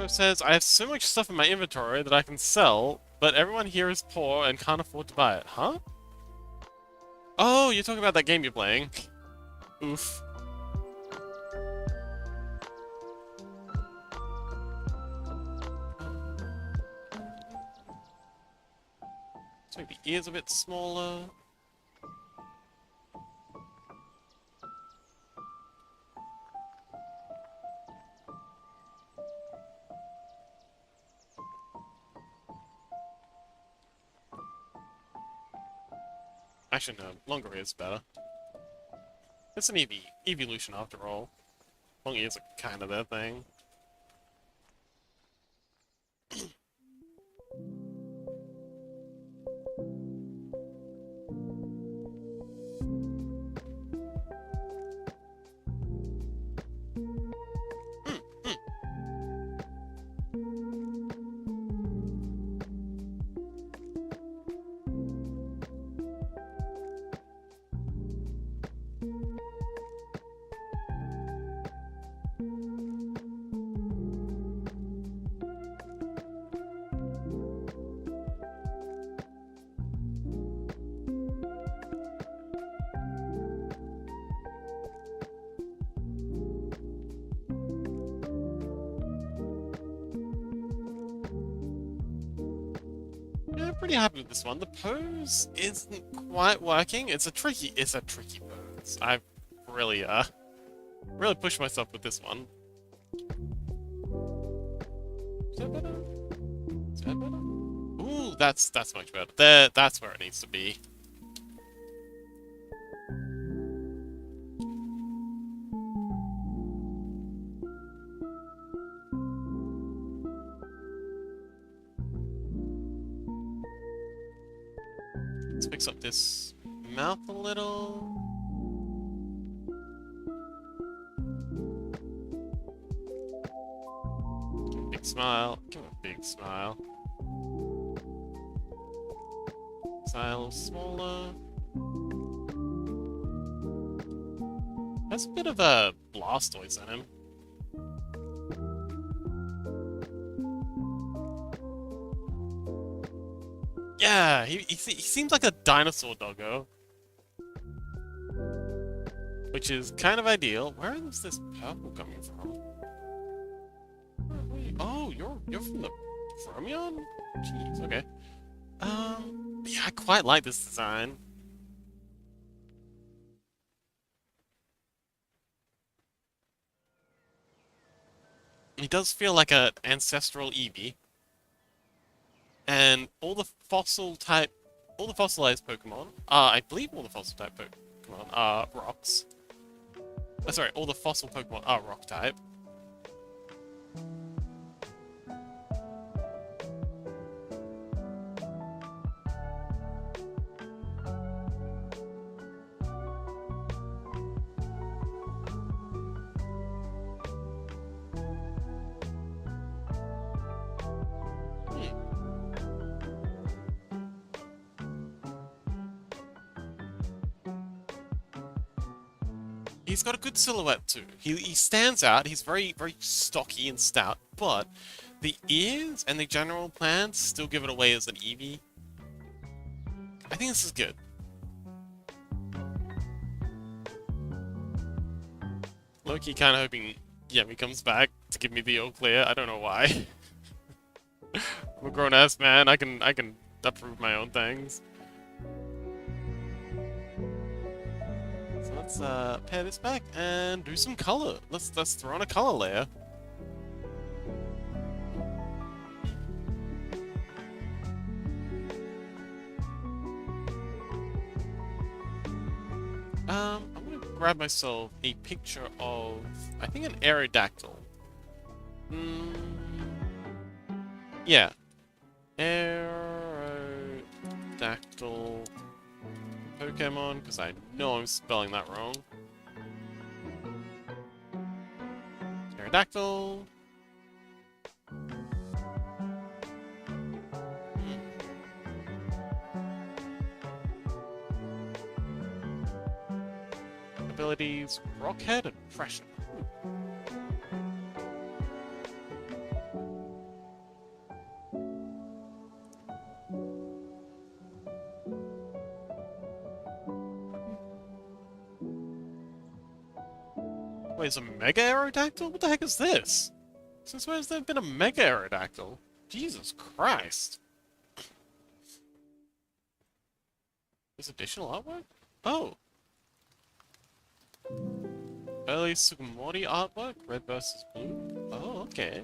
Says, I have so much stuff in my inventory that I can sell, but everyone here is poor and can't afford to buy it. Huh? Oh, you're talking about that game you're playing. Oof. Let's make the ears a bit smaller. Actually, no, longer ears better. It's an eeveelution after all. Long ears are kind of their thing. Yeah, I'm pretty happy with this one. The pose isn't quite working. It's a tricky pose. I've really really pushed myself with this one. Is that better? Is that better? Ooh, that's much better. There, that's where it needs to be. Let's fix up this mouth a little. Give him a big smile. Give him a big smile. Smile a little smaller. Has a bit of a Blastoise in him. Yeah, he seems like a dinosaur doggo. Which is kind of ideal. Where is this purple coming from? Oh, you're from the Fermion? Jeez, okay. Yeah, I quite like this design. He does feel like an ancestral Eevee. And all the fossilized Pokemon, I believe all the fossil type Pokemon are rocks. Oh, sorry, all the fossil Pokemon are rock type. He's got a good silhouette too. He stands out. He's very stocky and stout, but the ears and the general plan still give it away as an Eevee. I think this is good. Low-key kind of hoping Yemi comes back to give me the all clear. I don't know why. I'm a grown-ass man. I can approve my own things. Let's pair this back and do some color. Let's throw on a color layer. I'm gonna grab myself a picture of, I think, an Aerodactyl. Yeah. Aerodactyl Fakemon, because I know I'm spelling that wrong. Pterodactyl. Abilities, Rockhead and Pressure. Wait, is a Mega Aerodactyl? What the heck is this? Since when has there been a Mega Aerodactyl? Jesus Christ. There's additional artwork? Oh. Early Sugimori artwork? Red versus blue? Oh, okay.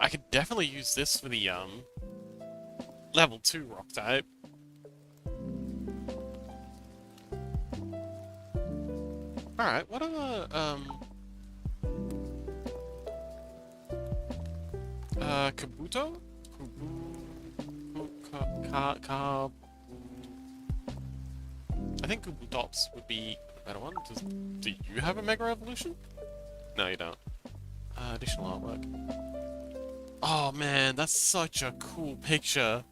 I could definitely use this for the, level 2 rock type. Alright, what are the, Kabuto? I think Kabutops would be a better one. Do you have a Mega Evolution? No, you don't. Additional artwork. Oh man, that's such a cool picture.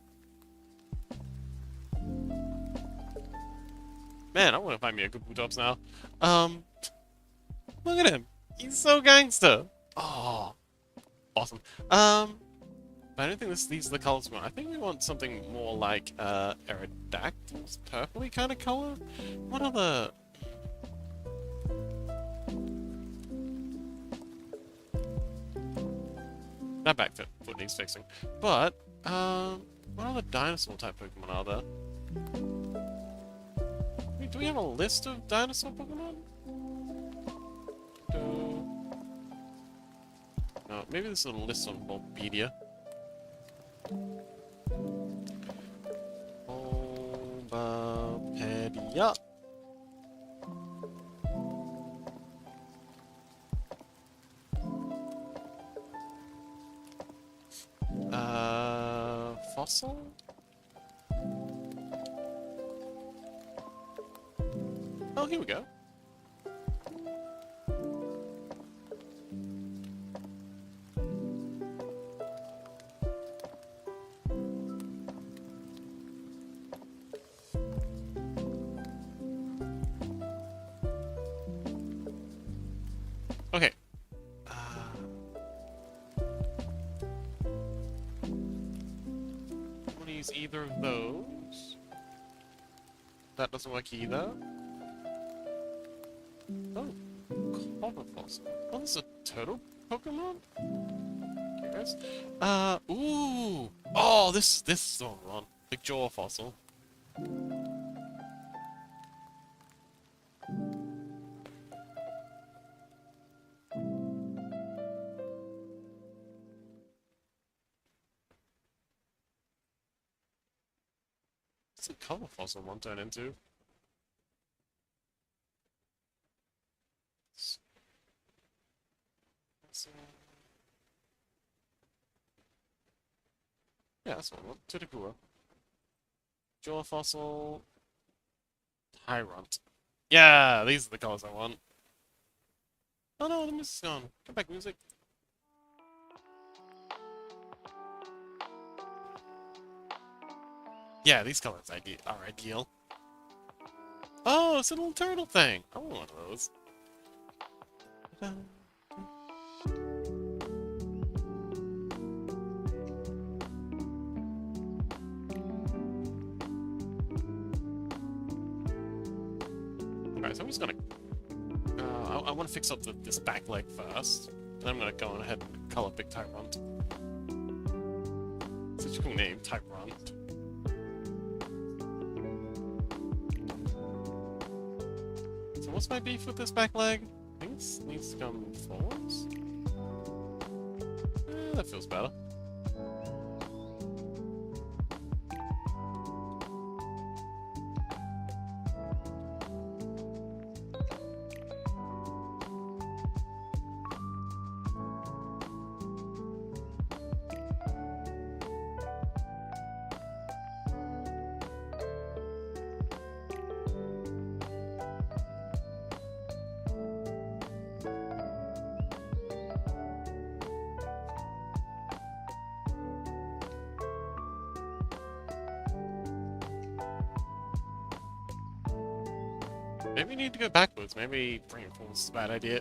Man, I want to find me a Kabutops now. Look at him. He's so gangster. Oh, awesome. But I don't think these are the colors we want. I think we want something more like Aerodactyl's purpley kind of color. What other? That back foot needs fixing. But What other dinosaur type Pokemon are there? I mean, do we have a list of dinosaur Pokemon? No, maybe this is a list on Bulbapedia. Bulbapedia. Fossil? Oh, here we go. Okay. I want to use either of those. That doesn't work either. Oh, copper fossil. Oh, this is a turtle Pokemon? Curious. Ooh! Oh, this is the one. Big jaw fossil. What's a copper fossil one turn into? Yeah, that's one. Tutankua. Jaw fossil. Tyrant. Yeah, these are the colors I want. Oh no, the music's gone. Come back, music. Yeah, these colors are ideal. Oh, it's a little turtle thing. I want one of those. Alright, so I'm just gonna... I want to fix up this back leg first. Then I'm gonna go on ahead and color Big Tyrant. Such a cool name, Tyrant. So what's my beef with this back leg? I think this needs to come forwards? That feels better. Maybe we need to go backwards. Maybe bringing forwards is a bad idea.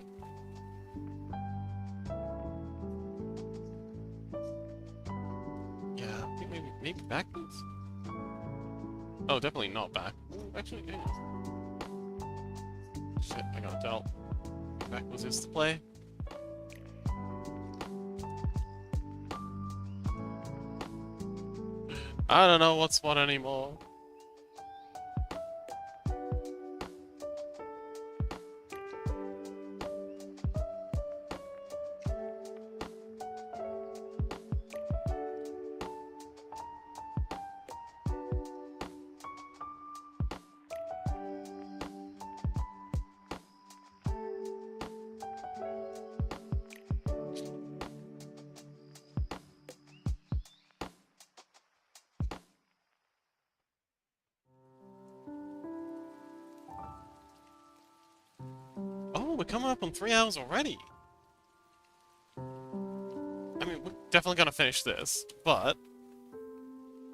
Yeah, I think maybe backwards? Oh, definitely not back. Actually, yeah. Shit, I gotta tell. Backwards is the play. I don't know what's what anymore. Oh, we're coming up on 3 hours already. I mean, we're definitely gonna finish this, but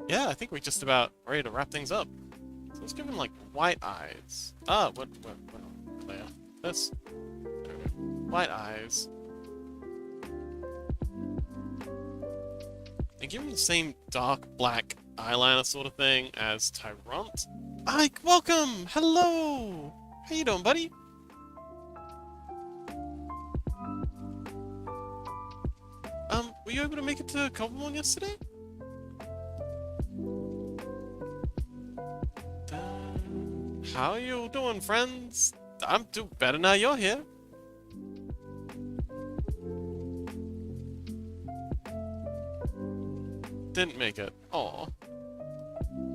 yeah, I think we're just about ready to wrap things up. So let's give him like white eyes. Ah, what there? This. White eyes. And give him the same dark black eyeliner sort of thing as Tyrant. Ike, welcome! Hello! How you doing, buddy? Were you able to make it to cobblemon yesterday? How you doing, friends? I'm doing better now you're here. Didn't make it. Aw.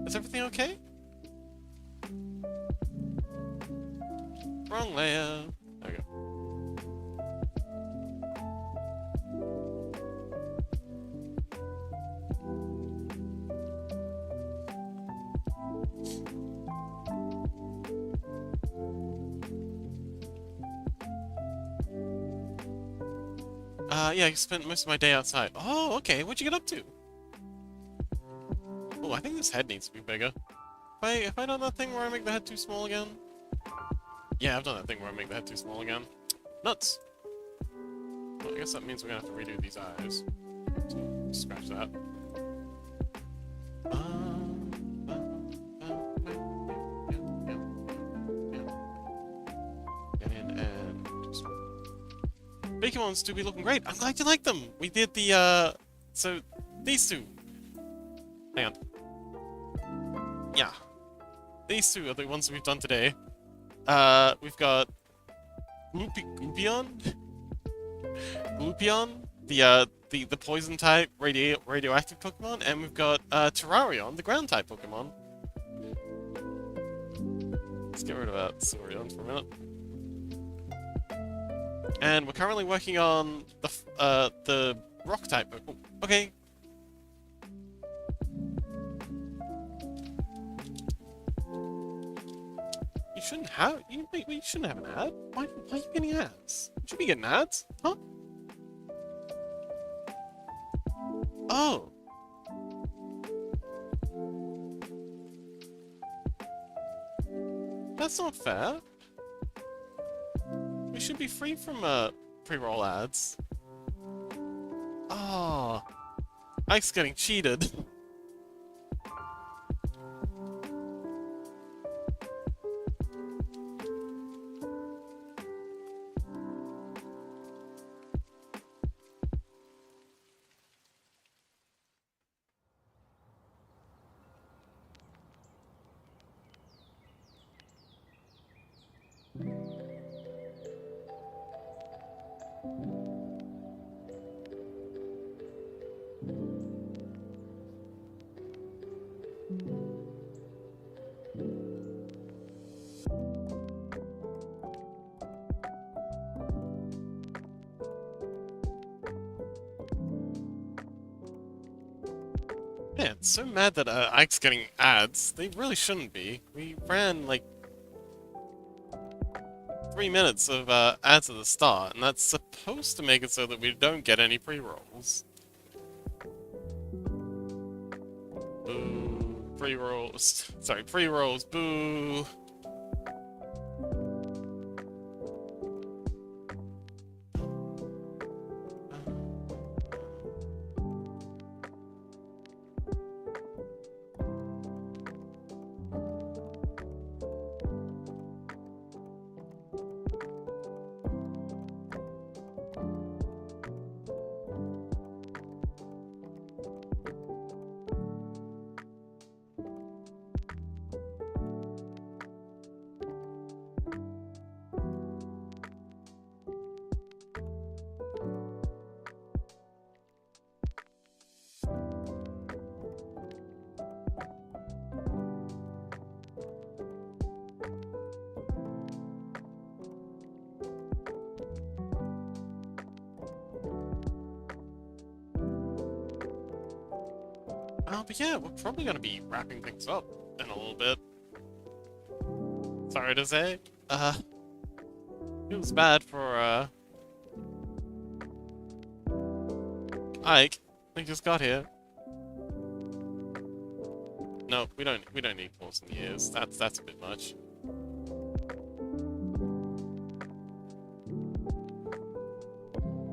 Is everything okay? Wrong layer. There we go. Yeah, I spent most of my day outside. Oh, okay. What'd you get up to? Oh, I think this head needs to be bigger. Have I done that thing where I make the head too small again? Yeah, I've done that thing where I make the head too small again. Nuts! Well, I guess that means we're gonna have to redo these eyes. So, scratch that. And just... Fakemon's do be looking great. I'm glad you like them! We did the, so, these two. Hang on. Yeah. These two are the ones we've done today. We've got Gloopion, the poison type radioactive Pokemon, and we've got Terrarion, the ground type Pokemon. Let's get rid of that Saurion for a minute. And we're currently working on the rock type. Oh, okay. You shouldn't have. You shouldn't have an ad. Why are you getting ads? You should be getting ads, huh? Oh. That's not fair. We should be free from pre-roll ads. Oh. Ike's getting cheated. Man, so mad that Ike's getting ads. They really shouldn't be. We ran, like, 3 minutes of ads at the start, and that's supposed to make it so that we don't get any pre-rolls. Boo. Pre-rolls. Sorry, pre-rolls. Boo. But yeah, we're probably gonna be wrapping things up in a little bit. Sorry to say. It was bad for, Ike. We just got here. No, we don't need pause in the ears. That's a bit much.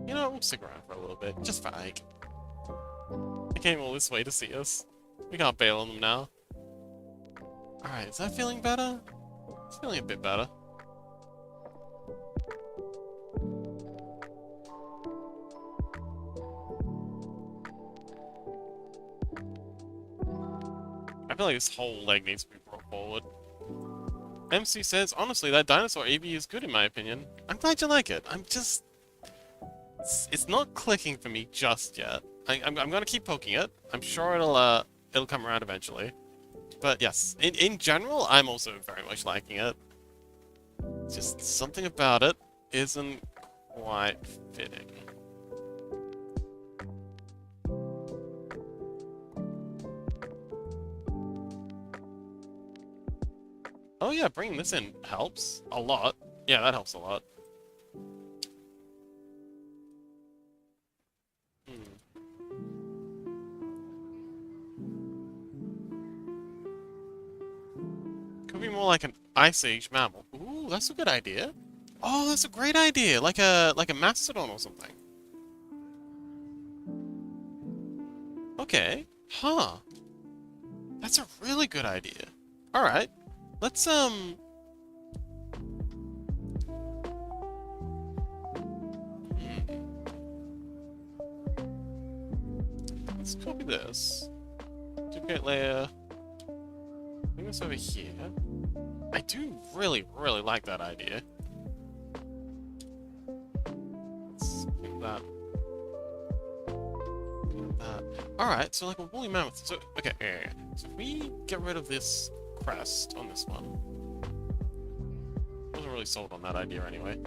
You know, we'll stick around for a little bit, just for Ike. They came all this way to see us. We can't bail on them now. Alright, is that feeling better? It's feeling a bit better. I feel like this whole leg needs to be brought forward. MC says, honestly, that dinosaur EV is good in my opinion. I'm glad you like it. I'm just... It's not clicking for me just yet. I'm gonna keep poking it. I'm sure it'll come around eventually. But yes, in general, I'm also very much liking it. Just something about it isn't quite fitting. Oh yeah, bringing this in helps a lot. Yeah, that helps a lot. Could be more like an Ice Age mammal. Ooh, that's a good idea. Oh, that's a great idea. Like a mastodon or something. Okay. Huh. That's a really good idea. All right. Let's let's copy this. Duplicate layer. Bring this over here. I do really, really like that idea. Let's do that. Alright, so like a woolly mammoth. So, okay, yeah. So if we get rid of this crest on this one. Wasn't really sold on that idea anyway.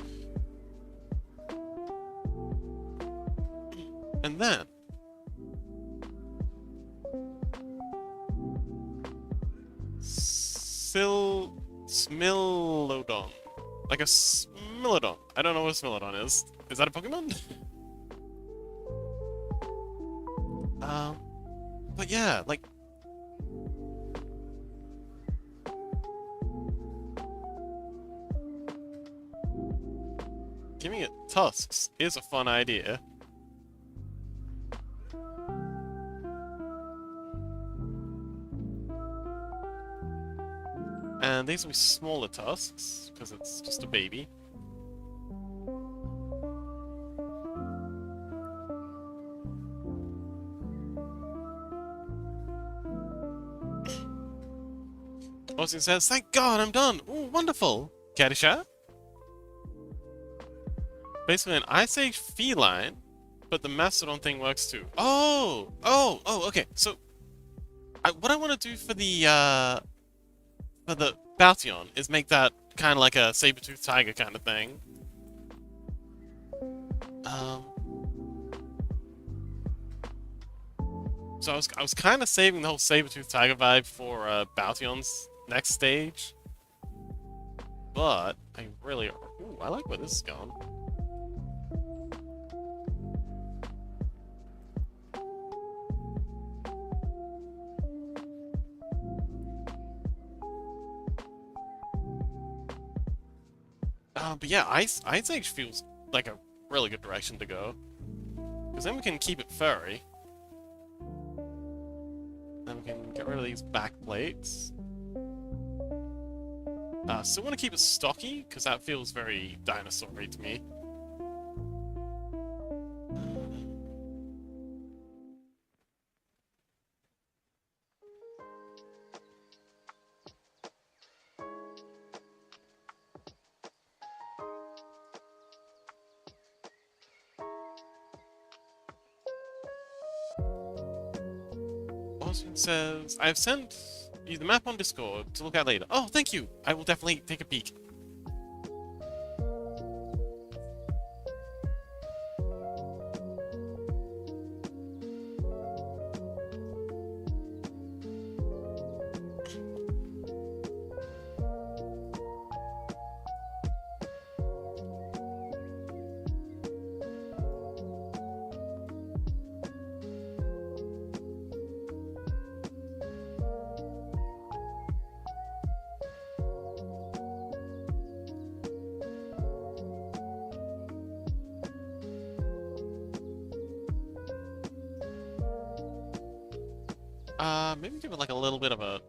And then Smilodon. Like a Smilodon. I don't know what a Smilodon is. Is that a Pokemon? But yeah, like... Giving it tusks is a fun idea. And these will be smaller tusks, because it's just a baby. Austin says, thank God, I'm done! Ooh, wonderful! Caddyshack? Basically an Ice Age feline, but the Mastodon thing works too. Oh! Okay, so... what I want to do for the Balteon is make that kind of like a saber-toothed tiger kind of thing. So I was kind of saving the whole saber-toothed tiger vibe for Balteon's next stage. But I really... Ooh, I like where this is going. But yeah, Ice Age feels like a really good direction to go. Because then we can keep it furry. Then we can get rid of these back plates. Still want to keep it stocky, because that feels very dinosaur-y to me. Austin says, I've sent you the map on Discord to look at later. Oh, thank you! I will definitely take a peek. Maybe give it like a little bit of a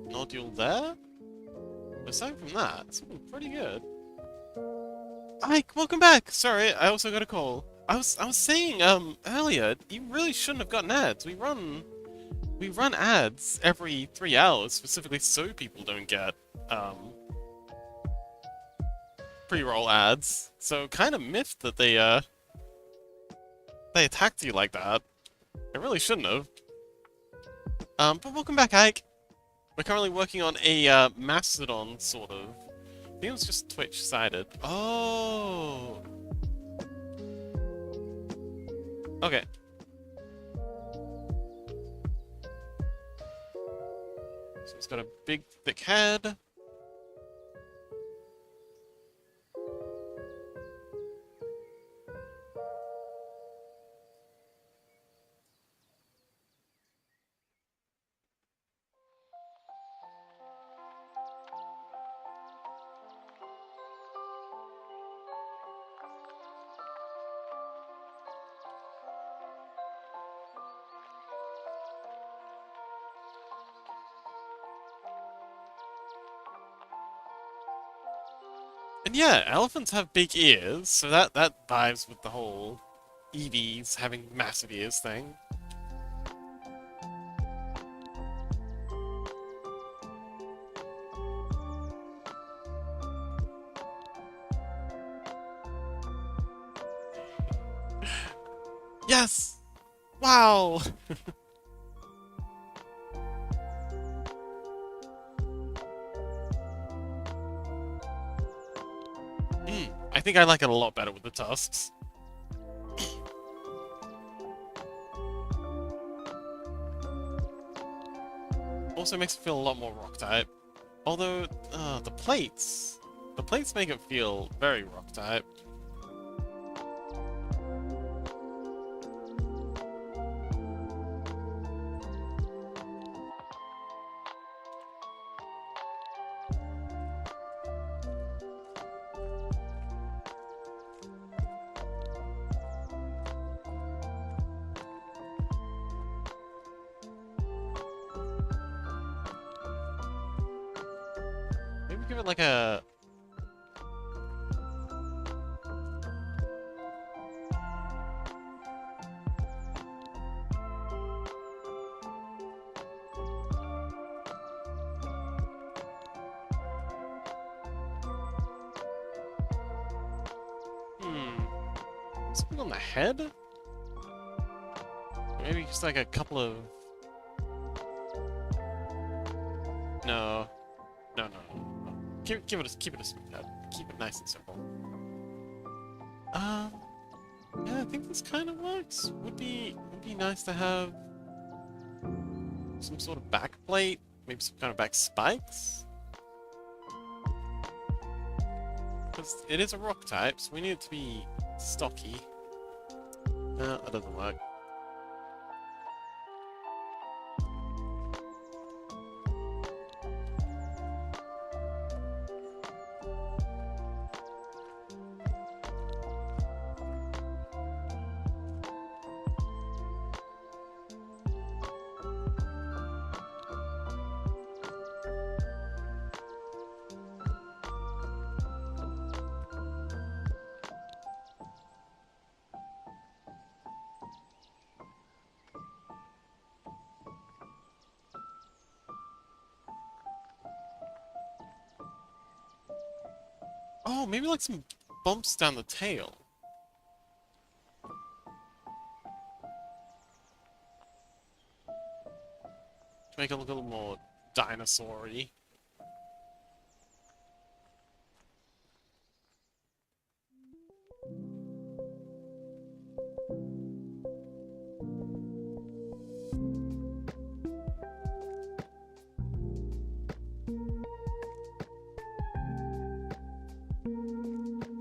nodule there? Aside from that, it's looking pretty good. Hi, welcome back! Sorry, I also got a call. I was saying, earlier, you really shouldn't have gotten ads. We we run ads every 3 hours, specifically so people don't get, pre-roll ads. So kind of miffed that they attacked you like that. They really shouldn't have. But welcome back, Ike. We're currently working on a, Mastodon, sort of. I think it was just Twitch-sided. Oh! Okay. So it's got a big, thick head. And yeah, elephants have big ears, so that vibes with the whole Eevees having massive ears thing. Yes! Wow! I think I like it a lot better with the tusks. Also makes it feel a lot more rock type. Although, the plates make it feel very rock type. Maybe give it like a... Something on the head? Maybe just like a couple of... No. No. Keep it a smooth head. Keep it nice and simple. Yeah, I think this kind of works. Would be nice to have some sort of back plate, maybe some kind of back spikes. Because it is a rock type, so we need it to be stocky. No, that doesn't work. Oh, maybe like some bumps down the tail. To make it look a little more dinosaur-y.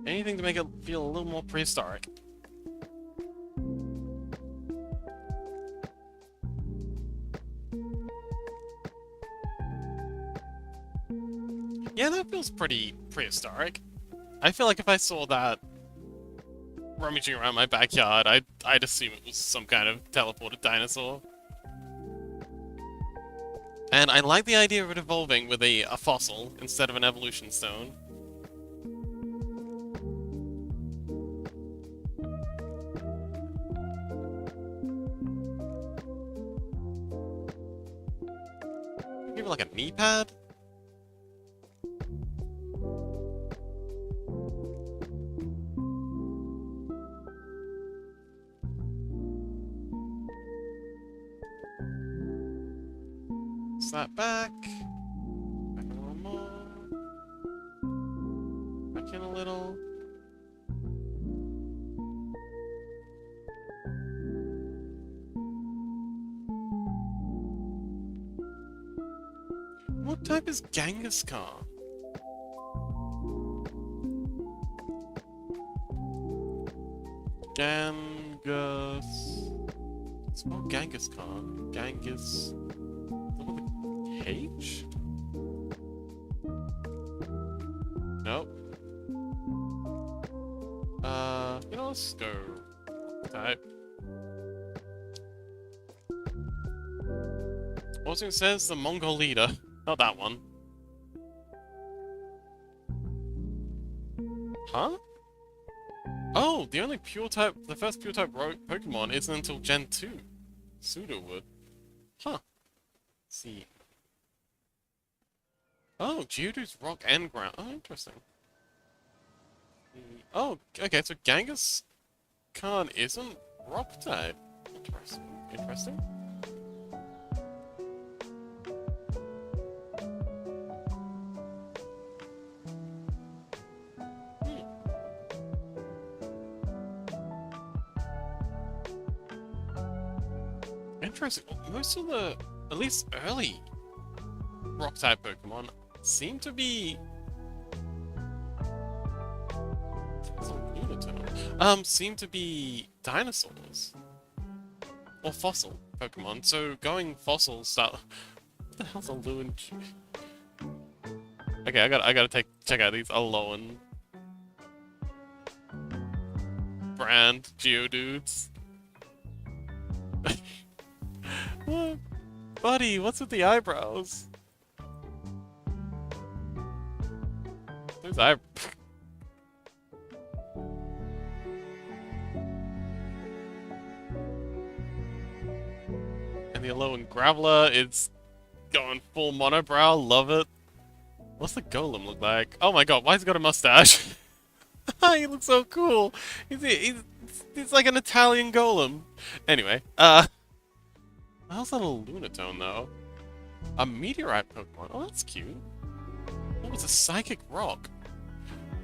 Anything to make it feel a little more prehistoric. Yeah, that feels pretty prehistoric. I feel like if I saw that rummaging around my backyard, I'd assume it was some kind of teleported dinosaur. And I like the idea of it evolving with a fossil instead of an evolution stone. Maybe like a knee pad? Slap back. Back a little more. Back in a little. What type is Genghis-Khan? Genghis... Spell Genghis-Khan. Genghis... With a H? Nope. You know, let's go... Type. Also it says the Mongol leader. Not that one. Huh? Oh, the only pure type, the first pure type Pokemon isn't until Gen 2. Pseudowood. Huh. Let's see. Oh, Geodude's rock and ground. Oh, interesting. Oh, okay, so Genghis Khan isn't rock type. Interesting. Interesting. Interesting. Most of the, at least early rock-type Pokemon seem to be... seem to be dinosaurs. Or fossil Pokemon. So going fossil style... What the hell's a Luin? Okay, I gotta check out these Alolan brand Geodudes. What? Buddy, what's with the eyebrows? Those eyebrows. And the Alolan Graveler is going full monobrow, love it. What's the Golem look like? Oh my god, why has he got a mustache? He looks so cool. He's like an Italian Golem. Anyway, how's that a Lunatone, though? A Meteorite Pokemon? Oh, that's cute. What was a Psychic Rock?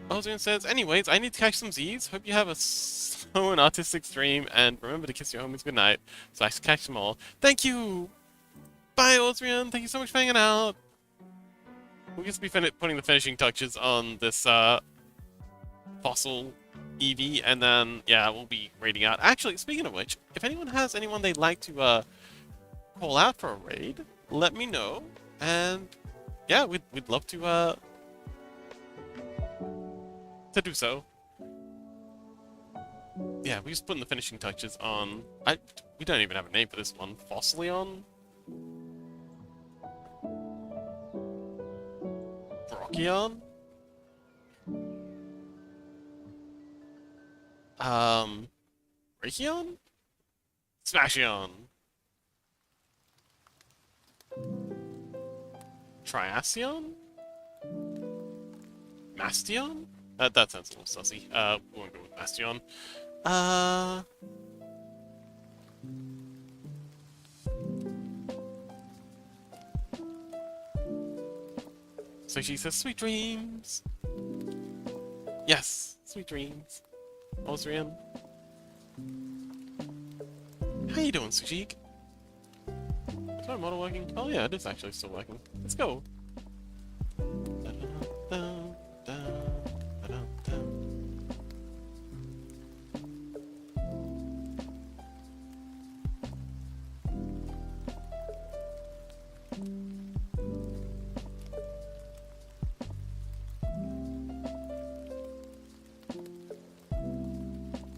Ozrian says, anyways, I need to catch some Z's. Hope you have a slow and artistic stream, and remember to kiss your homies goodnight, so I can catch them all. Thank you! Bye, Ozrian! Thank you so much for hanging out! We'll just be putting the finishing touches on this, Fossil Eevee, and then, yeah, we'll be raiding out. Actually, speaking of which, if anyone has anyone they'd like to, call out for a raid, let me know, and yeah, we'd love to do so. Yeah, we're just putting the finishing touches on. We don't even have a name for this one. Fossilion? Brockion? Raytheon? Smashion? Triaceon? Mastion? That sounds a little sussy. We won't go with Mastion. So she says, sweet dreams! Yes, sweet dreams. Ozrian. How you doing, Sujik? Is my model working? Oh yeah, it is actually still working. Let's go.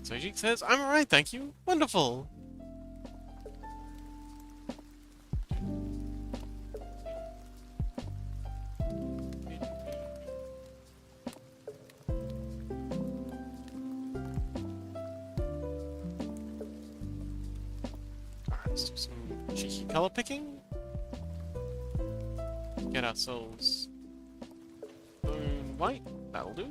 Sojik says, I'm alright, thank you. Wonderful. Alright, let's do some cheeky color picking. get ourselves bone white. That'll do.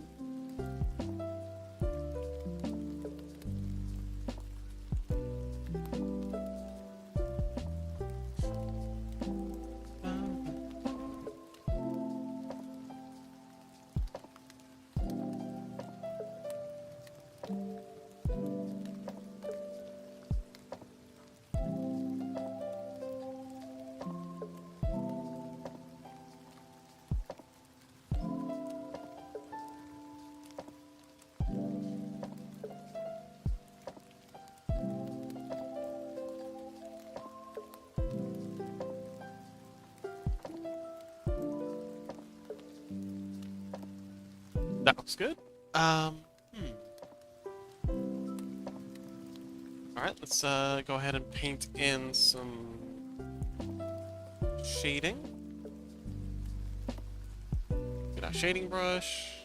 That looks good. Alright, let's go ahead and paint in some shading. Get our shading brush.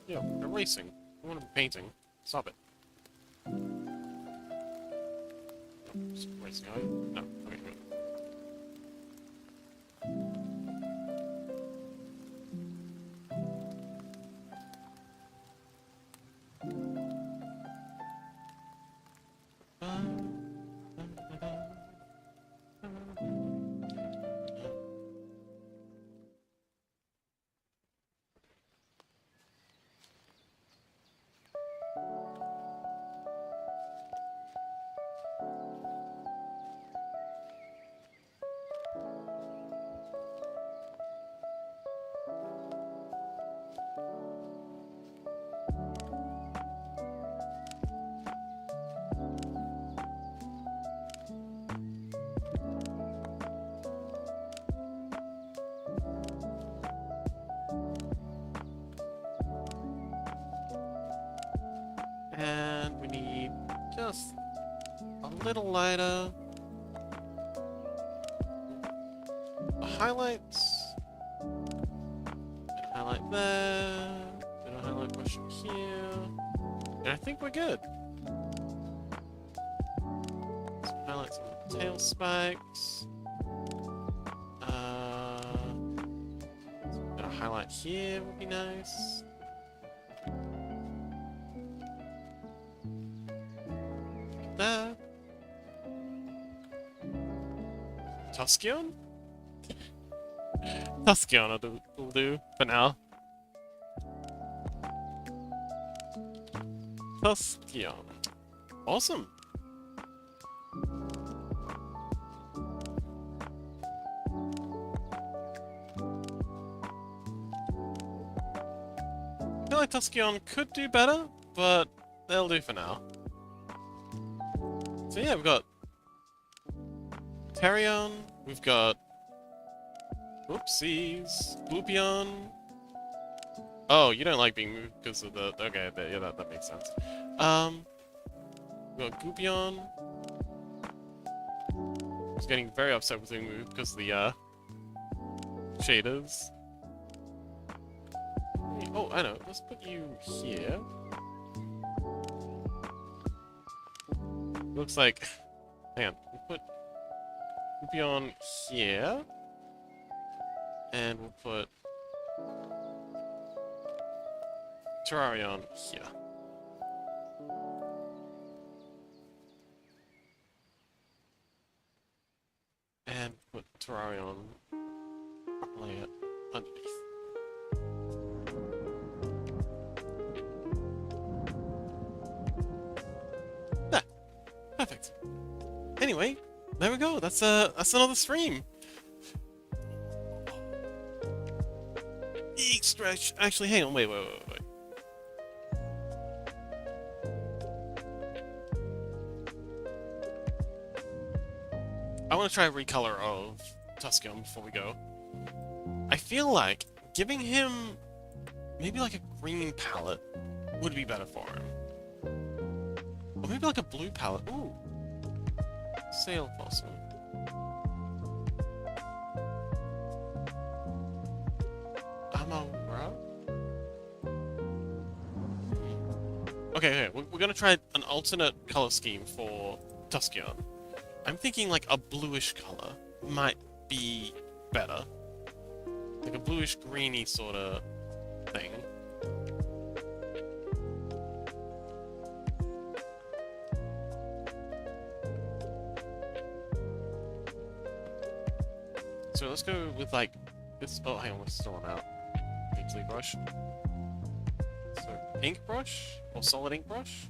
Yo, erasing. I want to be painting. Stop it. Just erasing. No, okay, good. And we need just a little lighter. The highlights. Highlight there. And a highlight brush here. And I think we're good. Some highlights on the tail spikes. And a highlight here would be nice. There. Tuscion? Tuscion will do for now. Tuscion. Awesome. I feel like Tuscion could do better, but they'll do for now. So yeah, we've got Terion, we've got whoopsies, Bloopion. Oh, you don't like being moved because of the okay, yeah, that makes sense. We've got Goopion. He's getting very upset with being moved because of the shaders. Oh, I know. Let's put you here. Looks like... Hang on. We'll put Goopion here. And we'll put Terrarion here. And put Terrarion layer underneath. Perfect. Anyway, there we go. That's another stream. Eek stretch. Actually, hang on. Wait. I want to try a recolor of Tuscan before we go. I feel like giving him maybe like a green palette would be better for him. Or maybe like a blue palette. Ooh. Sail fossil. Amara? Okay, we're gonna try an alternate color scheme for Tuscan. I'm thinking like a bluish color might be better. Like a bluish greeny sort of thing. So let's go with like this. Oh, hang on, we're still on out. Painterly brush. So ink brush or solid ink brush.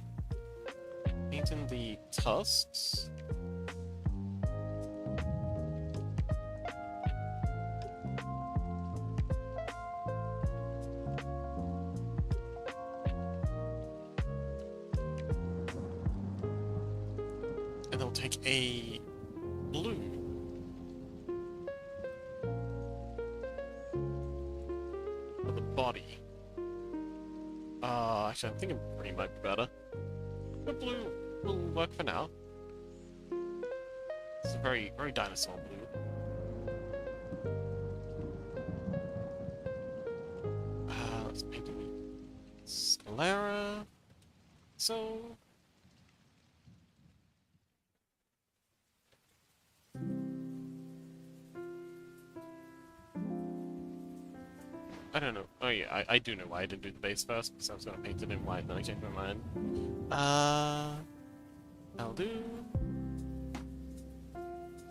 Painting the tusks. And then we'll take a blue. For the body. Actually, I think a green might be better. But blue will work for now. It's a very, very dinosaur blue. Let's paint the sclera. So... I don't know. Oh yeah, I do know why I didn't do the base first, because I was going to paint it in white, then I changed my mind. I'll do...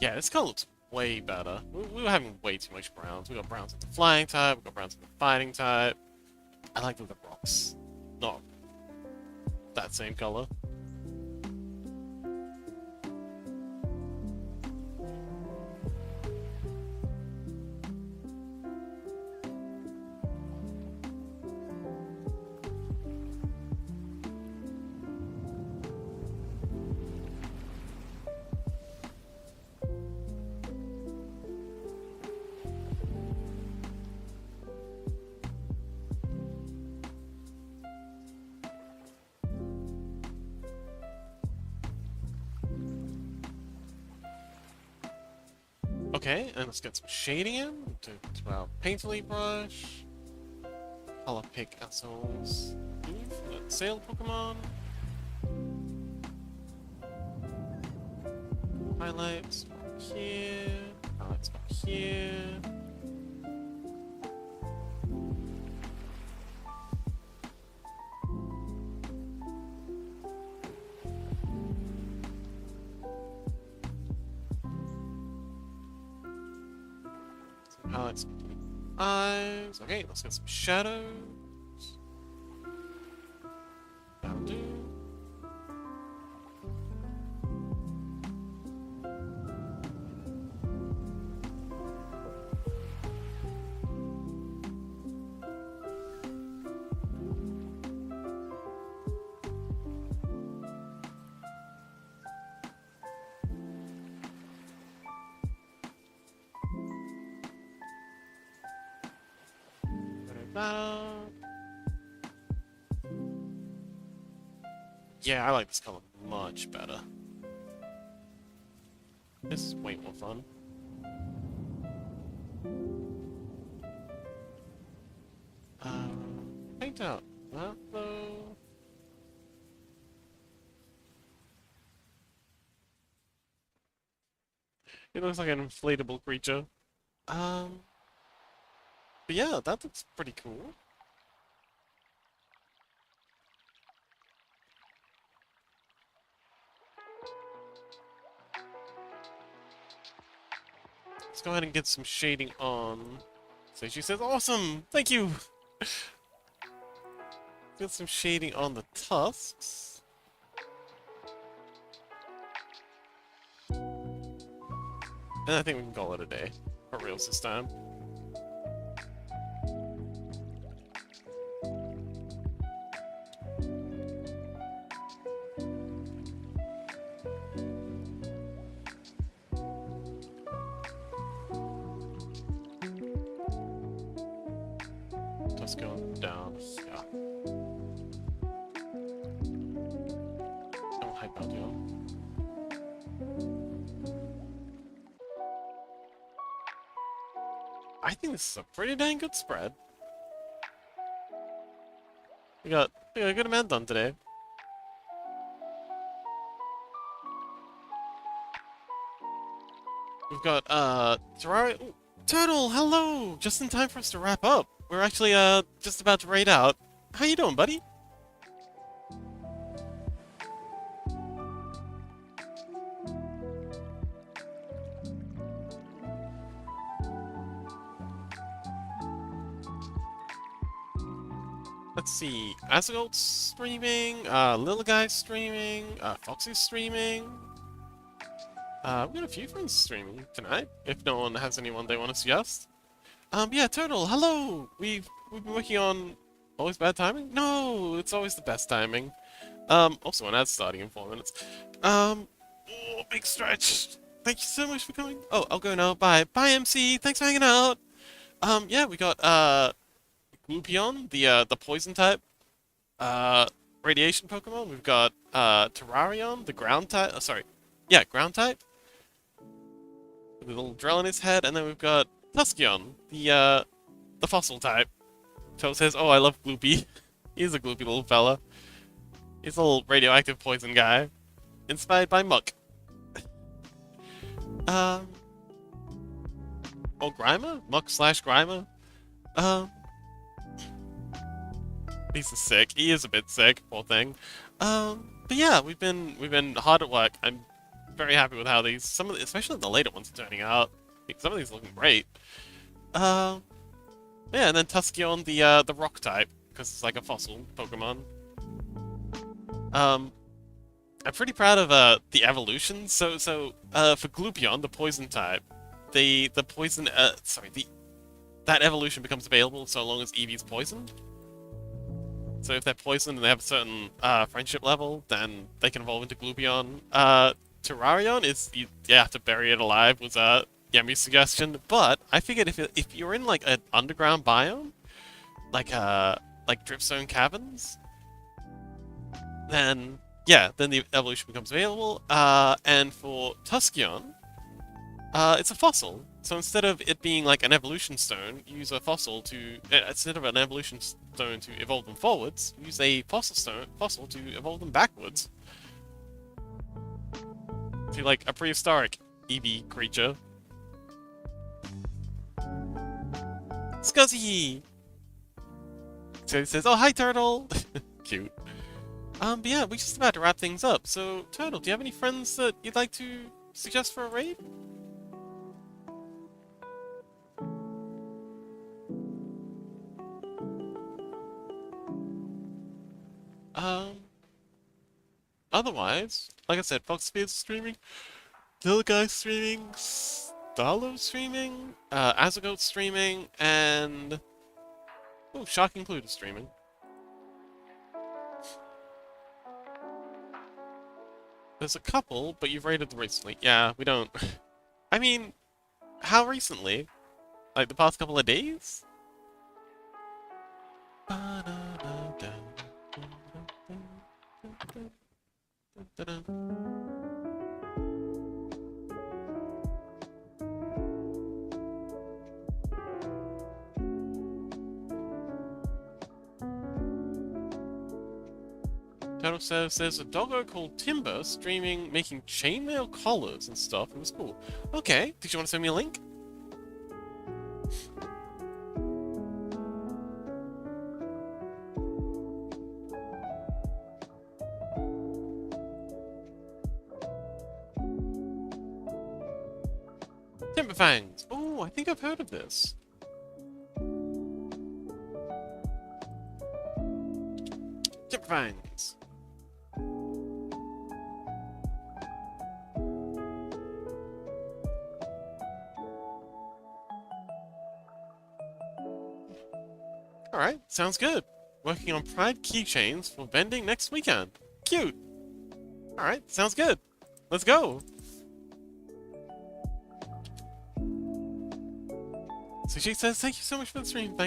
Yeah, this color looks way better. We were having way too much browns. We got browns with the flying type, we got browns with the fighting type. I like the rocks. Not that same color. Okay, and let's get some shading in to our painterly brush. Color pick ourselves. Sail Pokemon. Highlights here. Highlights up here. Highlights eyes. Okay, let's get some shadows. That'll do. Yeah, I like this color much better. This is way more fun. Paint out that though. It looks like an inflatable creature. But yeah, that looks pretty cool. Let's go ahead and get some shading on. So she says, awesome! Thank you! Get some shading on the tusks. And I think we can call it a day. For reals this time. Tusk going down. Yeah. Oh, hi, Baldio. I think this is a pretty dang good spread. We got a good amount done today. We've got, Terraria. Ooh, Turtle, hello! Just in time for us to wrap up. We're actually, just about to raid out. How you doing, buddy? Let's see. Azagol's streaming, Little Guy's streaming, Foxy's streaming. We've got a few friends streaming tonight, if no one has anyone they want to suggest. Yeah, Turtle, hello! We've been working on always bad timing? No, it's always the best timing. Also an ad starting in 4 minutes. Oh, big stretch. Thank you so much for coming. Oh, I'll go now. Bye. Bye, MC. Thanks for hanging out. Yeah, we got, Glupion, the poison type, radiation Pokemon. We've got, Terrarion, the ground type, yeah, ground type. With a little drill in his head, and then we've got Tuskeon, the fossil type. Cho says, oh, I love Gloopy. He's a gloopy little fella. He's a little radioactive poison guy. Inspired by Muck. Or Grimer? Muck/Grimer? He's sick. He is a bit sick, poor thing. But yeah, we've been hard at work. I'm very happy with how especially the later ones are turning out. Some of these are looking great. Yeah, and then Tuskeon, the rock type, because it's like a fossil Pokemon. I'm pretty proud of the evolution. So for Glupion, the poison type, that evolution becomes available so long as Eevee's poisoned. So if they're poisoned and they have a certain friendship level, then they can evolve into Glupion. Terrarion is you have to bury it alive, was Yemi's suggestion. But I figured if you're in like an underground biome, like Dripstone Caverns, then yeah, then the evolution becomes available. And for Tuskeon, it's a fossil. So instead of it being like an evolution stone, use a fossil to instead of an evolution stone to evolve them forwards, use a fossil to evolve them backwards. To like a prehistoric Eevee creature. Scuzzy! So he says, oh, hi, Turtle! Cute. But yeah, we're just about to wrap things up. So, Turtle, do you have any friends that you'd like to suggest for a raid? Otherwise, like I said, Foxfield's streaming, Little Guy's streaming, Starlo's streaming, Azagot's streaming, and oh, Shark Included streaming. There's a couple, but you've raided them recently. Yeah, we don't. I mean, how recently? Like the past couple of days? Turtle says there's a doggo called Timber streaming, making chainmail collars and stuff. It was cool. Okay, did you want to send me a link? Timberfangs! Oh, I think I've heard of this. Timberfangs! Alright, sounds good. Working on Pride keychains for vending next weekend. Cute! Alright, sounds good. Let's go! Sajik says, thank you so much for the stream,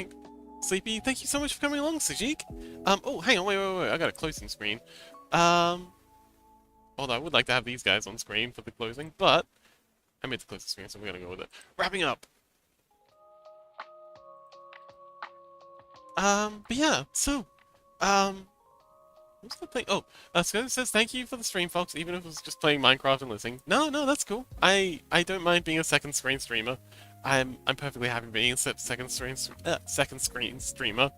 Sleepy, thank you so much for coming along, Sajik. Oh, hang on, wait, I got a closing screen. Although I would like to have these guys on screen for the closing, but I made the closing screen, so we're gonna go with it. Wrapping up. But yeah, so, What's the thing? Oh, Scott says thank you for the stream, folks. Even if it was just playing Minecraft and listening. No, that's cool. I don't mind being a second screen streamer. I'm perfectly happy being a second screen streamer.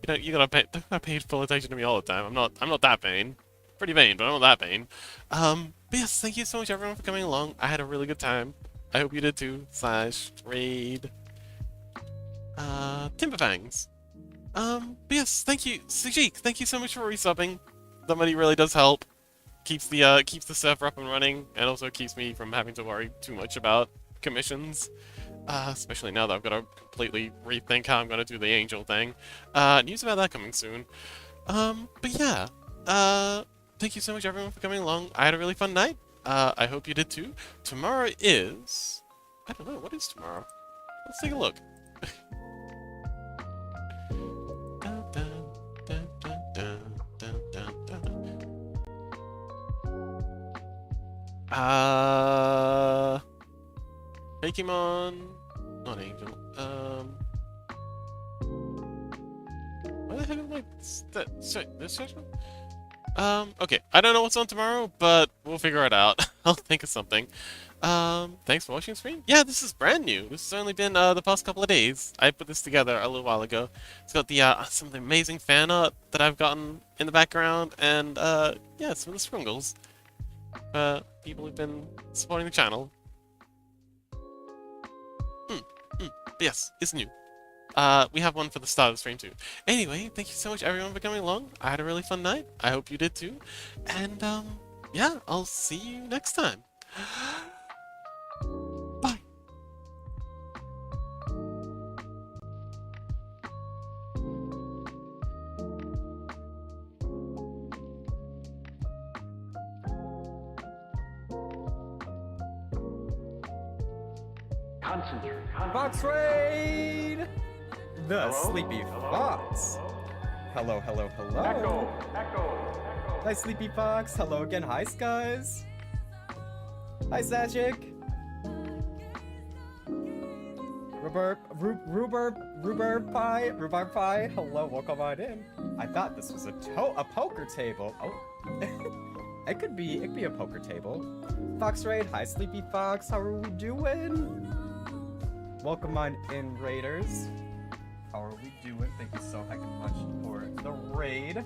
You gotta pay full attention to me all the time. I'm not that vain. Pretty vain, but I'm not that vain. But yes, thank you so much everyone for coming along. I had a really good time. I hope you did too. /raid. Timberfangs. But yes, thank you, Sujik. Thank you so much for resubbing. The money really does help. Keeps the server up and running, and also keeps me from having to worry too much about commissions. Especially now that I've got to completely rethink how I'm gonna do the angel thing. News about that coming soon. But yeah. Thank you so much everyone for coming along. I had a really fun night. I hope you did too. Tomorrow is... I don't know, what is tomorrow? Let's take a look. Fakemon, not Angel. Where the heck am I? Sorry, this section? Okay. I don't know what's on tomorrow, but we'll figure it out. I'll think of something. Thanks for watching the stream. Yeah, this is brand new. This has only been the past couple of days. I put this together a little while ago. It's got the some of the amazing fan art that I've gotten in the background, and yeah, some of the scrungles. People who've been supporting the channel. But yes, it's new. We have one for the start of the stream too. Anyway, thank you so much everyone for coming along. I had a really fun night. I hope you did too. And yeah, I'll see you next time. Bye. Fox Raid! The Sleepy Fox. Hello. Echo. Hi, Sleepy Fox. Hello again. Hi, Skies. Hi, Sajik. Rhubarb pie. Hello, welcome on in. I thought this was a poker table. Oh, it could be a poker table. Fox Raid. Hi, Sleepy Fox. How are we doing? Welcome on in, Raiders. How are we doing? Thank you so heckin' much for the raid.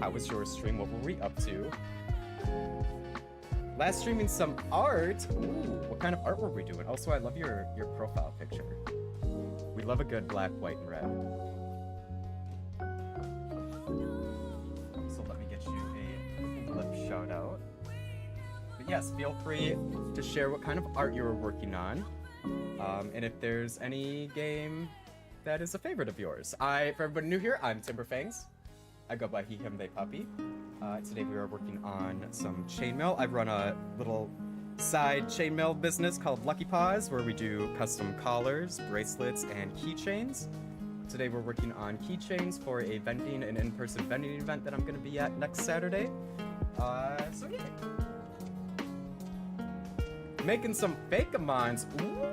How was your stream? What were we up to? Last streaming some art. Ooh, what kind of art were we doing? Also, I love your profile picture. We love a good black, white, and red. So let me get you a lip shout out. But yes, feel free to share what kind of art you were working on. And if there's any game that is a favorite of yours. For everybody new here, I'm Timberfangs. I go by he, him, they, puppy. Today we are working on some chainmail. I run a little side chainmail business called Lucky Paws, where we do custom collars, bracelets, and keychains. Today we're working on keychains for an in-person vending event that I'm going to be at next Saturday. So yeah. Making some Fakemons. Ooh.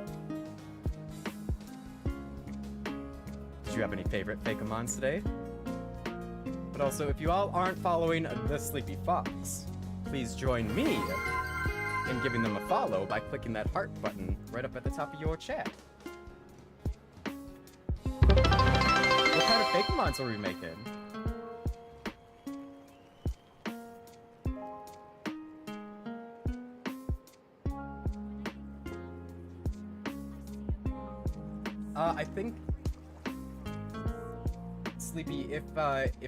Did you have any favorite Fakemons today? But also, if you all aren't following the Sleepy Fox, please join me in giving them a follow by clicking that heart button right up at the top of your chat. What kind of Fakemons are we making? I think, Sleepy, if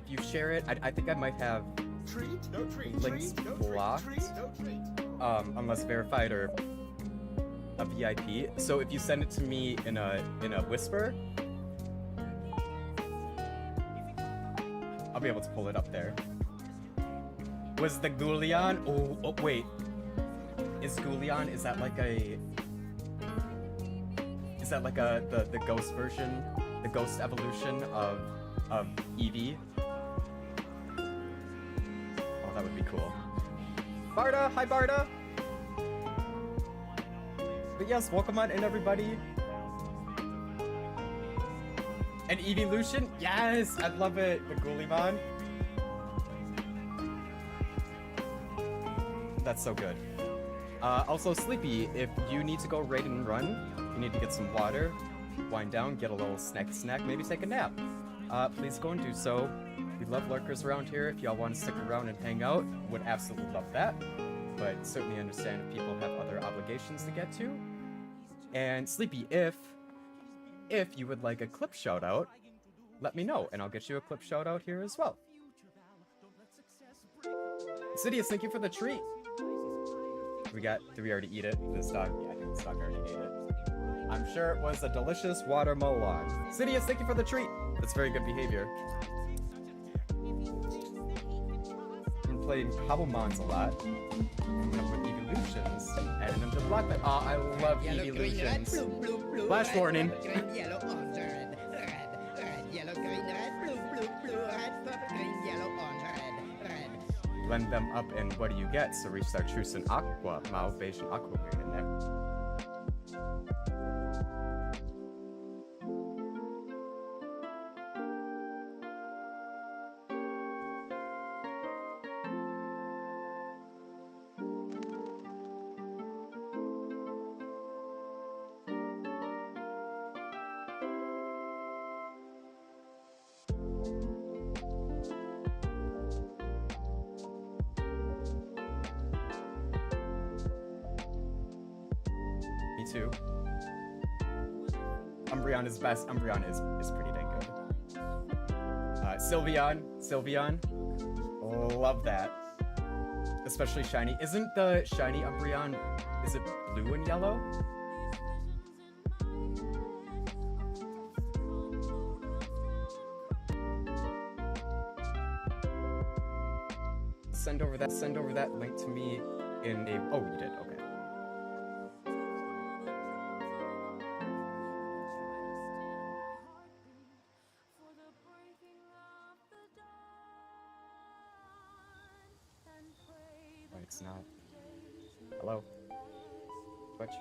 you share it, I think I might have links blocked, unless verified or a VIP. So if you send it to me in a whisper, I'll be able to pull it up there. Was the Ghoulion? Oh wait, is Ghoulion? Is that like the ghost version, the ghost evolution of Eevee? Oh, that would be cool. Barda, hi Barda. But yes, welcome on in, everybody. An eeveelution? Yes, I'd love it. The Ghoulion. That's so good. Also, Sleepy, if you need to go raid and run, you need to get some water, wind down, get a little snack, maybe take a nap. Please go and do so. We love lurkers around here. If y'all want to stick around and hang out, would absolutely love that. But certainly understand if people have other obligations to get to. And Sleepy, if you would like a clip shout out, let me know, and I'll get you a clip shout out here as well. Sidious, thank you for the treat. Did we already eat it? This dog, yeah, I think this dog already ate it. I'm sure it was a delicious watermelon. Sidious, thank you for the treat. That's very good behavior. Been playing cobblemons a lot. Coming up with eeveelutions, adding them to blockbench. Oh, I love eeveelutions. Flash warning. Yellow, orange, red, yellow, green, red, blue, red, purple, green, yellow, orange, red. Blend them up, and what do you get? Cerise, chartreuse, and aqua. Mauve, beige, and aquamarine in there. Me too. Umbreon is best. Umbreon is pretty dang good. Sylveon. Love that. Especially shiny. Isn't the shiny Umbreon, is it blue and yellow? Send over that link to me in a, oh, you did, okay. It's not. Hello? Twitch?